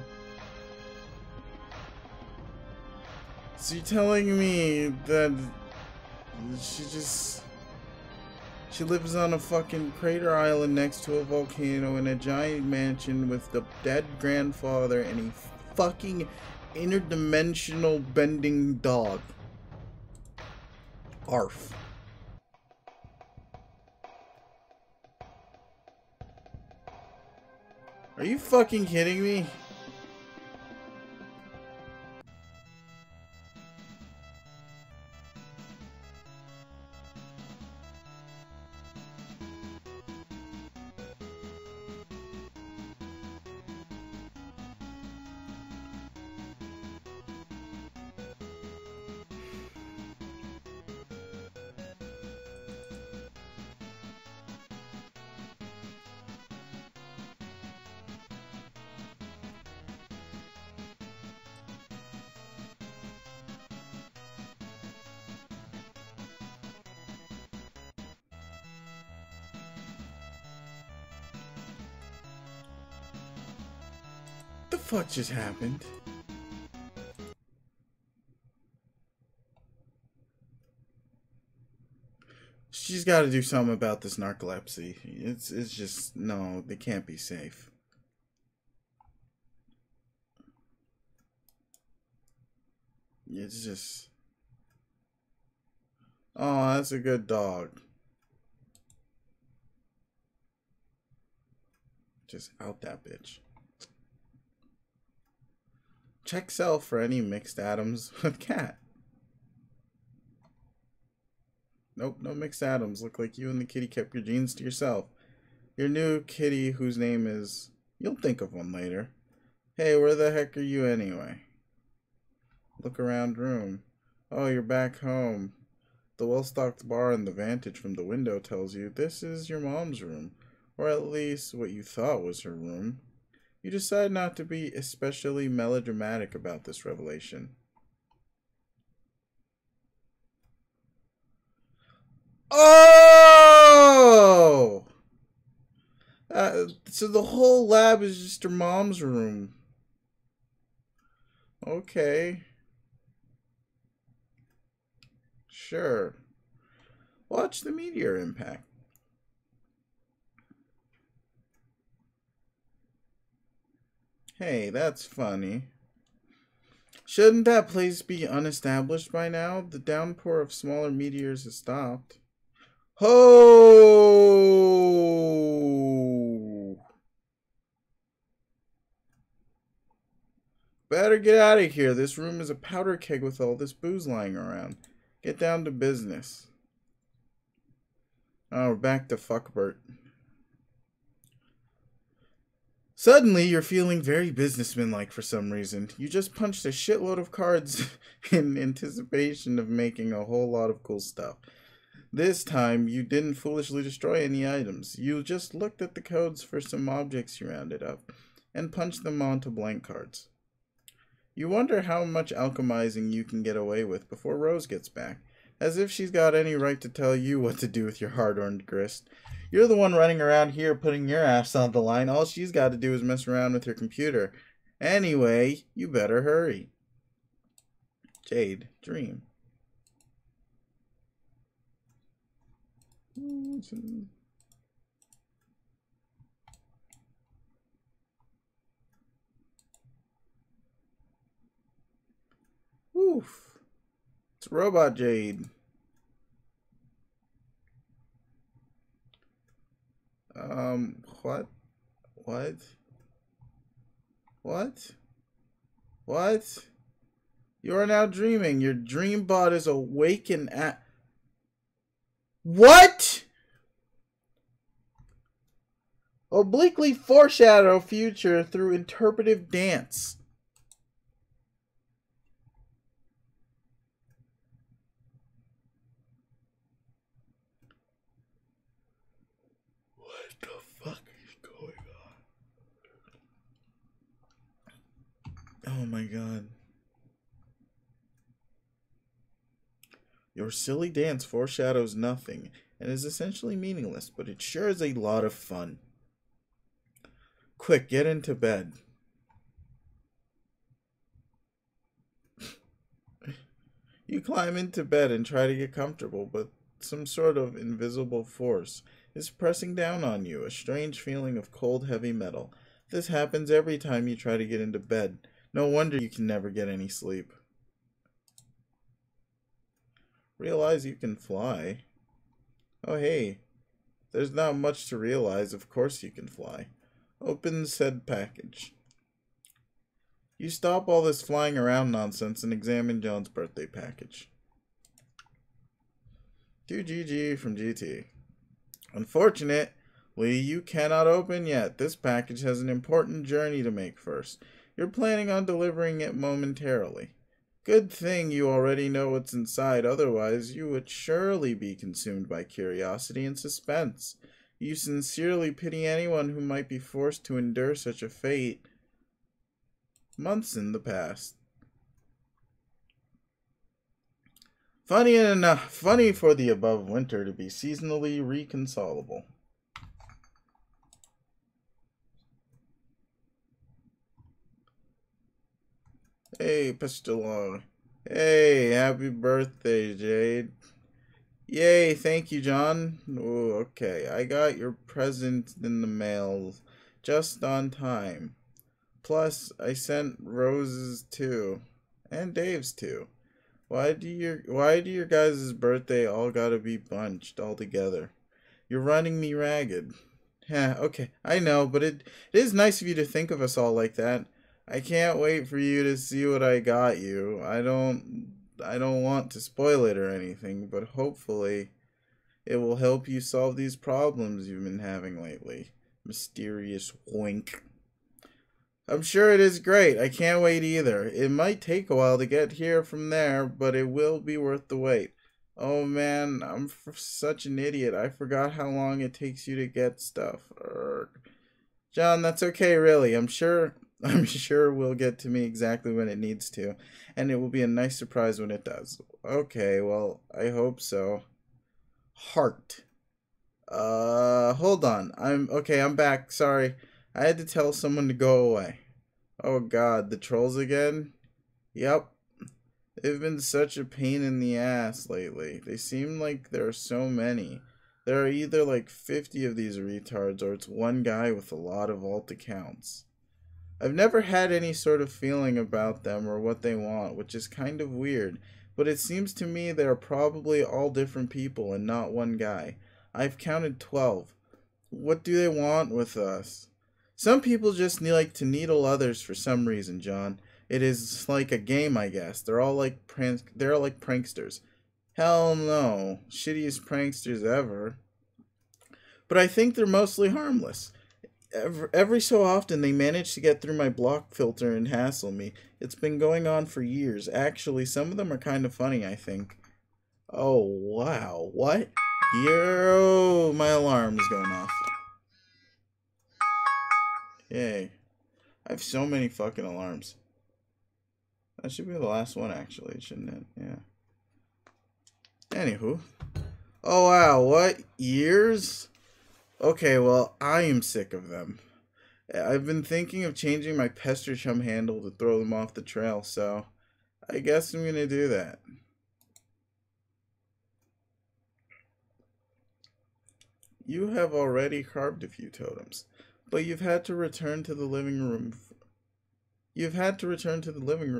So you're telling me that she lives on a fucking crater island next to a volcano in a giant mansion with the dead grandfather and a fucking interdimensional bending dog. Arf. Are you fucking kidding me? What the fuck just happened? She's got to do something about this narcolepsy. It's just, no, they can't be safe. It's just... Oh, that's a good dog. Just out that bitch. Check cell for any mixed atoms with cat. Nope, no mixed atoms. Look like you and the kitty kept your genes to yourself. Your new kitty, whose name is... You'll think of one later. Hey, where the heck are you anyway? Look around room. Oh, you're back home. The well-stocked bar and the vantage from the window tells you this is your mom's room. Or at least what you thought was her room. You decide not to be especially melodramatic about this revelation. Oh! So the whole lab is just her mom's room. Okay. Sure. Watch the meteor impact. Hey, that's funny. Shouldn't that place be unestablished by now? The downpour of smaller meteors has stopped. Ho! Better get out of here. This room is a powder keg with all this booze lying around. Get down to business. Oh, we're back to Fuckbert. Suddenly, you're feeling very businessman-like for some reason. You just punched a shitload of cards in anticipation of making a whole lot of cool stuff. This time, you didn't foolishly destroy any items. You just looked at the codes for some objects you rounded up, and punched them onto blank cards. You wonder how much alchemizing you can get away with before Rose gets back, as if she's got any right to tell you what to do with your hard-earned grist. You're the one running around here putting your ass on the line. All she's got to do is mess around with your computer. Anyway, you better hurry. Jade, dream. Woof. It's Robot Jade. What? What? What? What? You are now dreaming. Your dream bot is awake and at... What? Obliquely foreshadow future through interpretive dance. What the fuck is going on? Oh my god. Your silly dance foreshadows nothing and is essentially meaningless, but it sure is a lot of fun. Quick, get into bed. You climb into bed and try to get comfortable, but some sort of invisible force is pressing down on you, a strange feeling of cold, heavy metal. This happens every time you try to get into bed. No wonder you can never get any sleep. Realize you can fly. Oh hey, there's not much to realize. Of course you can fly. Open said package. You stop all this flying around nonsense and examine John's birthday package. To GG from GT. Unfortunately, you cannot open yet. This package has an important journey to make first. You're planning on delivering it momentarily. Good thing you already know what's inside, otherwise you would surely be consumed by curiosity and suspense. You sincerely pity anyone who might be forced to endure such a fate. Months in the past. Funny for the above winter to be seasonally reconsolable. Hey, Pestilon. Hey, happy birthday, Jade. Yay, thank you, John. Ooh, okay, I got your present in the mail just on time. Plus, I sent Rose's too. And Dave's too. Why do your guys' birthday all gotta be bunched all together? You're running me ragged. Yeah, okay, I know, but it is nice of you to think of us all like that. I can't wait for you to see what I got you. I don't want to spoil it or anything, but hopefully it will help you solve these problems you've been having lately. Mysterious wink. I'm sure it is great. I can't wait either. It might take a while to get here from there, but it will be worth the wait. Oh man, I'm such an idiot. I forgot how long it takes you to get stuff. John, that's okay, really. I'm sure it will get to me exactly when it needs to, and it will be a nice surprise when it does. Okay, well, I hope so. Heart. Hold on. I'm back. Sorry. I had to tell someone to go away. Oh god, the trolls again? Yep. They've been such a pain in the ass lately. They seem like there are so many. There are either like 50 of these retards, or it's one guy with a lot of alt accounts. I've never had any sort of feeling about them or what they want, which is kind of weird, but it seems to me they are probably all different people and not one guy. I've counted 12. What do they want with us? Some people just like to needle others for some reason, John. It is like a game, I guess. They're all like pranksters. Hell no. Shittiest pranksters ever. But I think they're mostly harmless. Every so often they manage to get through my block filter and hassle me. It's been going on for years. Actually, some of them are kind of funny, I think. Oh, wow. What? Yo, my alarm is going off. Yay. I have so many fucking alarms. That should be the last one, actually, shouldn't it? Yeah. Anywho. Oh, wow. What? Years? Okay, well, I am sick of them. I've been thinking of changing my Pester Chum handle to throw them off the trail, so I guess I'm gonna do that. You have already carved a few totems, but you've had to return to the living room.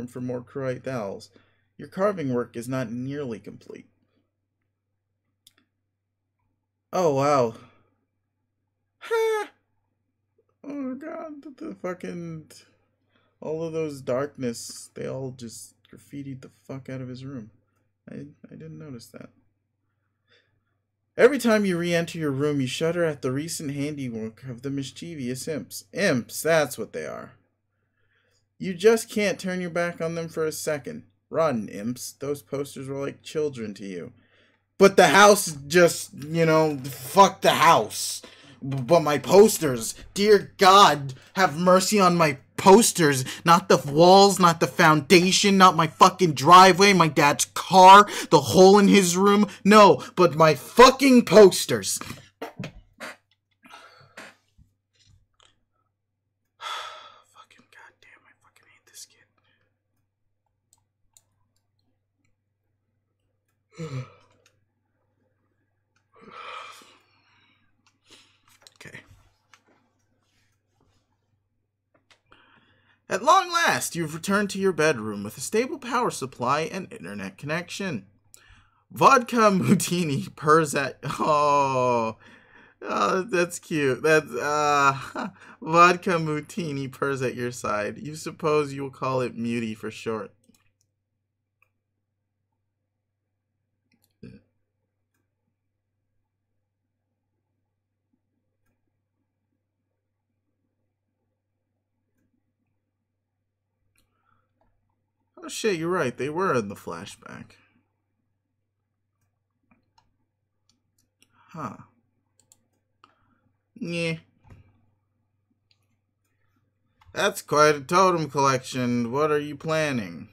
For more Kruite dowels. Your carving work is not nearly complete. Oh wow. Ha! Oh god, the fucking all of those darkness, they all just graffitied the fuck out of his room. I didn't notice that. Every time you re-enter your room, you shudder at the recent handiwork of the mischievous imps. Imps, that's what they are. You just can't turn your back on them for a second. Rotten imps. Those posters were like children to you. But the house just, fuck the house. But my posters, dear God, have mercy on my posters. Not the walls, not the foundation, not my fucking driveway, my dad's car, the hole in his room. No, but my fucking posters. Fucking goddamn, I fucking hate this kid. Okay. At long last, you've returned to your bedroom with a stable power supply and internet connection. Vodka Mutini purrs at... Oh, that's cute. That's, Vodka Mutini purrs at your side. You suppose you'll call it Muty for short. Oh shit, you're right. They were in the flashback. Huh. Yeah. That's quite a totem collection. What are you planning?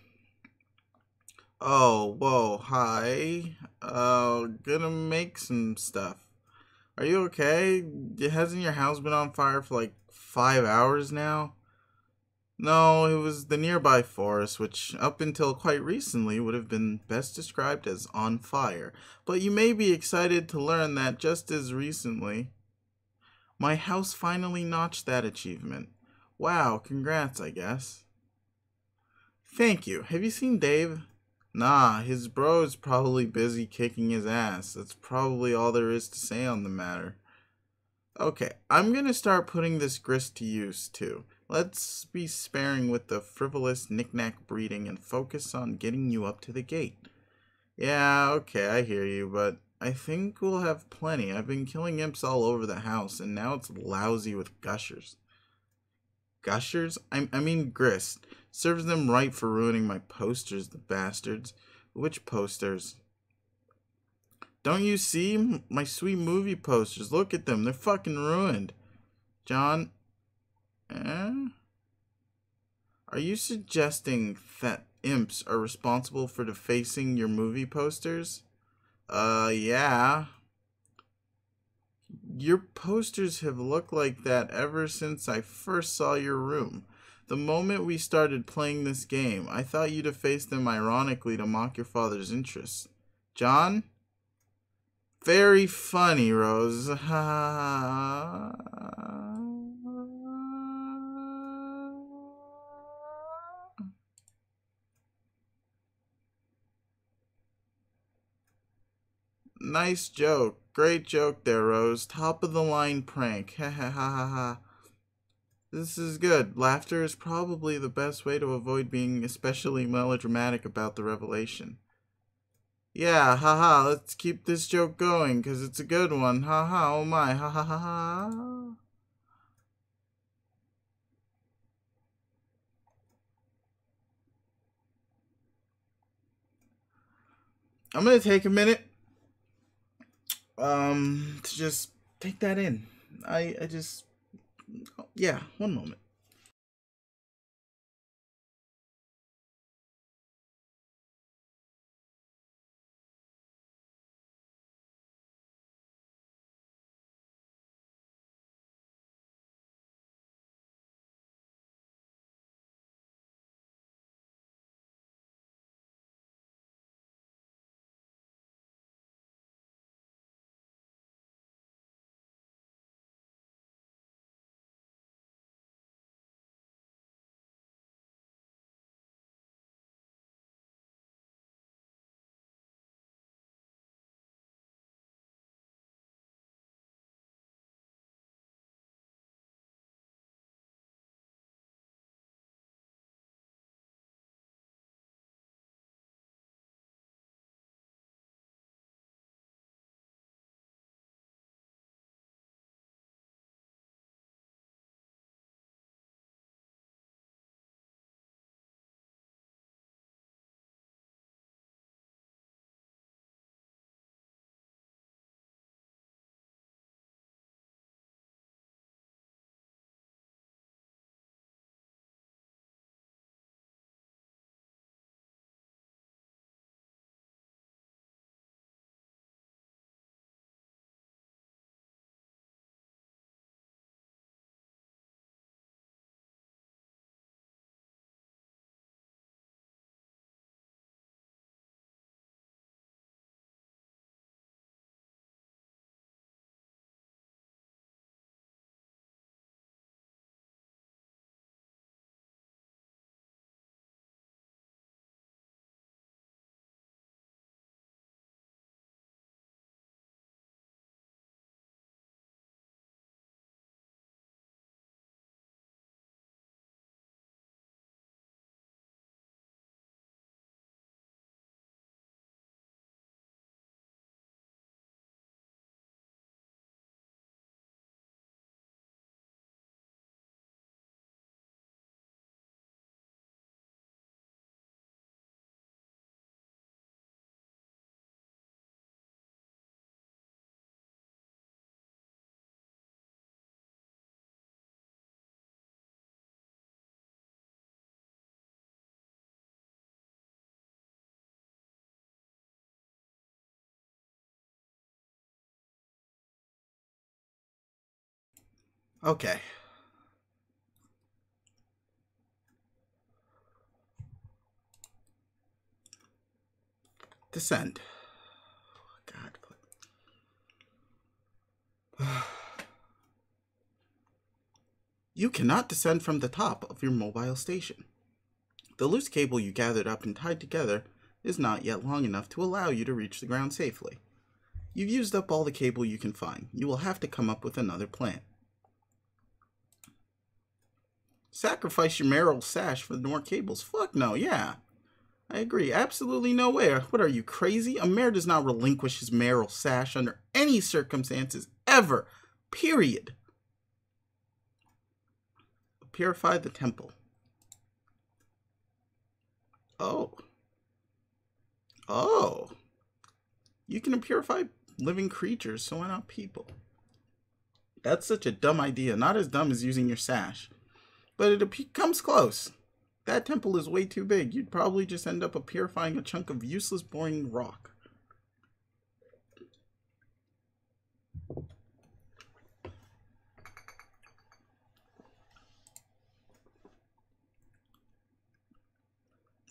Oh, whoa, hi. Gonna make some stuff. Are you okay? Hasn't your house been on fire for like 5 hours now? No, it was the nearby forest, which up until quite recently would have been best described as on fire. But you may be excited to learn that just as recently, my house finally notched that achievement. Wow, congrats, I guess. Thank you. Have you seen Dave? Nah, his bro is probably busy kicking his ass. That's probably all there is to say on the matter. Okay, I'm gonna start putting this grist to use, too. Let's be sparing with the frivolous knick-knack breeding and focus on getting you up to the gate. Yeah, okay, I hear you, but I think we'll have plenty. I've been killing imps all over the house, and now it's lousy with gushers. Gushers? I mean grist. Serves them right for ruining my posters, the bastards. Which posters? Don't you see? My sweet movie posters. Look at them. They're fucking ruined. John? Are you suggesting that imps are responsible for defacing your movie posters? Yeah. Your posters have looked like that ever since I first saw your room. The moment we started playing this game, I thought you defaced them ironically to mock your father's interests. John? Very funny, Rose. Nice joke. Great joke there, Rose. Top of the line prank. Ha ha ha ha ha. This is good. Laughter is probably the best way to avoid being especially melodramatic about the revelation. Yeah, haha, let's keep this joke going, because it's a good one. Haha, oh my, ha ha ha ha. I'm gonna take a minute, to just take that in. Yeah, one moment. Okay. Descend. God. You cannot descend from the top of your mobile station. The loose cable you gathered up and tied together is not yet long enough to allow you to reach the ground safely. You've used up all the cable you can find. You will have to come up with another plan. Sacrifice your marital sash for more cables? Fuck no, yeah. I agree. Absolutely no way. What are you, crazy? A mayor does not relinquish his marital sash under any circumstances, ever. Period. Purify the temple. Oh. Oh. You can purify living creatures, so why not people? That's such a dumb idea. Not as dumb as using your sash. But it comes close. That temple is way too big. You'd probably just end up purifying a chunk of useless, boring rock.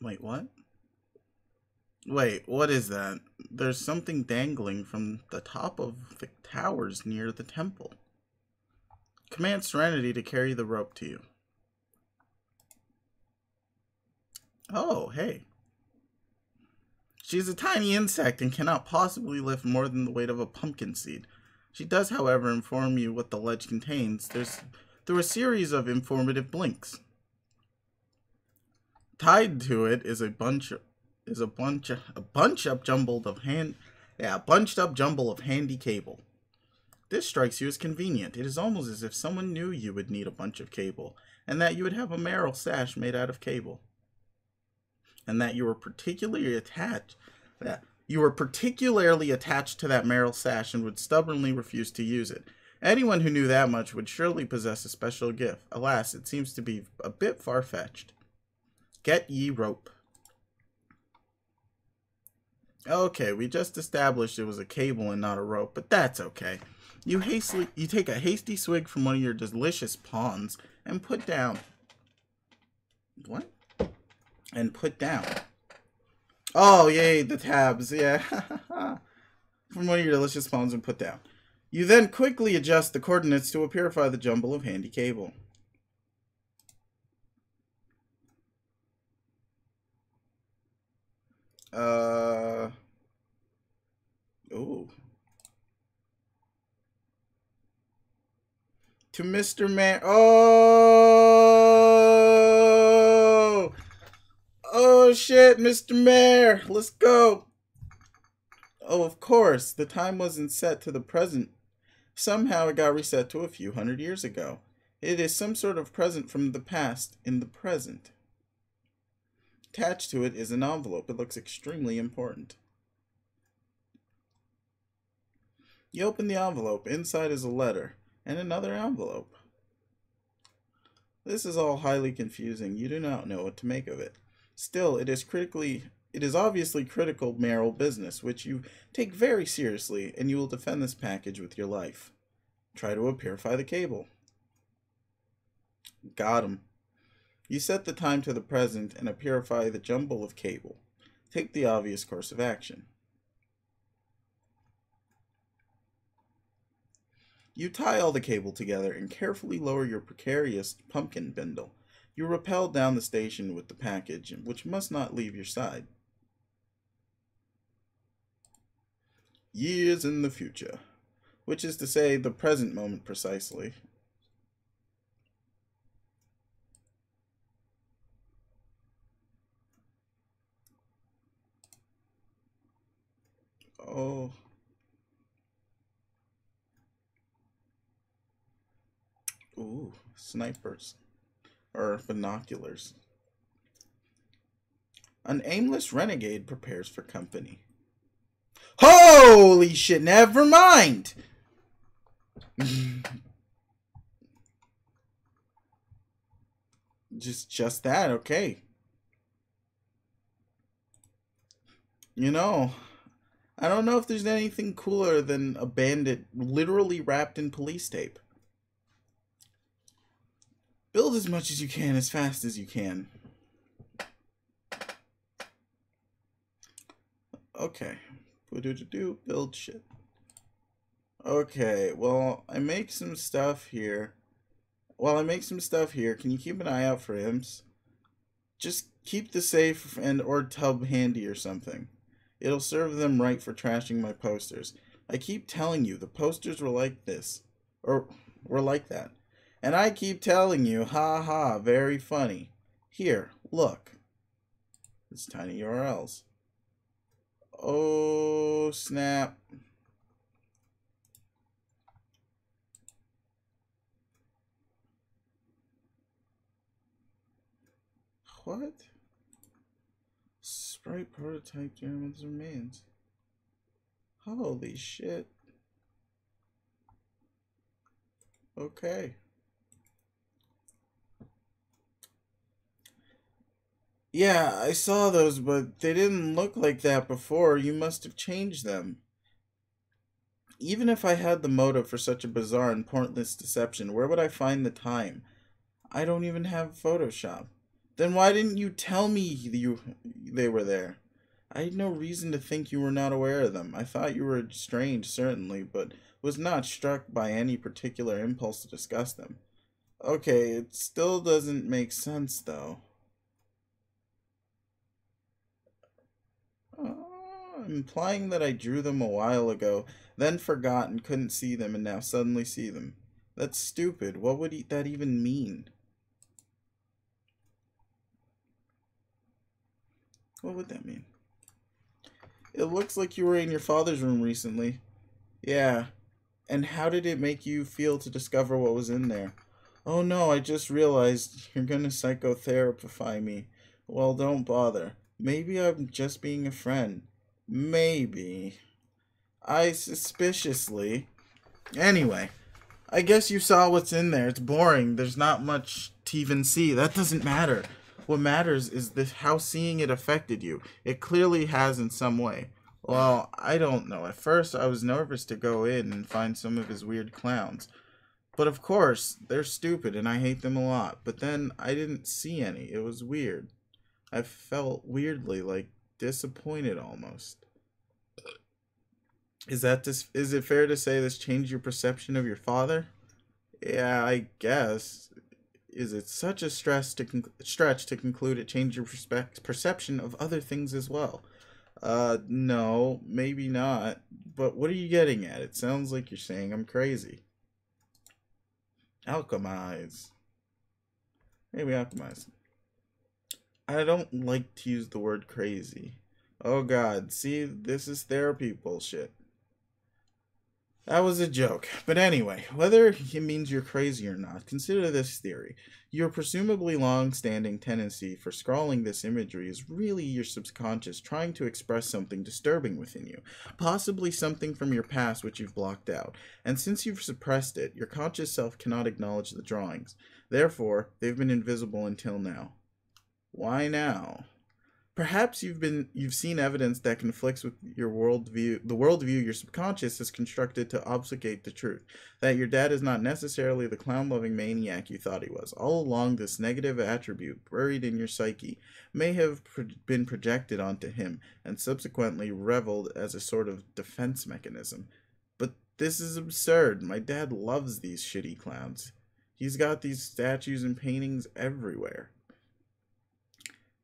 Wait, what? Wait, what is that? There's something dangling from the top of the towers near the temple. Command Serenity to carry the rope to you. Oh, hey. She is a tiny insect and cannot possibly lift more than the weight of a pumpkin seed. She does, however, inform you what the ledge contains through a series of informative blinks. Tied to it is a bunched up jumble of handy cable. This strikes you as convenient. It is almost as if someone knew you would need a bunch of cable, and that you would have a marital sash made out of cable. And that you were particularly attached to that marital sash and would stubbornly refuse to use it. Anyone who knew that much would surely possess a special gift. Alas, it seems to be a bit far-fetched. Get ye rope. Okay, we just established it was a cable and not a rope, but that's okay. You take a hasty swig from one of your delicious pawns and put down. What? And put down. Oh, yay, the tabs, yeah. From one of your delicious pawns and put down. You then quickly adjust the coordinates to purify the jumble of handy cable. Ooh. To Mr. Mayor. Oh! Oh, shit, Mr. Mayor. Let's go. Oh, of course. The time wasn't set to the present. Somehow it got reset to a few hundred years ago. It is some sort of present from the past in the present. Attached to it is an envelope. It looks extremely important. You open the envelope. Inside is a letter and another envelope. This is all highly confusing. You do not know what to make of it. Still, it is obviously critical mayoral business, which you take very seriously, and you will defend this package with your life. Try to purify the cable. Got him. You set the time to the present and purify the jumble of cable. Take the obvious course of action. You tie all the cable together and carefully lower your precarious pumpkin bindle. You rappel down the station with the package, which must not leave your side. Years in the future, which is to say the present moment precisely. Oh. Ooh, snipers. Or binoculars. An aimless renegade prepares for company. Holy shit, never mind! Just that, okay. You know, I don't know if there's anything cooler than a bandit literally wrapped in police tape. Build as much as you can, as fast as you can. Okay. Build shit. Okay, well, I make some stuff here. While I make some stuff here, can you keep an eye out for imps? Just keep the safe and or tub handy or something. It'll serve them right for trashing my posters. I keep telling you, the posters were like this. Or were like that. And I keep telling you, ha ha, very funny. Here, look. It's tiny URLs. Oh, snap. What? Sprite prototype German's remains. Holy shit. Okay. Yeah, I saw those, but they didn't look like that before. You must have changed them. Even if I had the motive for such a bizarre and pointless deception, where would I find the time? I don't even have Photoshop. Then why didn't you tell me they were there? I had no reason to think you were not aware of them. I thought you were strange, certainly, but was not struck by any particular impulse to discuss them. Okay, it still doesn't make sense, though. implying that I drew them a while ago, then forgot and couldn't see them, and now suddenly see them. That's stupid. What would that even mean? What would that mean? It looks like you were in your father's room recently. Yeah. And how did it make you feel to discover what was in there? Oh no, I just realized you're gonna psychotherapify me. Well, don't bother. Maybe I'm just being a friend. Maybe. I suspiciously. Anyway, I guess you saw what's in there. It's boring. There's not much to even see. That doesn't matter. What matters is how seeing it affected you. It clearly has in some way. Well, I don't know. At first, I was nervous to go in and find some of his weird clowns. But of course, they're stupid and I hate them a lot. But then I didn't see any. It was weird. I felt weirdly, like, disappointed almost. Is it fair to say this changed your perception of your father? Yeah, I guess. Is it such a stretch to conclude it changed your perception of other things as well? No, maybe not. But what are you getting at? It sounds like you're saying I'm crazy. Alchemize. Maybe alchemize. I don't like to use the word crazy. Oh god, see, this is therapy bullshit. That was a joke. But anyway, whether it means you're crazy or not, consider this theory. Your presumably long-standing tendency for scrawling this imagery is really your subconscious trying to express something disturbing within you, possibly something from your past which you've blocked out. And since you've suppressed it, your conscious self cannot acknowledge the drawings. Therefore, they've been invisible until now. Why now? Perhaps you've seen evidence that conflicts with your worldview, the worldview your subconscious has constructed to obfuscate the truth, that your dad is not necessarily the clown-loving maniac you thought he was. All along, this negative attribute, buried in your psyche, may have been projected onto him, and subsequently reveled as a sort of defense mechanism. But this is absurd. My dad loves these shitty clowns. He's got these statues and paintings everywhere.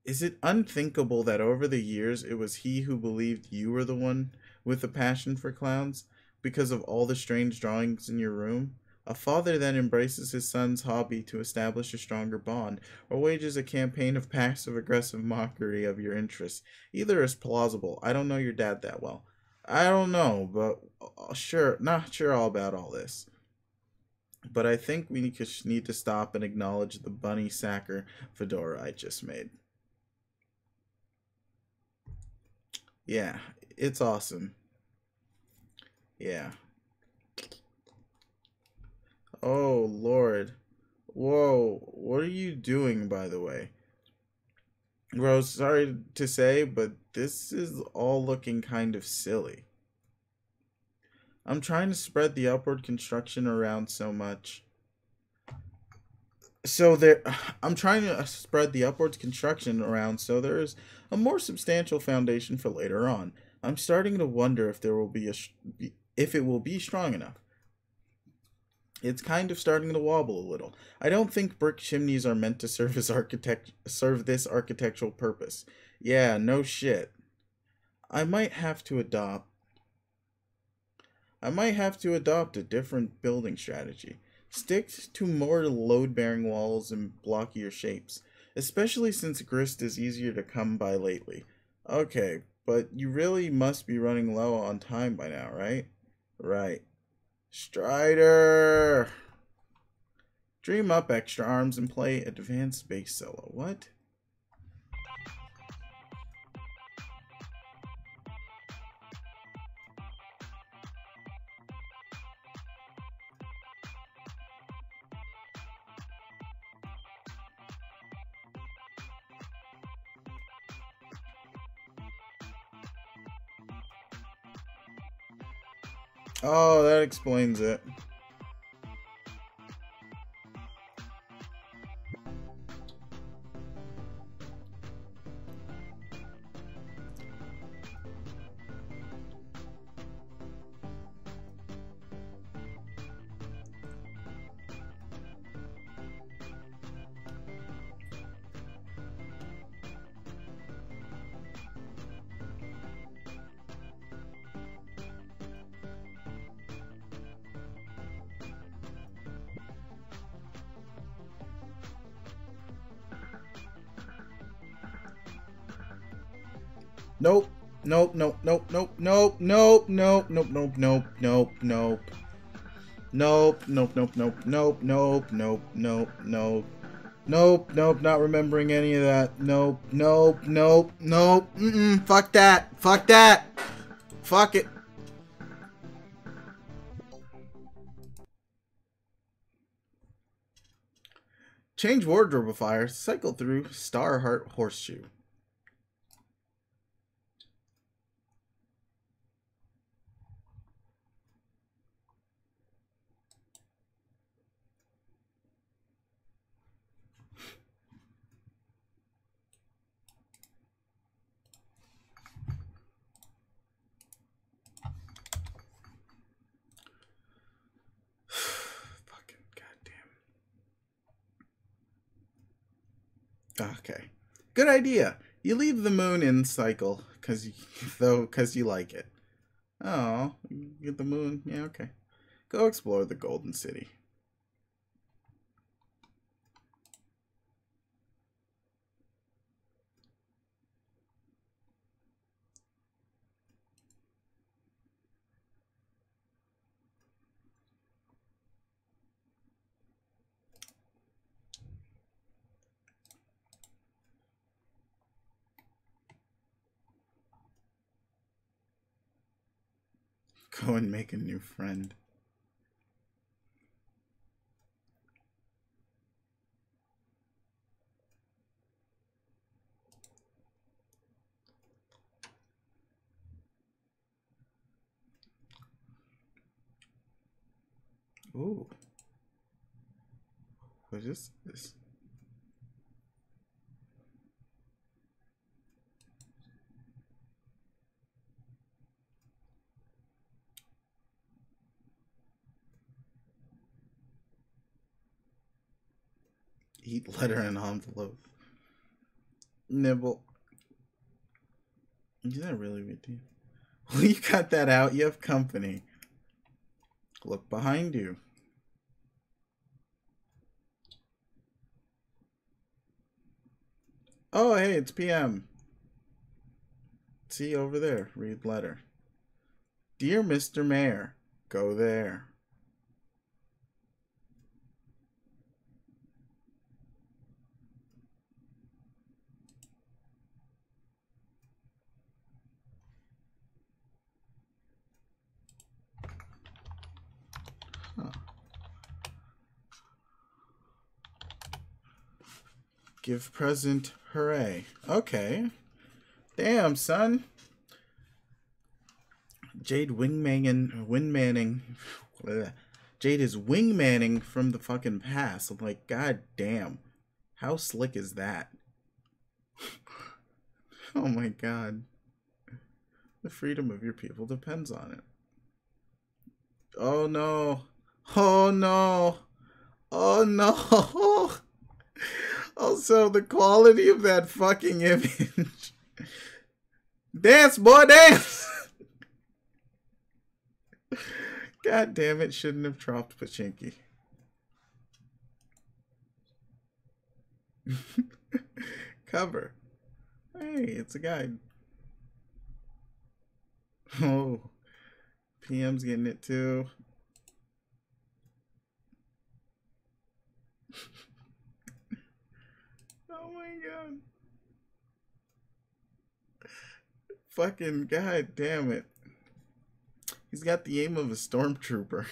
Is it unthinkable that over the years it was he who believed you were the one with a passion for clowns because of all the strange drawings in your room? A father then embraces his son's hobby to establish a stronger bond, or wages a campaign of passive-aggressive mockery of your interests. Either is plausible. I don't know your dad that well. I don't know, but not sure all about all this. But I think we need to stop and acknowledge the bunny sacker fedora I just made. Yeah, it's awesome. Yeah. Oh, Lord. Whoa, what are you doing, by the way? Rose, sorry to say, but this is all looking kind of silly. I'm trying to spread the upward construction around so much. I'm trying to spread the upwards construction around so there is a more substantial foundation for later on. I'm starting to wonder if there will be if it will be strong enough. It's kind of starting to wobble a little. I don't think brick chimneys are meant to serve this architectural purpose. Yeah, no shit. I might have to adopt a different building strategy. Stick to more load-bearing walls and blockier shapes, especially since grist is easier to come by lately. Okay, but you really must be running low on time by now, right? Right. Strider! Dream up extra arms and play advanced bass solo. What? Oh, that explains it. Nope. Nope, nope, nope, nope, nope, nope, nope, nope, nope, nope, nope, nope. Nope, nope, nope, nope, nope, nope, nope, nope, nope. Nope, nope, not remembering any of that. Nope, nope, nope, nope. Fuck that. Fuck that. Fuck it. Change wardrobe fire. Cycle through Starheart Horseshoe. Okay. Good idea. You leave the moon in cycle cuz you like it. Oh, you get the moon. Yeah, okay. Go explore the Golden City. Go and make a new friend. Ooh. What is this? Eat letter and envelope. Nibble. Is that really weird? Well, you got that out. You have company. Look behind you. Oh, hey, it's PM. See over there. Read letter. Dear Mr. Mayor, go there. Huh. Give present, hooray. Okay. Damn, son. Jade wingmanning. Jade is wingmanning from the fucking past. I'm like, god damn. How slick is that? Oh my god. The freedom of your people depends on it. Oh no. Oh no. Oh no. Also, the quality of that fucking image. Dance, boy, dance! God damn it, shouldn't have dropped Pachinki. Cover. Hey, it's a guide. Oh, PM's getting it too. Oh my god. Fucking god damn it. He's got the aim of a stormtrooper.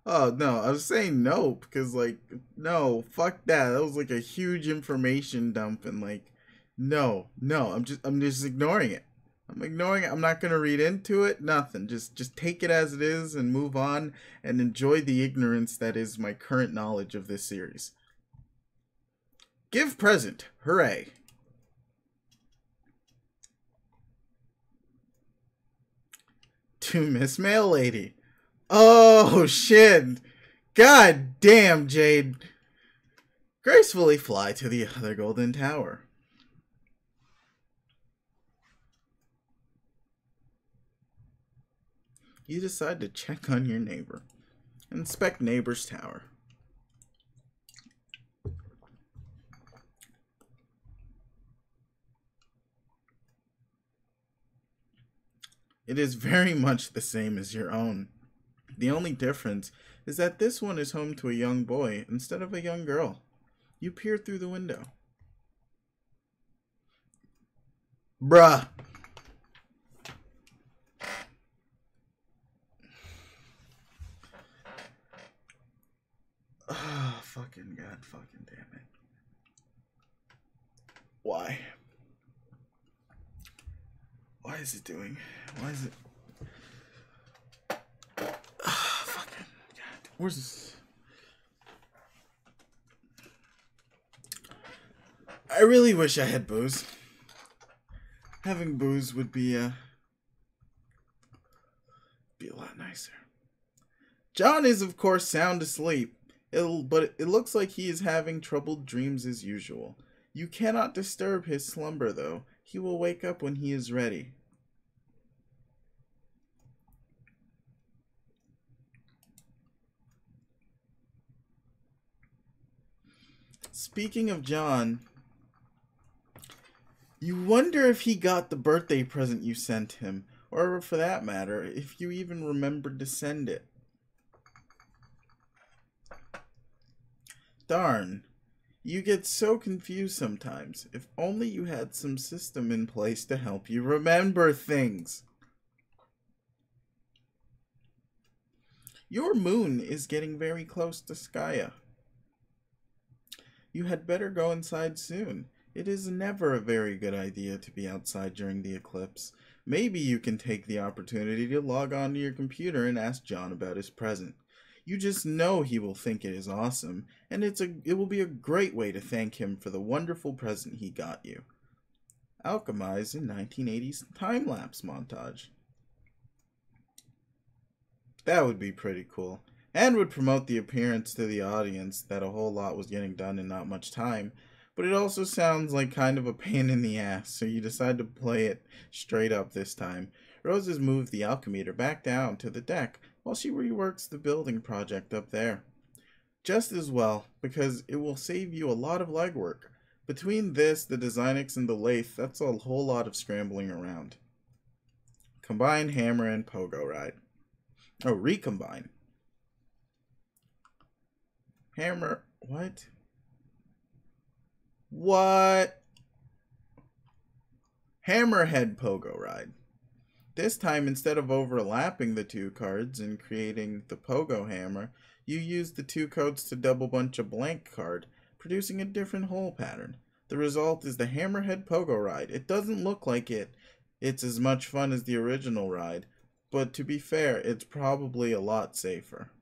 Oh no, I was saying no because like no, fuck that. That was like a huge information dump and like no, I'm just ignoring it. I'm ignoring it. I'm not gonna read into it. Nothing. Just take it as it is and move on and enjoy the ignorance that is my current knowledge of this series. Give present. Hooray. To Miss Mail Lady. Oh shit. God damn, Jade. Gracefully fly to the other golden tower. You decide to check on your neighbor. Inspect neighbor's tower. It is very much the same as your own. The only difference is that this one is home to a young boy instead of a young girl. You peer through the window. Bruh. Oh, fucking God, fucking damn it. Why? Why is it doing? Why is it? Oh, fucking God. Where's this? I really wish I had booze. Having booze would be a lot nicer. John is, of course, sound asleep. But it looks like he is having troubled dreams as usual. You cannot disturb his slumber, though. He will wake up when he is ready. Speaking of John, you wonder if he got the birthday present you sent him, or for that matter, if you even remembered to send it. Darn. You get so confused sometimes. If only you had some system in place to help you remember things. Your moon is getting very close to Skya. You had better go inside soon. It is never a very good idea to be outside during the eclipse. Maybe you can take the opportunity to log on to your computer and ask John about his present. You just know he will think it is awesome, and it will be a great way to thank him for the wonderful present he got you. Alchemized in 1980s time-lapse montage. That would be pretty cool, and would promote the appearance to the audience that a whole lot was getting done in not much time, but it also sounds like kind of a pain in the ass, so you decide to play it straight up this time. Rose has moved the alchemeter back down to the deck, while she reworks the building project up there. Just as well, because it will save you a lot of legwork. Between this, the Designix, and the lathe, that's a whole lot of scrambling around. Combine hammer and pogo ride. Oh, recombine. Hammer, what? What? Hammerhead pogo ride. This time, instead of overlapping the two cards and creating the pogo hammer, you use the two codes to double bunch a blank card, producing a different hole pattern. The result is the Hammerhead pogo ride. It doesn't look like it's as much fun as the original ride, but to be fair, it's probably a lot safer.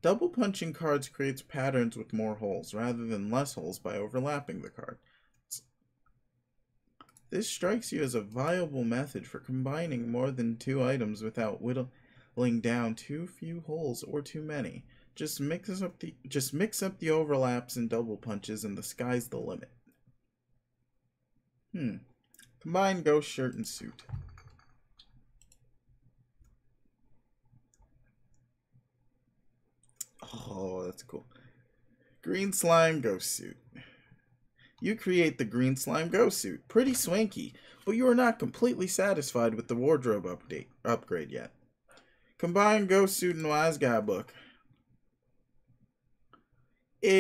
Double punching cards creates patterns with more holes rather than less holes by overlapping the card. This strikes you as a viable method for combining more than two items without whittling down too few holes or too many. Just mix up the overlaps and double punches, and the sky's the limit. Combine ghost shirt and suit. Oh, that's cool. Green slime ghost suit. You create the green slime ghost suit. Pretty swanky, but you are not completely satisfied with the wardrobe upgrade yet. Combine ghost suit and wise guy book. Hey!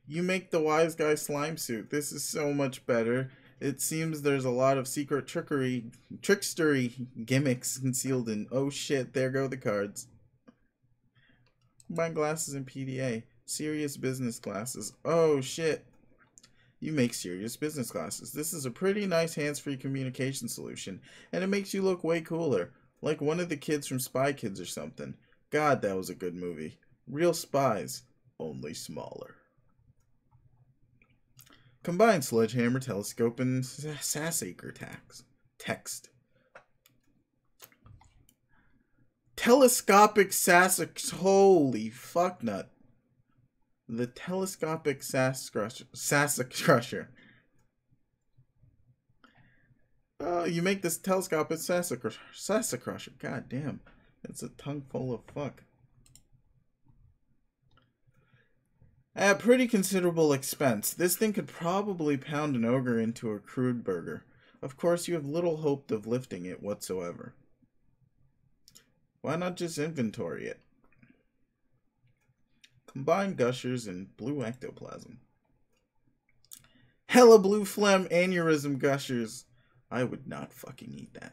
You make the wise guy slime suit. This is so much better. It seems there's a lot of secret trickstery gimmicks concealed in. Oh shit, there go the cards. Combine glasses and PDA. Serious business glasses. Oh shit. You make serious business glasses. This is a pretty nice hands-free communication solution, and it makes you look way cooler. Like one of the kids from Spy Kids or something. God, that was a good movie. Real spies, only smaller. Combine sledgehammer, telescope, and sassacre text. Telescopic holy fucknut. The telescopic sassacrusher. You make this telescopic sassacrusher. God damn. It's a tongue full of fuck. At pretty considerable expense, this thing could probably pound an ogre into a crude burger. Of course, you have little hope of lifting it whatsoever. Why not just inventory it? Combine gushers and blue ectoplasm. Hella blue phlegm aneurysm gushers. I would not fucking eat that.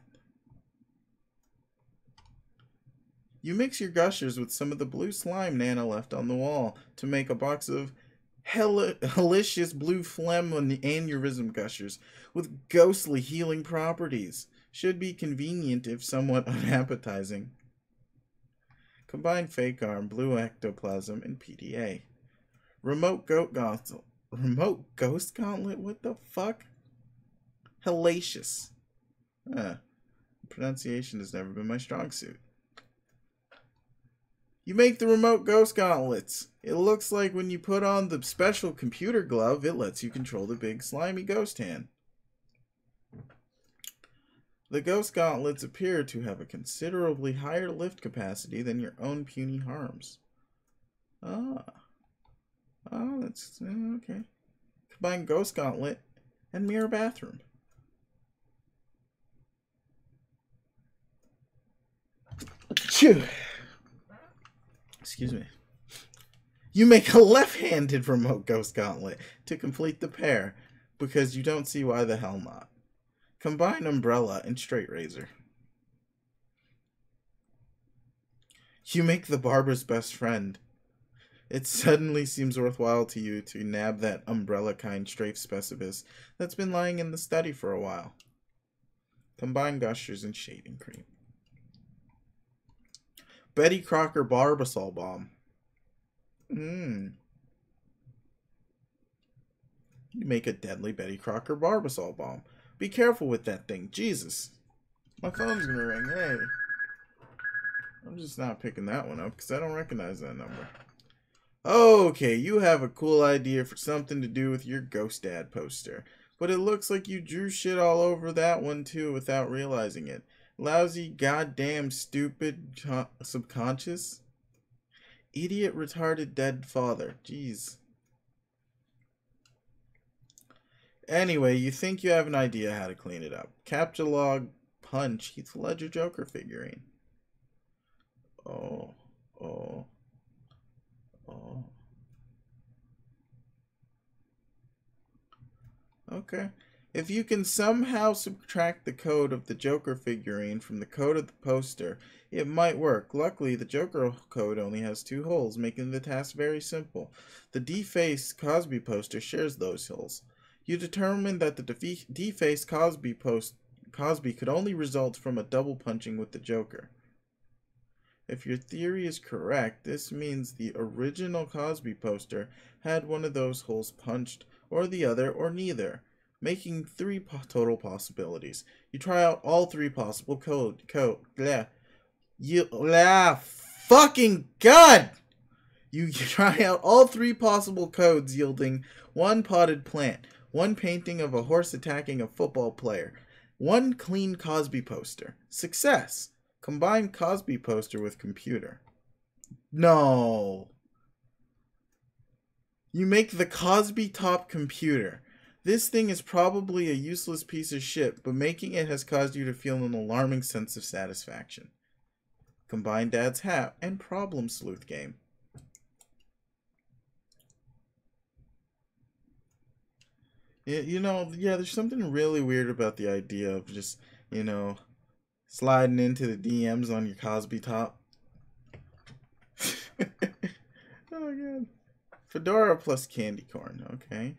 You mix your gushers with some of the blue slime Nana left on the wall to make a box of delicious blue phlegm and aneurysm gushers with ghostly healing properties. Should be convenient if somewhat unappetizing. Combine fake arm, blue ectoplasm, and PDA. Remote ghost gauntlet? What the fuck? Hellacious. Pronunciation has never been my strong suit. You make the remote ghost gauntlets. It looks like when you put on the special computer glove, it lets you control the big slimy ghost hand. The ghost gauntlets appear to have a considerably higher lift capacity than your own puny harms. That's okay. Combine ghost gauntlet and mirror bathroom. Phew. Excuse me. You make a left-handed remote ghost gauntlet to complete the pair, because you don't see why the hell not. Combine umbrella and straight razor. You make the barber's best friend. It suddenly seems worthwhile to you to nab that umbrella kind strafe specibus that's been lying in the study for a while. Combine gushers and shaving cream. Betty Crocker Barbasol Balm. You make a deadly Betty Crocker Barbasol Balm. Be careful with that thing. Jesus. My phone's gonna ring. Hey. I'm just not picking that one up because I don't recognize that number. Okay, you have a cool idea for something to do with your Ghost Dad poster. But it looks like you drew shit all over that one too without realizing it. Lousy, goddamn, stupid, subconscious. Idiot, retarded, dead father. Jeez. Anyway, you think you have an idea how to clean it up. Capture log, punch, Heath Ledger Joker figurine. Oh. Okay. If you can somehow subtract the code of the Joker figurine from the code of the poster, it might work. Luckily, the Joker code only has 2 holes, making the task very simple. The defaced Cosby poster shares those holes. You determine that the defaced Cosby could only result from a double punching with the Joker. If your theory is correct, this means the original Cosby poster had one of those holes punched, or the other, or neither, making 3 total possibilities. You try out all 3 possible fucking God! You try out all 3 possible codes, yielding 1 potted plant, 1 painting of a horse attacking a football player, 1 clean Cosby poster. Success! Combine Cosby poster with computer. No. You make the Cosby top computer. This thing is probably a useless piece of shit, but making it has caused you to feel an alarming sense of satisfaction. Combine Dad's hat and Problem Sleuth game. There's something really weird about the idea of just, sliding into the DMs on your Cosby top. Oh, God. Fedora plus candy corn. Okay.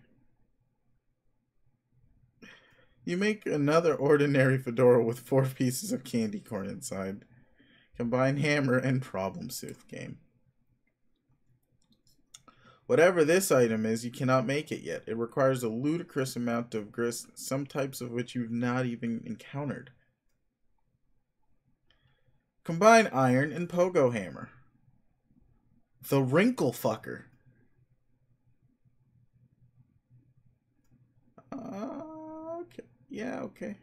You make another ordinary fedora with 4 pieces of candy corn inside. Combine hammer and problem sleuth game. Whatever this item is, you cannot make it yet. It requires a ludicrous amount of grist, some types of which you've not even encountered. Combine iron and pogo hammer. The wrinkle fucker. Okay. Yeah, okay.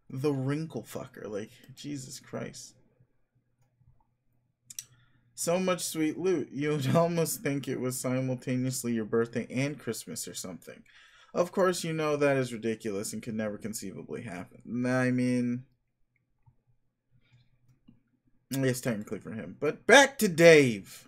The wrinkle fucker. Like, Jesus Christ. So much sweet loot. You'd almost think it was simultaneously your birthday and Christmas or something. Of course, you know that is ridiculous and could never conceivably happen. I mean, yes, technically for him. But back to Dave.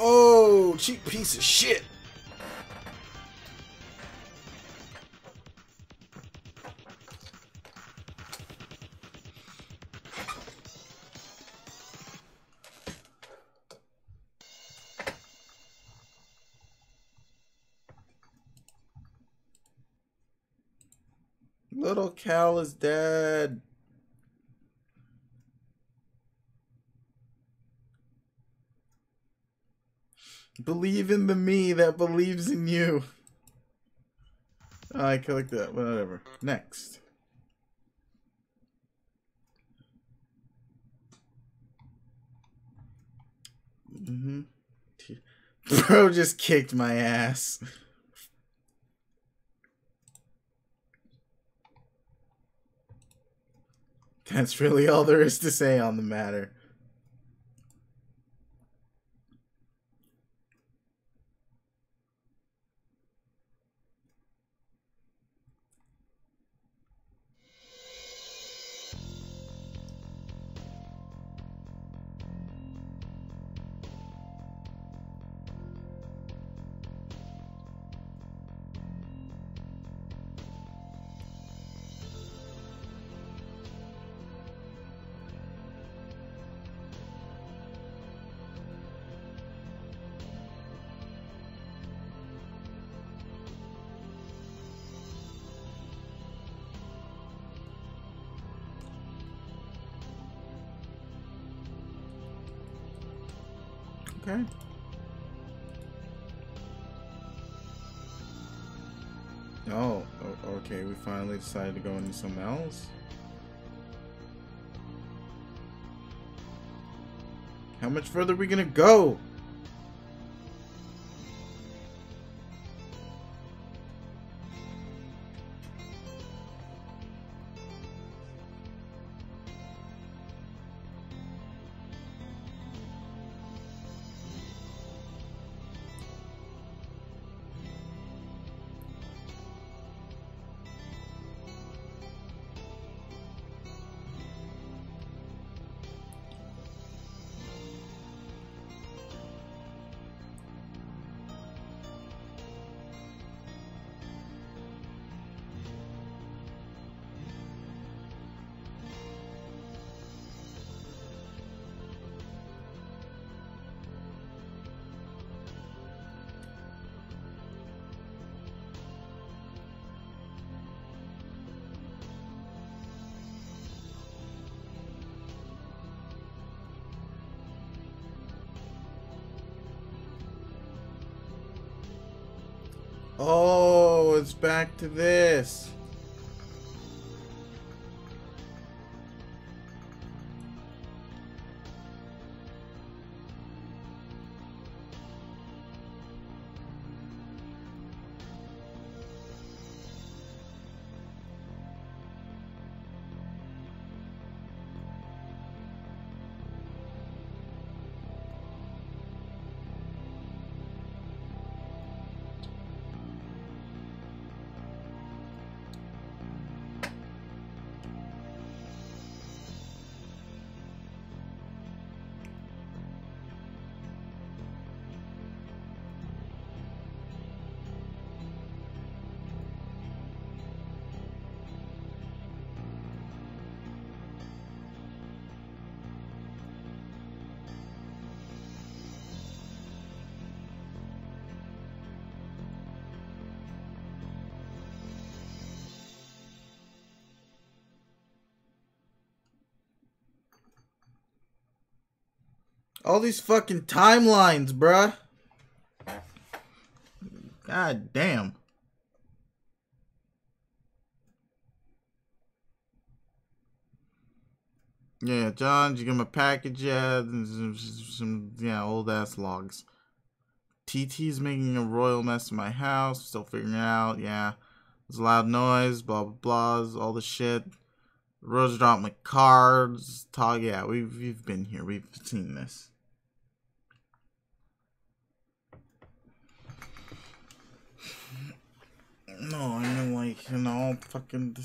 Oh, cheap piece of shit. Little Cal is dead. Believe in the me that believes in you. Oh, I clicked that. Whatever. Next. Bro just kicked my ass. That's really all there is to say on the matter. Okay. Oh, okay. We finally decided to go into something else. How much further are we gonna go? Oh, it's back to this. All these fucking timelines, bruh. God damn. Yeah, John, did you get my package yet? Some yeah, old ass logs. TT's making a royal mess in my house. Still figuring it out. Yeah. There's a loud noise. Blah, blah, blahs. All the shit. Rose dropped my cards. Talk. Yeah, we've been here. We've seen this. No, I mean, like, you know, fucking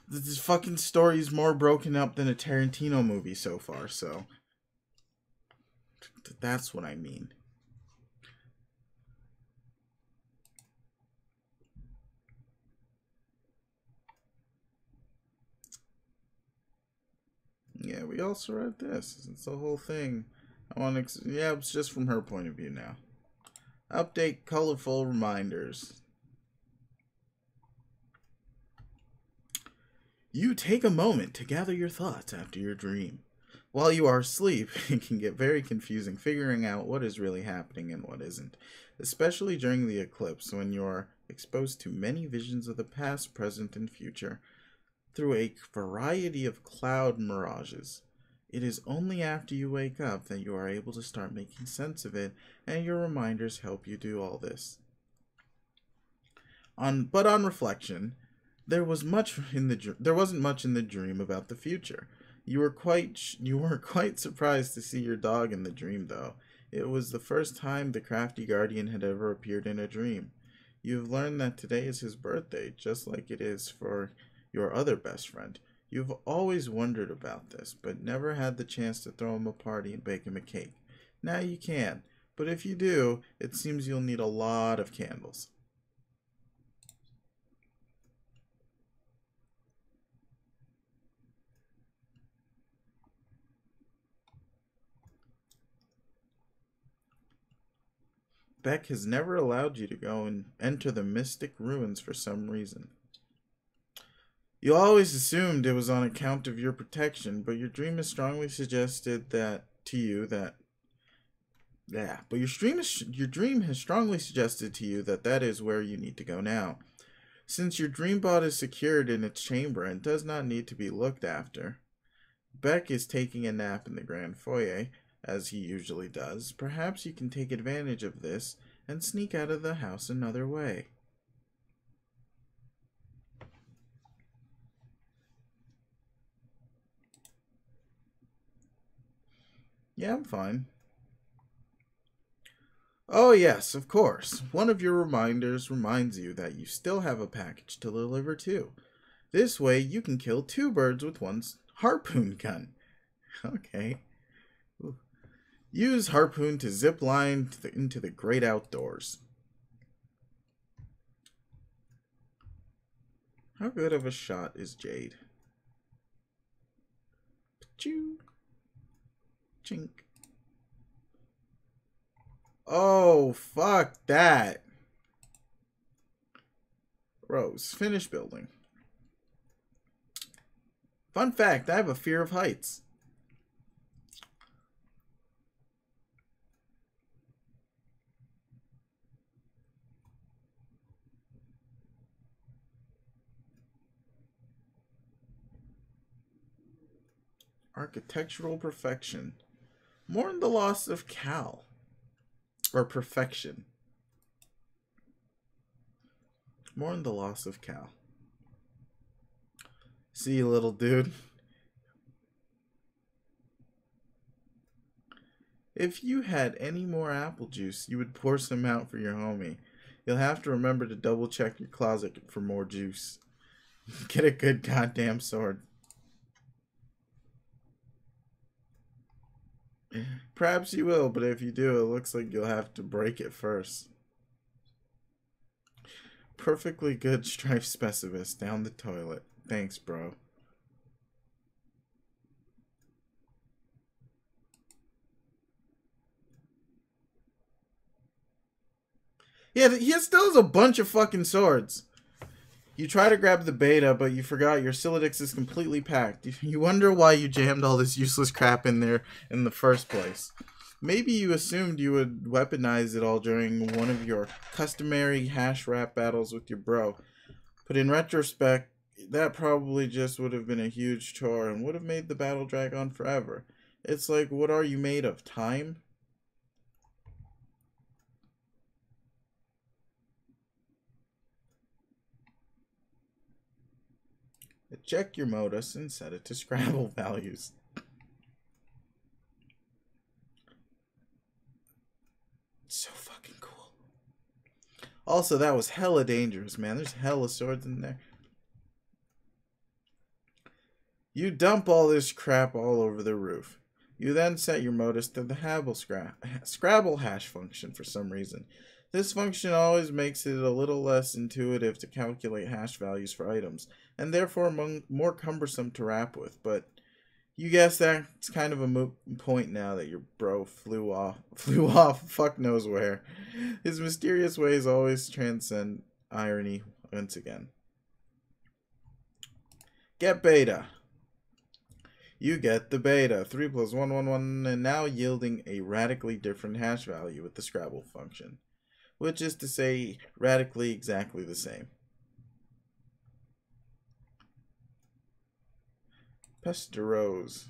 this fucking story's more broken up than a Tarantino movie so far, so that's what I mean. Yeah, we also read this. It's the whole thing. I want to. Yeah, it's just from her point of view now. Update colorful reminders. You take a moment to gather your thoughts after your dream. While you are asleep, it can get very confusing figuring out what is really happening and what isn't, especially during the eclipse when you are exposed to many visions of the past, present, and future through a variety of cloud mirages. It is only after you wake up that you are able to start making sense of it, and your reminders help you do all this. But on reflection, there wasn't much in the dream about the future. You were quite surprised to see your dog in the dream, though. It was the first time the crafty guardian had ever appeared in a dream. You've learned that today is his birthday, just like it is for your other best friend. You've always wondered about this, but never had the chance to throw him a party and bake him a cake. Now you can, but if you do, it seems you'll need a lot of candles. Beck has never allowed you to go and enter the mystic ruins for some reason. You always assumed it was on account of your protection, but your dream has strongly suggested that to you that your dream has strongly suggested to you that that is where you need to go now. Since your dream bot is secured in its chamber and does not need to be looked after, Beck is taking a nap in the grand foyer, as he usually does. Perhaps you can take advantage of this and sneak out of the house another way. Yeah, I'm fine. Oh, yes, of course. One of your reminders reminds you that you still have a package to deliver too. This way, you can kill two birds with one harpoon gun. Okay. Ooh. Use harpoon to zip line into the great outdoors. How good of a shot is Jade? Choo. Chink. Oh, fuck that. Rose, finish building. Fun fact, I have a fear of heights. Architectural perfection. Mourn the loss of Cal. Or perfection. Mourn the loss of Cal. See you, little dude. If you had any more apple juice, you would pour some out for your homie. You'll have to remember to double check your closet for more juice. Get a good goddamn sword. Perhaps you will, but if you do, it looks like you'll have to break it first. Perfectly good striped specimen down the toilet. Thanks, bro. Yeah, he still has a bunch of fucking swords. You try to grab the beta, but you forgot your Sylladex is completely packed. You wonder why you jammed all this useless crap in there in the first place. Maybe you assumed you would weaponize it all during one of your customary hash rap battles with your bro. But in retrospect, that probably just would have been a huge chore and would have made the battle drag on forever. It's like, what are you made of? Time? Check your modus and set it to Scrabble values. So fucking cool. Also, that was hella dangerous, man. There's hella swords in there. You dump all this crap all over the roof. You then set your modus to the Scrabble hash function for some reason. This function always makes it a little less intuitive to calculate hash values for items, and therefore more cumbersome to wrap with, but you guess that's kind of a moot point now that your bro flew off fuck knows where. His mysterious ways always transcend irony once again. Get beta. You get the beta, 3 + 1 1 1, and now yielding a radically different hash value with the Scrabble function, which is to say radically exactly the same. Pesteros.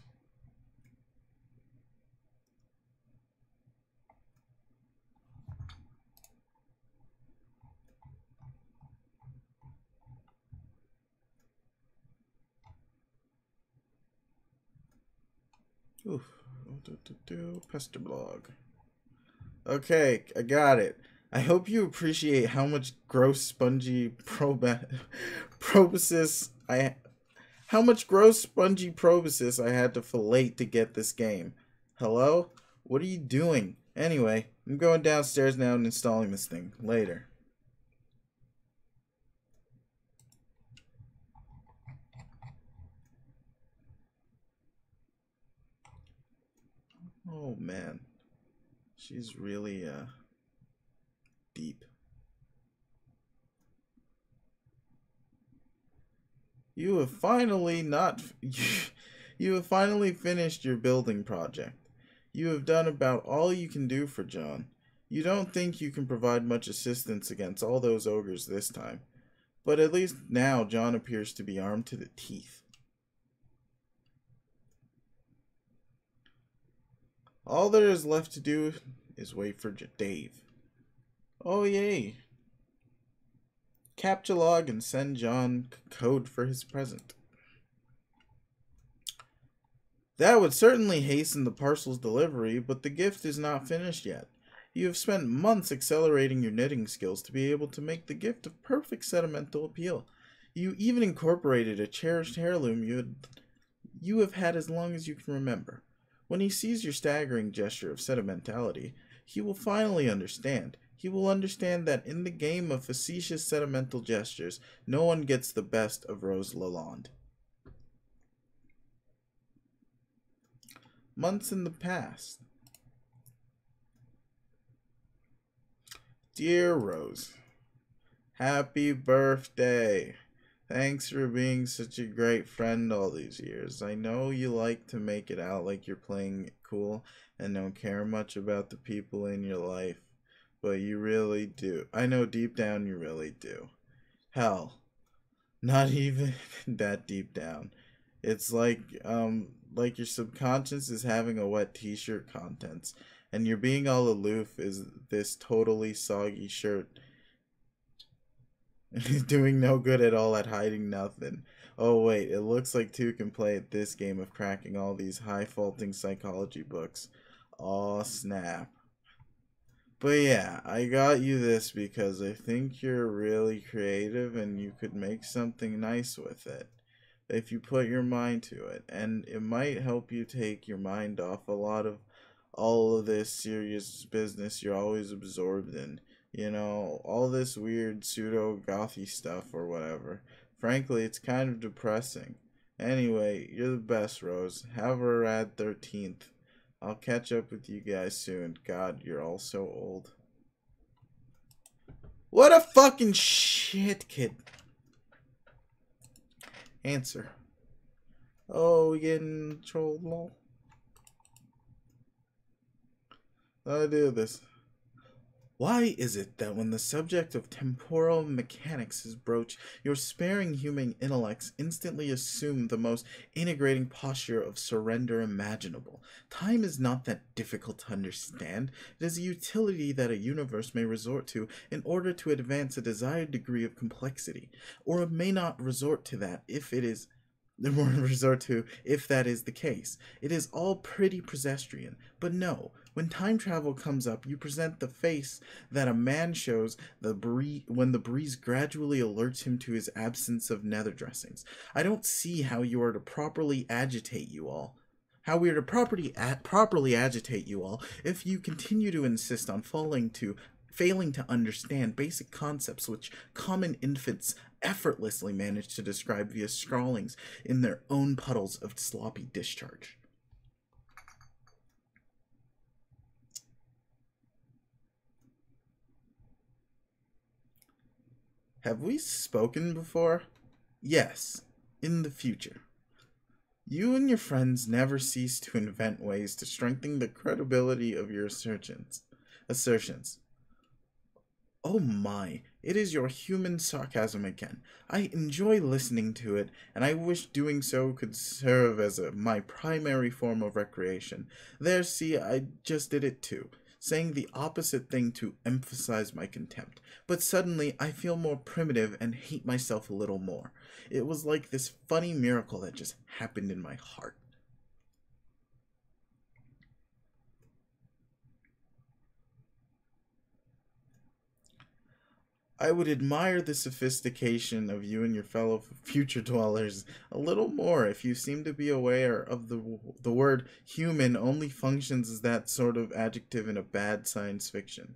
Oof. Pester blog. Okay, I got it. I hope you appreciate how much gross spongy proboscis I had to fillet to get this game. Hello? What are you doing? Anyway, I'm going downstairs now and installing this thing. Later. Oh man. She's really deep. You have finally finished your building project. You have done about all you can do for John. You don't think you can provide much assistance against all those ogres this time. But at least now John appears to be armed to the teeth. All there is left to do is wait for Dave. Oh yay. Capture log and send John code for his present. That would certainly hasten the parcel's delivery, but the gift is not finished yet. You have spent months accelerating your knitting skills to be able to make the gift of perfect sentimental appeal. You even incorporated a cherished heirloom you have had as long as you can remember. When he sees your staggering gesture of sentimentality, he will finally understand. He will understand that in the game of facetious sentimental gestures, no one gets the best of Rose Lalonde. Months in the past. Dear Rose, happy birthday. Thanks for being such a great friend all these years. I know you like to make it out like you're playing it cool and don't care much about the people in your life, but you really do. I know deep down you really do. Hell, not even that deep down. It's like your subconscious is having a wet t-shirt contents, and you're being all aloof is this totally soggy shirt doing no good at all at hiding nothing. Oh wait, it looks like two can play at this game of cracking all these high-faulting psychology books. Aw, snap. But yeah, I got you this because I think you're really creative and you could make something nice with it if you put your mind to it, and it might help you take your mind off a lot of all of this serious business you're always absorbed in. You know, all this weird pseudo-gothy stuff or whatever. Frankly, it's kind of depressing. Anyway, you're the best, Rose. Have a rad 13th. I'll catch up with you guys soon. God, you're all so old. What a fucking shit kid. Answer. Oh, we getting trolled, lol. I'll do this. Why is it that when the subject of temporal mechanics is broached, your sparing human intellects instantly assume the most integrating posture of surrender imaginable? Time is not that difficult to understand. It is a utility that a universe may resort to in order to advance a desired degree of complexity, or it may not resort to that if it is if that is the case. It is all pretty pedestrian, but no. When time travel comes up, you present the face that a man shows when the breeze gradually alerts him to his absence of nether dressings. I don't see how you are to properly agitate you all. How we are to properly agitate you all if you continue to insist on failing to understand basic concepts which common infants effortlessly manage to describe via scrawlings in their own puddles of sloppy discharge. Have we spoken before? Yes, in the future. You and your friends never cease to invent ways to strengthen the credibility of your assertions. Oh my, it is your human sarcasm again. I enjoy listening to it, and I wish doing so could serve as my primary form of recreation. There, see, I just did it too, saying the opposite thing to emphasize my contempt. But suddenly I feel more primitive and hate myself a little more. It was like this funny miracle that just happened in my heart. I would admire the sophistication of you and your fellow future dwellers a little more if you seem to be aware of the word human only functions as that sort of adjective in a bad science fiction.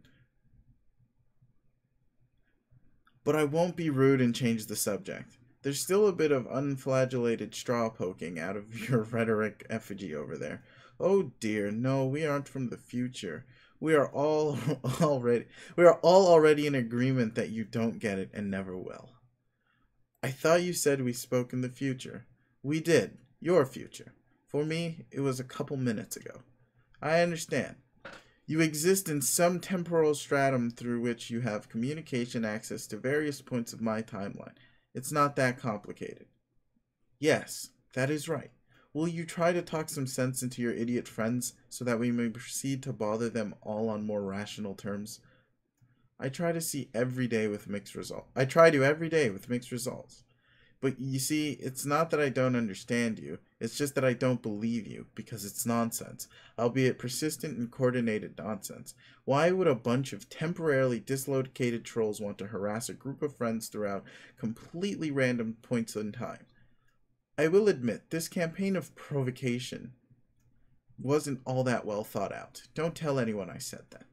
But I won't be rude and change the subject. There's still a bit of unflagellated straw poking out of your rhetoric effigy over there. Oh dear, no, we aren't from the future. We are all already in agreement that you don't get it and never will. I thought you said we spoke in the future. We did. Your future. For me, it was a couple minutes ago. I understand. You exist in some temporal stratum through which you have communication access to various points of my timeline. It's not that complicated. Yes, that is right. Will you try to talk some sense into your idiot friends so that we may proceed to bother them all on more rational terms? I try to every day with mixed results. But you see, it's not that I don't understand you. It's just that I don't believe you, because it's nonsense, albeit persistent and coordinated nonsense. Why would a bunch of temporarily dislocated trolls want to harass a group of friends throughout completely random points in time? I will admit, this campaign of provocation wasn't all that well thought out. Don't tell anyone I said that.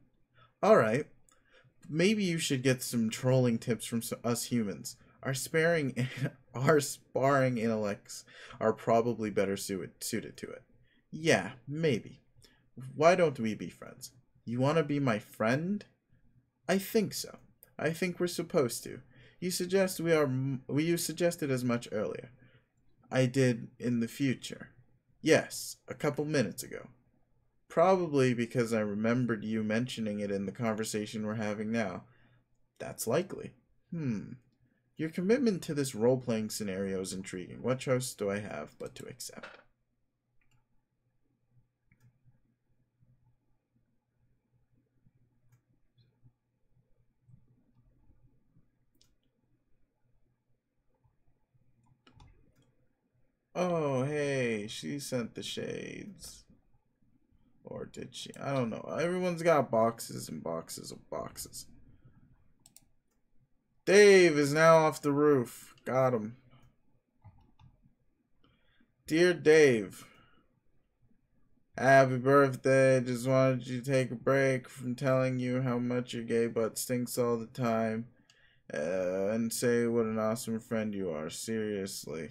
Alright, maybe you should get some trolling tips from us humans. Our sparring intellects are probably better suited to it. Yeah, maybe. Why don't we be friends? You want to be my friend? I think so. I think we're supposed to. You suggested as much earlier. I did in the future. Yes, a couple minutes ago. Probably because I remembered you mentioning it in the conversation we're having now. That's likely. Your commitment to this role-playing scenario is intriguing. What choice do I have but to accept? Oh, hey, she sent the shades. Or did she? I don't know. Everyone's got boxes and boxes of boxes. Dave is now off the roof. Got him. Dear Dave, happy birthday. Just wanted you to take a break from telling you how much your gay butt stinks all the time. And say what an awesome friend you are. Seriously.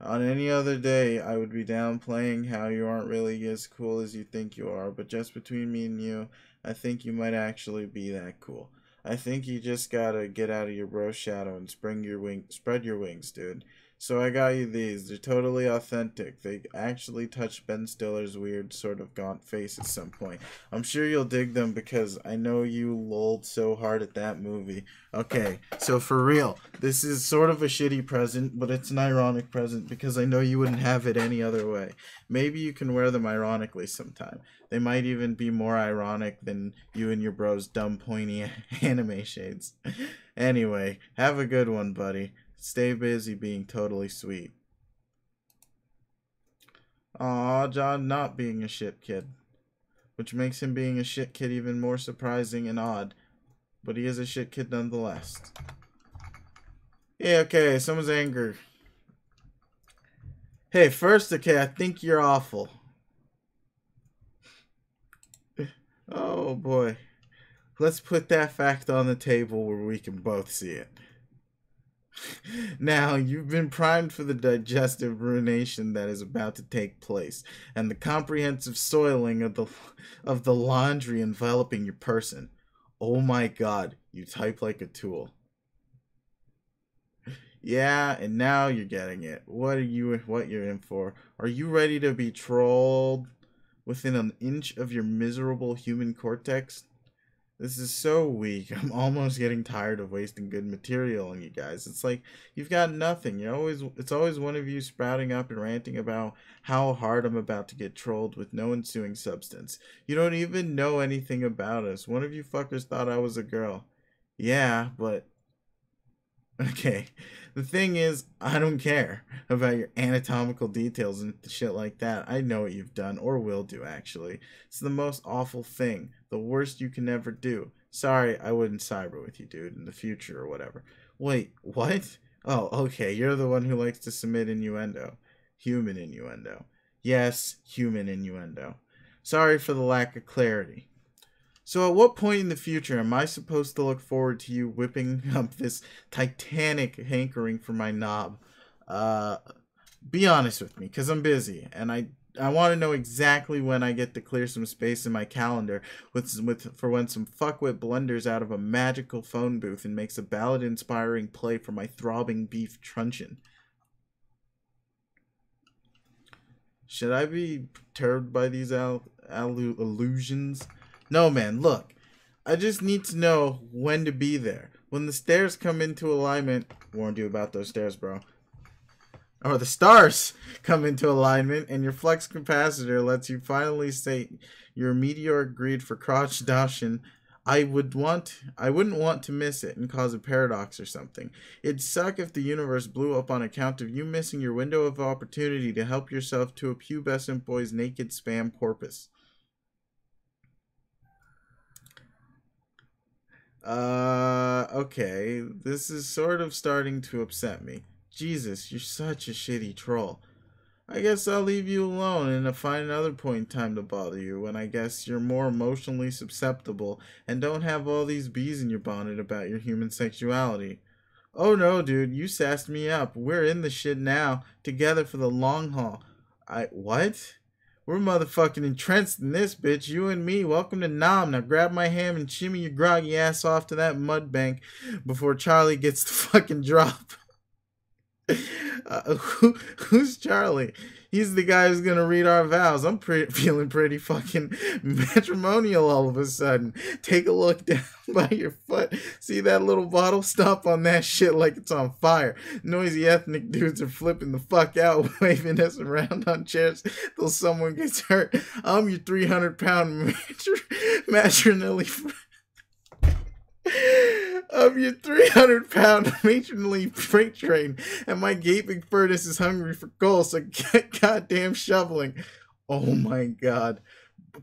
On any other day, I would be downplaying how you aren't really as cool as you think you are, but just between me and you, I think you might actually be that cool. I think you just gotta get out of your bro shadow and spread your wings, dude. So I got you these. They're totally authentic. They actually touch Ben Stiller's weird sort of gaunt face at some point. I'm sure you'll dig them because I know you lolled so hard at that movie. Okay, so for real, this is sort of a shitty present, but it's an ironic present because I know you wouldn't have it any other way. Maybe you can wear them ironically sometime. They might even be more ironic than you and your bro's dumb pointy anime shades. Anyway, have a good one, buddy. Stay busy being totally sweet. Aw, John not being a shit kid. Which makes him being a shit kid even more surprising and odd. But he is a shit kid nonetheless. Yeah, okay, someone's angry. Hey, first, okay, I think you're awful. Oh, boy. Let's put that fact on the table where we can both see it. Now, you've been primed for the digestive ruination that is about to take place, and the comprehensive soiling of the laundry enveloping your person. Oh my god, you type like a tool. Yeah, and now you're getting it. What you're in for? Are you ready to be trolled within an inch of your miserable human cortex? This is so weak. I'm almost getting tired of wasting good material on you guys. It's like you've got nothing. It's always one of you sprouting up and ranting about how hard I'm about to get trolled with no ensuing substance. You don't even know anything about us. One of you fuckers thought I was a girl. Yeah, but okay. The thing is, I don't care about your anatomical details and shit like that. I know what you've done, or will do, actually. It's the most awful thing. The worst you can ever do. Sorry, I wouldn't cyber with you, dude, in the future or whatever. Wait, what? Oh, okay, you're the one who likes to submit innuendo. Human innuendo. Yes, human innuendo. Sorry for the lack of clarity. So at what point in the future am I supposed to look forward to you whipping up this titanic hankering for my knob? Be honest with me, because I'm busy, and I want to know exactly when I get to clear some space in my calendar for when some fuckwit blunders out of a magical phone booth and makes a ballad-inspiring play for my throbbing beef truncheon. Should I be perturbed by these allusions? No, man, look. I just need to know when to be there. When the stairs come into alignment... Warned you about those stairs, bro. Or the stars come into alignment and your flux capacitor lets you finally state your meteoric greed for crotch doshin. I wouldn't want to miss it and cause a paradox or something. It'd suck if the universe blew up on account of you missing your window of opportunity to help yourself to a pubescent boy's naked spam porpoise. Okay, this is sort of starting to upset me. Jesus, you're such a shitty troll. I guess I'll leave you alone and find another point in time to bother you when I guess you're more emotionally susceptible and don't have all these bees in your bonnet about your human sexuality. Oh no, dude, you sassed me up. We're in the shit now, together for the long haul. What? We're motherfucking entrenched in this, bitch. You and me. Welcome to Nam. Now grab my hand and shimmy your groggy ass off to that mud bank before Charlie gets the fucking drop. Who's Charlie? He's the guy who's gonna read our vows. I'm feeling pretty fucking matrimonial all of a sudden. Take a look down by your foot. See that little bottle? Stomp on that shit like it's on fire. Noisy ethnic dudes are flipping the fuck out, waving us around on chairs till someone gets hurt. I'm your 300-pound matronly of your 300-pound matronly freight train, and my gaping furnace is hungry for coal, so get goddamn shoveling. Oh my god.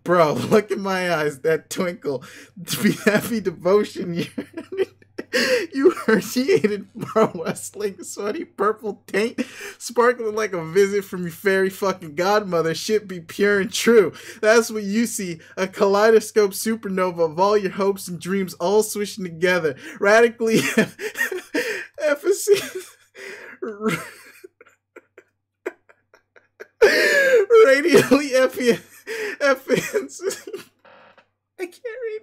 Bro, look in my eyes, that twinkle. That be devotion. You herniated pro wrestling, sweaty purple taint, sparkling like a visit from your fairy fucking godmother. Shit be pure and true. That's what you see, a kaleidoscope supernova of all your hopes and dreams all swishing together, radically radially efficacious. I can't read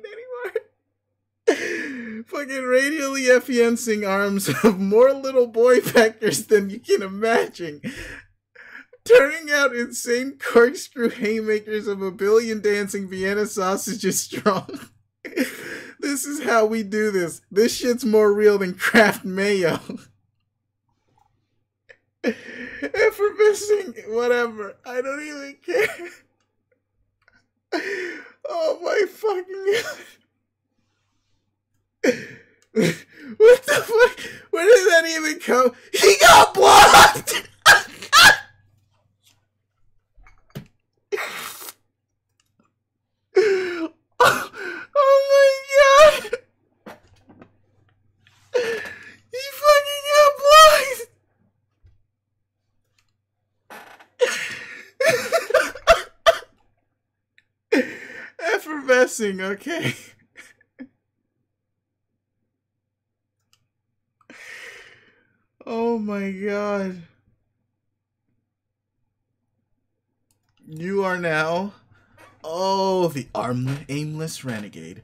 anymore. Fucking radially effiencing arms of more little boy vectors than you can imagine. Turning out insane corkscrew haymakers of a billion dancing Vienna sausages strong. This is how we do this. This shit's more real than Kraft mayo. Effervescing, whatever. I don't even care. Oh my fucking god. What the fuck? Where did that even come? He got blocked! Oh my god! He fucking got blocked! Effervescing, okay. Oh my god. You are now... Oh, the aimless renegade.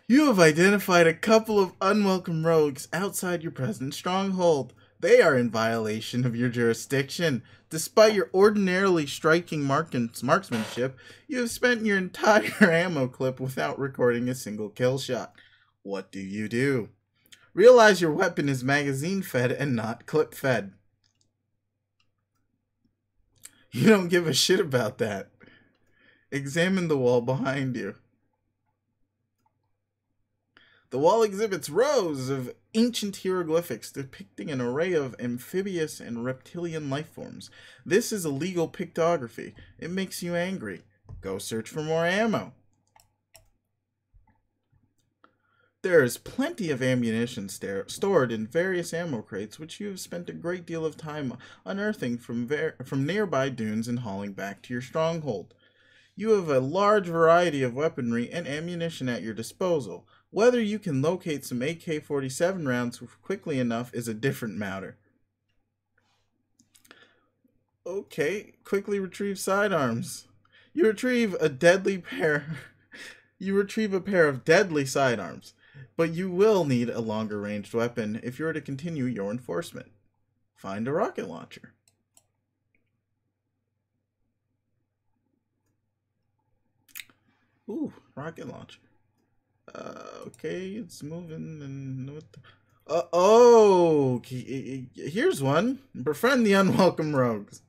You have identified a couple of unwelcome rogues outside your present stronghold. They are in violation of your jurisdiction. Despite your ordinarily striking marksmanship, you have spent your entire ammo clip without recording a single kill shot. What do? Realize your weapon is magazine fed and not clip fed. You don't give a shit about that. Examine the wall behind you. The wall exhibits rows of ancient hieroglyphics depicting an array of amphibious and reptilian life forms. This is illegal pictography. It makes you angry. Go search for more ammo. There is plenty of ammunition stored in various ammo crates, which you have spent a great deal of time unearthing from nearby dunes and hauling back to your stronghold. You have a large variety of weaponry and ammunition at your disposal. Whether you can locate some AK-47 rounds quickly enough is a different matter. Okay, quickly retrieve sidearms. You retrieve a pair of deadly sidearms, but you will need a longer ranged weapon if you are to continue your enforcement. Find a rocket launcher. Ooh, rocket launcher. Okay, it's moving and what the... here's one. Befriend the unwelcome rogues.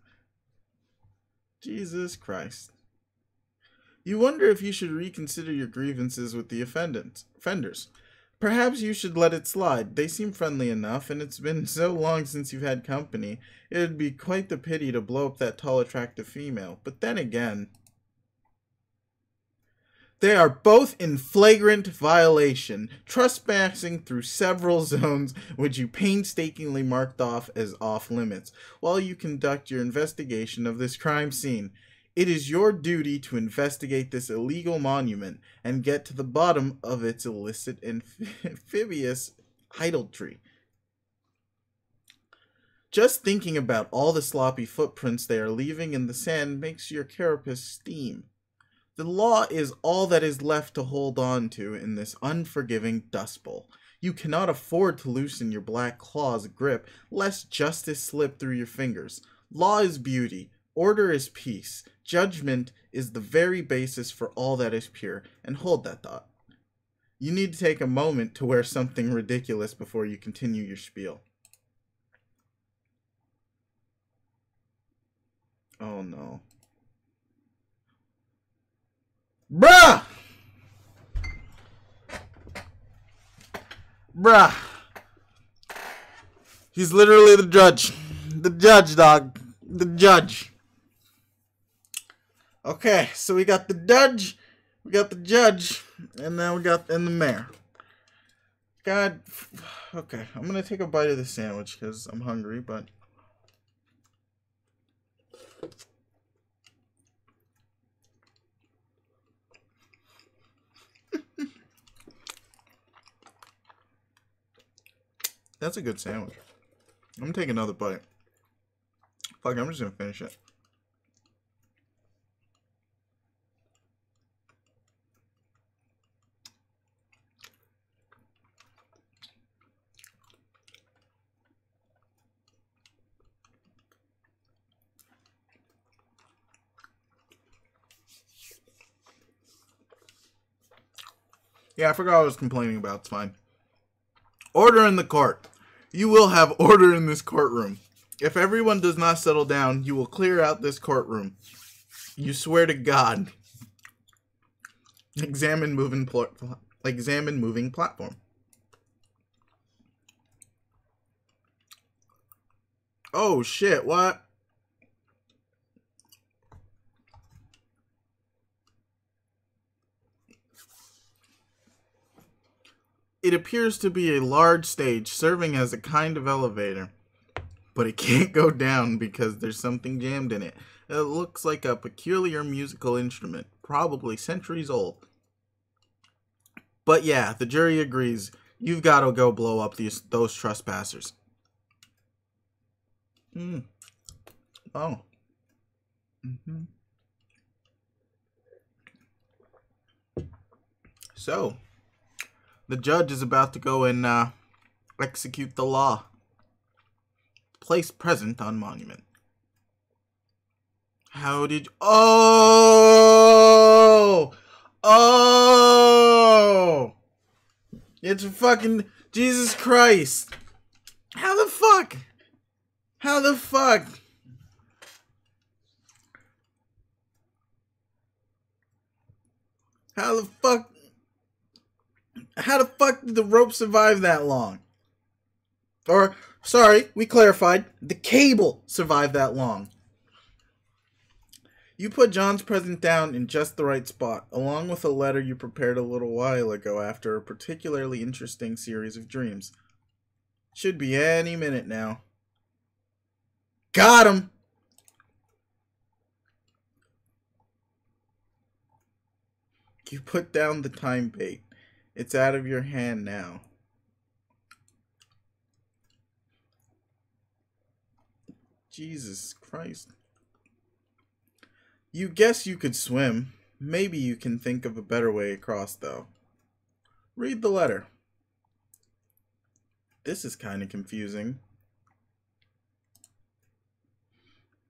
Jesus Christ. You wonder if you should reconsider your grievances with the offenders. Perhaps you should let it slide. They seem friendly enough, and it's been so long since you've had company. It would be quite the pity to blow up that tall, attractive female. But then again... They are both in flagrant violation, trespassing through several zones which you painstakingly marked off as off limits, while you conduct your investigation of this crime scene. It is your duty to investigate this illegal monument and get to the bottom of its illicit amphibious idolatry. Just thinking about all the sloppy footprints they are leaving in the sand makes your carapace steam. The law is all that is left to hold on to in this unforgiving dust bowl. You cannot afford to loosen your black claws' grip, lest justice slip through your fingers. Law is beauty. Order is peace. Judgment is the very basis for all that is pure. And hold that thought. You need to take a moment to wear something ridiculous before you continue your spiel. Oh no. Bruh! He's literally the judge. The judge, dog. The judge. Okay, so we got the judge, and now we got the mayor. God, okay, I'm gonna take a bite of the sandwich because I'm hungry, but... That's a good sandwich. I'm gonna take another bite. Fuck, I'm just gonna finish it. Yeah, I forgot what I was complaining about. It's fine. Order in the court. You will have order in this courtroom. If everyone does not settle down, you will clear out this courtroom. You swear to God. Examine moving platform. Oh shit, what? It appears to be a large stage serving as a kind of elevator, but it can't go down because there's something jammed in it. It looks like a peculiar musical instrument, probably centuries old. But yeah, the jury agrees. You've got to go blow up those trespassers. Oh. So, the judge is about to go and execute the law. Place present on monument. How did... Oh! Oh! It's fucking... Jesus Christ! How the fuck? How the fuck? How the fuck? How the fuck did the rope survive that long? Or, sorry, we clarified. The cable survived that long. You put John's present down in just the right spot, along with a letter you prepared a little while ago after a particularly interesting series of dreams. Should be any minute now. Got him! You put down the time bait. It's out of your hand now. Jesus Christ. You guess you could swim. Maybe you can think of a better way across, though. Read the letter. This is kind of confusing.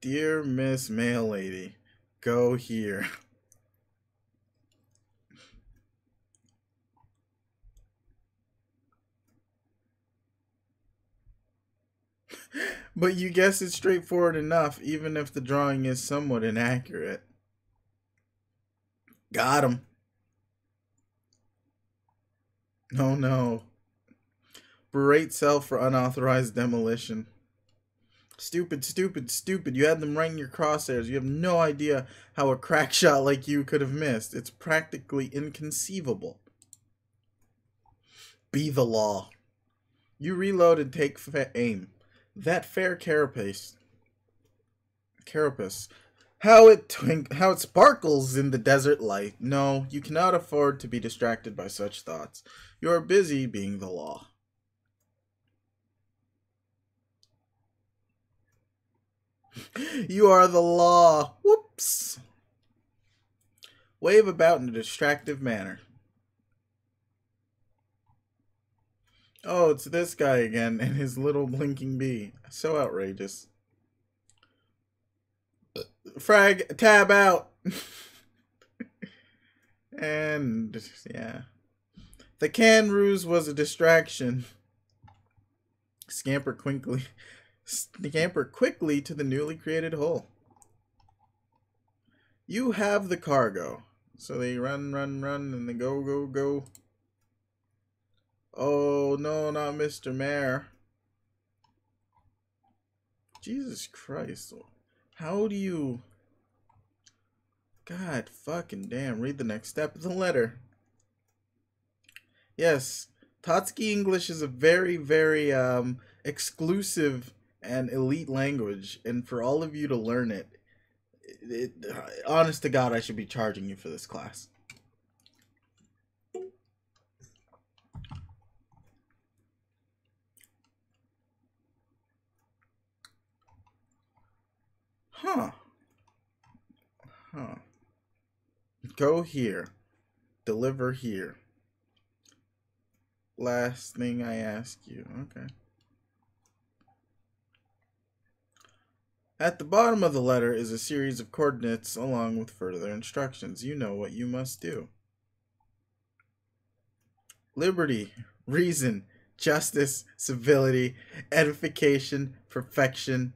Dear Miss Mail Lady, go here. But you guess it's straightforward enough, even if the drawing is somewhat inaccurate. Got him. Oh no. Berate self for unauthorized demolition. Stupid, stupid, stupid. You had them right in your crosshairs. You have no idea how a crack shot like you could have missed. It's practically inconceivable. Be the law. You reload and take aim. That fair carapace. How it sparkles in the desert light. No, you cannot afford to be distracted by such thoughts. You are busy being the law. You are the law. Whoops. Wave about in a distractive manner. Oh, it's this guy again and his little blinking bee. So outrageous. Frag, tab out. And, yeah. The can ruse was a distraction. Scamper quickly to the newly created hole. You have the cargo. So they run, and they go. Oh, no, not Mr. Mayor. Jesus Christ. How do you... God fucking damn. Read the next step of the letter. Yes, Tostky English is a very, very exclusive and elite language. And for all of you to learn it, honest to God, I should be charging you for this class. Huh. Go here. Deliver here. Last thing I ask you. Okay. At the bottom of the letter is a series of coordinates along with further instructions. You know what you must do. liberty, reason, justice, civility, edification, perfection.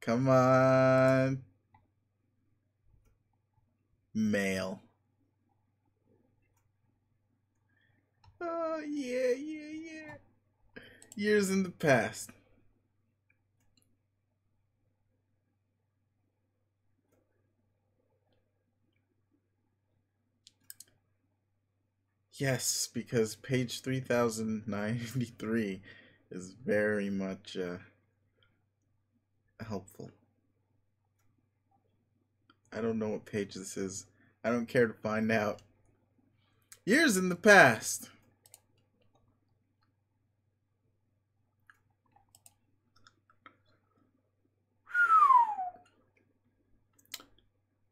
Come on. Male. Oh, yeah, yeah, yeah. Years in the past. Yes, because page 3093 is very much helpful. I don't know what page this is. I don't care to find out. Years in the past.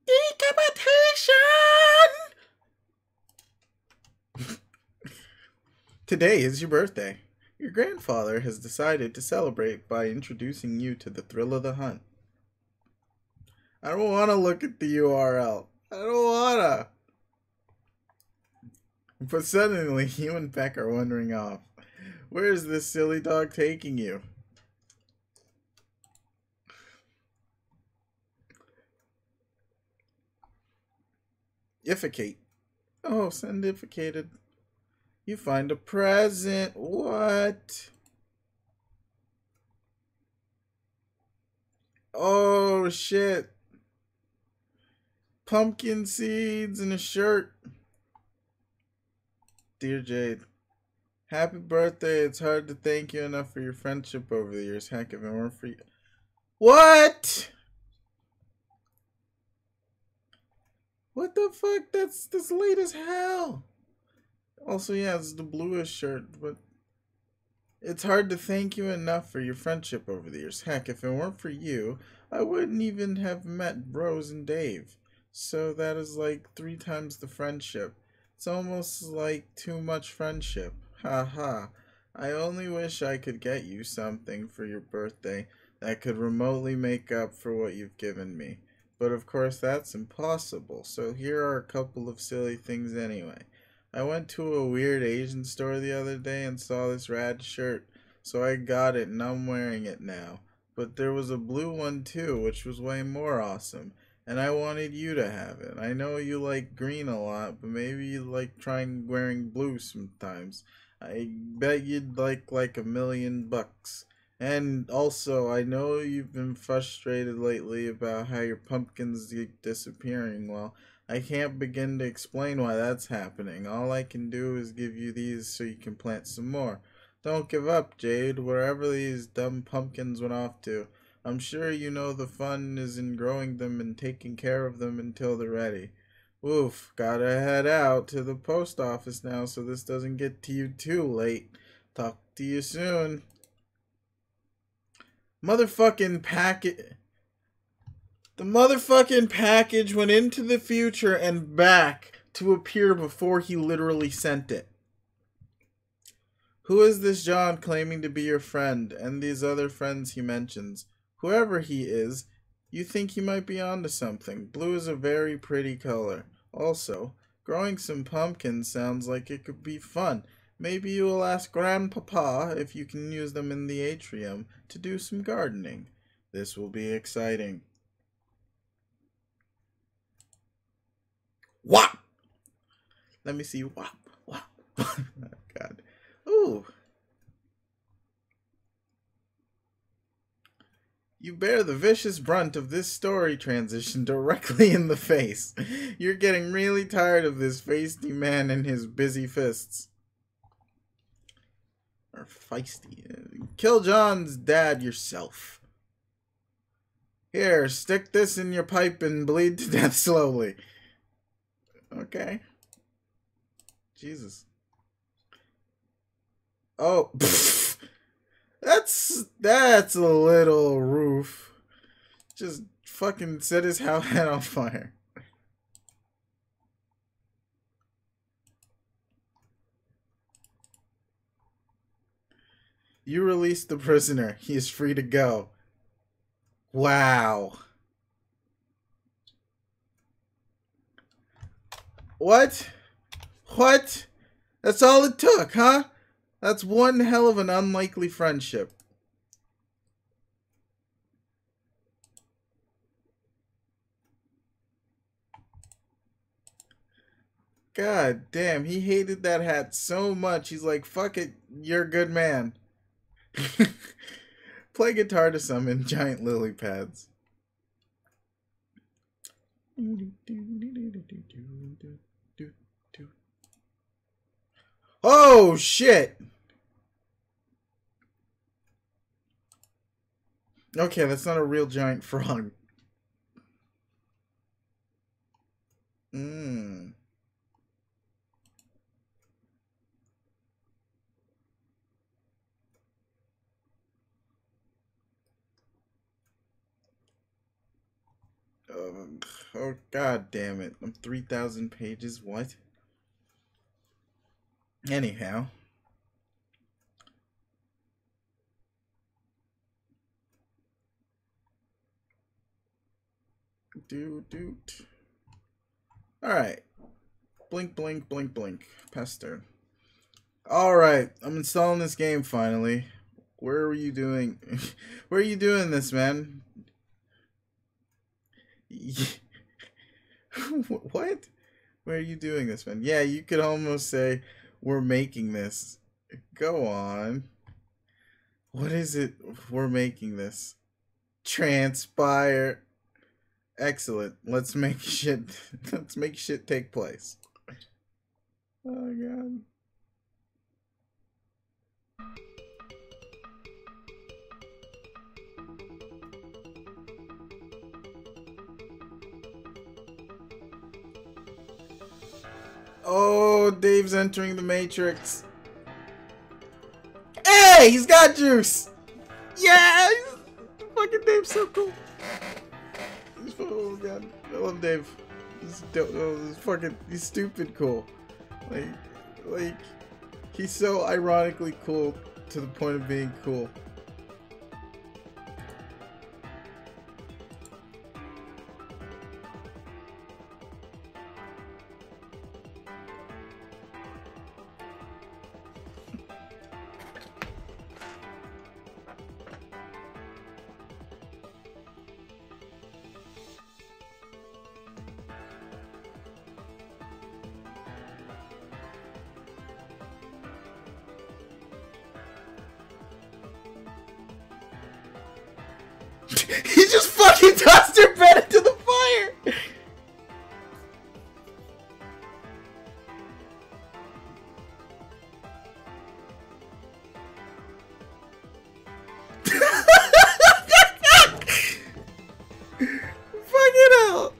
Decapitation! Today is your birthday. Your grandfather has decided to celebrate by introducing you to the thrill of the hunt. I don't want to look at the URL. I don't wanna. But suddenly, you and Peck are wandering off. Where is this silly dog taking you? Ificate. Oh, sendificated. You find a present. What? Oh, shit. Pumpkin seeds and a shirt. Dear Jade, happy birthday. It's hard to thank you enough for your friendship over the years. Heck, if it weren't for you. What? What the fuck? That's late as hell. Also, yeah, it's the bluish shirt, but it's hard to thank you enough for your friendship over the years. Heck, if it weren't for you, I wouldn't even have met Bros and Dave. So that is like 3 times the friendship. It's almost like too much friendship. Ha ha. I only wish I could get you something for your birthday that could remotely make up for what you've given me. But of course that's impossible, so here are a couple of silly things anyway. I went to a weird Asian store the other day and saw this rad shirt, so I got it and I'm wearing it now. But there was a blue one too, which was way more awesome, and I wanted you to have it. I know you like green a lot, but maybe you like trying wearing blue sometimes. I bet you'd like $1,000,000. And also, I know you've been frustrated lately about how your pumpkins keep disappearing. Well, I can't begin to explain why that's happening. All I can do is give you these so you can plant some more. Don't give up, Jade, wherever these dumb pumpkins went off to. I'm sure you know the fun is in growing them and taking care of them until they're ready. Oof, gotta head out to the post office now so this doesn't get to you too late. Talk to you soon. Motherfucking packet. The motherfucking package went into the future and back to appear before he literally sent it. Who is this John claiming to be your friend and these other friends he mentions? Whoever he is, you think he might be onto something. Blue is a very pretty color. Also, growing some pumpkins sounds like it could be fun. Maybe you will ask Grandpapa if you can use them in the atrium to do some gardening. This will be exciting. Whop! Let me see. Whop, whop. Oh, God. Ooh. You bear the vicious brunt of this story transition directly in the face. You're getting really tired of this feisty man and his busy fists. Or feisty. Kill John's dad yourself. Here, stick this in your pipe and bleed to death slowly. Okay. Jesus. Oh, pfft. That's a little roof. Just fucking set his head on fire. You released the prisoner. He is free to go. Wow. What? What? That's all it took, huh? That's one hell of an unlikely friendship. God damn, he hated that hat so much. He's like, fuck it, you're a good man. Play guitar to summon giant lily pads. Oh, shit! Okay, that's not a real giant frog. Mmm. Oh, god damn it. I'm 3,000 pages. What? Anyhow. Doot. Alright. Blink, blink, blink, blink. Pester. Alright. I'm installing this game finally. Where are you doing? Where are you doing this, man? What? Where are you doing this, man? Yeah, you could almost say we're making this. Go on. What is it? We're making this. Transpire. Excellent. Let's make shit. Let's make shit take place. Oh god. Oh, Dave's entering the Matrix. Hey, he's got juice. Yeah, fucking Dave's so cool. Oh god, I love Dave. He's stupid cool. Like, he's so ironically cool to the point of being cool. He just fucking tossed her bed into the fire! Fucking hell!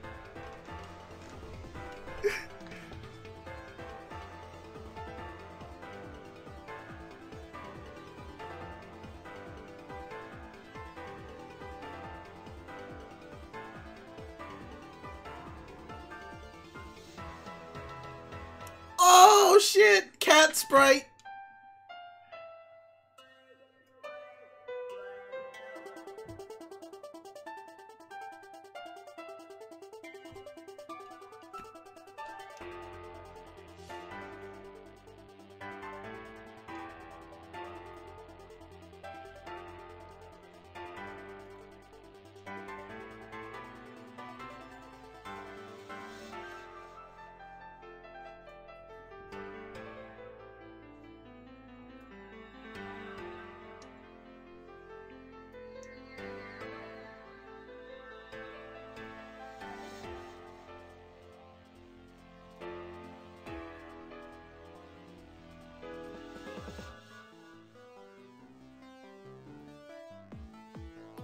Oh shit! Cat sprite!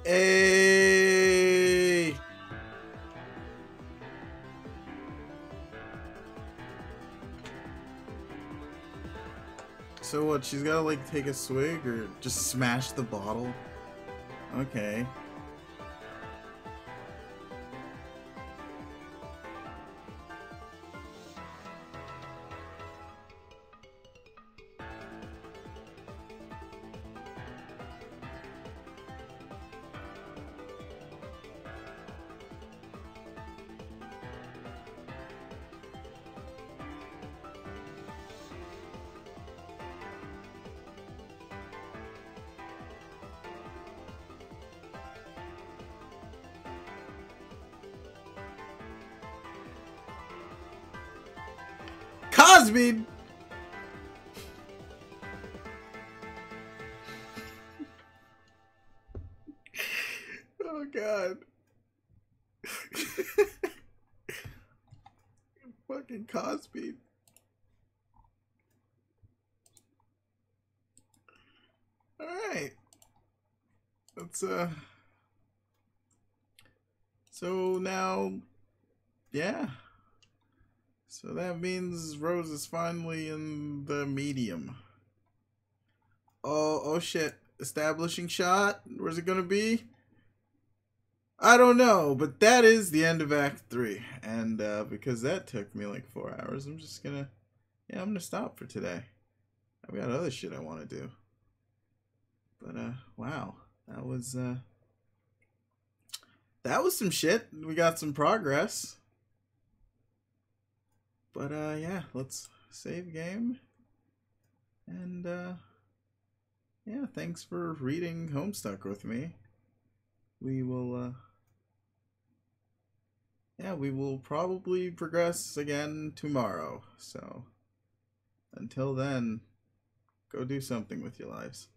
Hey! So what, she's gotta like take a swig or just smash the bottle? Okay. Cosby! Oh god. Fucking Cosby. Alright. Let's so now, yeah. So that means Rose is finally in the medium. Oh shit. Establishing shot? Where's it gonna be? I don't know, but that is the end of Act 3. And because that took me like 4 hours, I'm just gonna, I'm gonna stop for today. I've got other shit I want to do. But wow, that was some shit. We got some progress. But yeah, let's save game. And yeah, thanks for reading Homestuck with me. We will yeah, we will probably progress again tomorrow. So until then, go do something with your lives.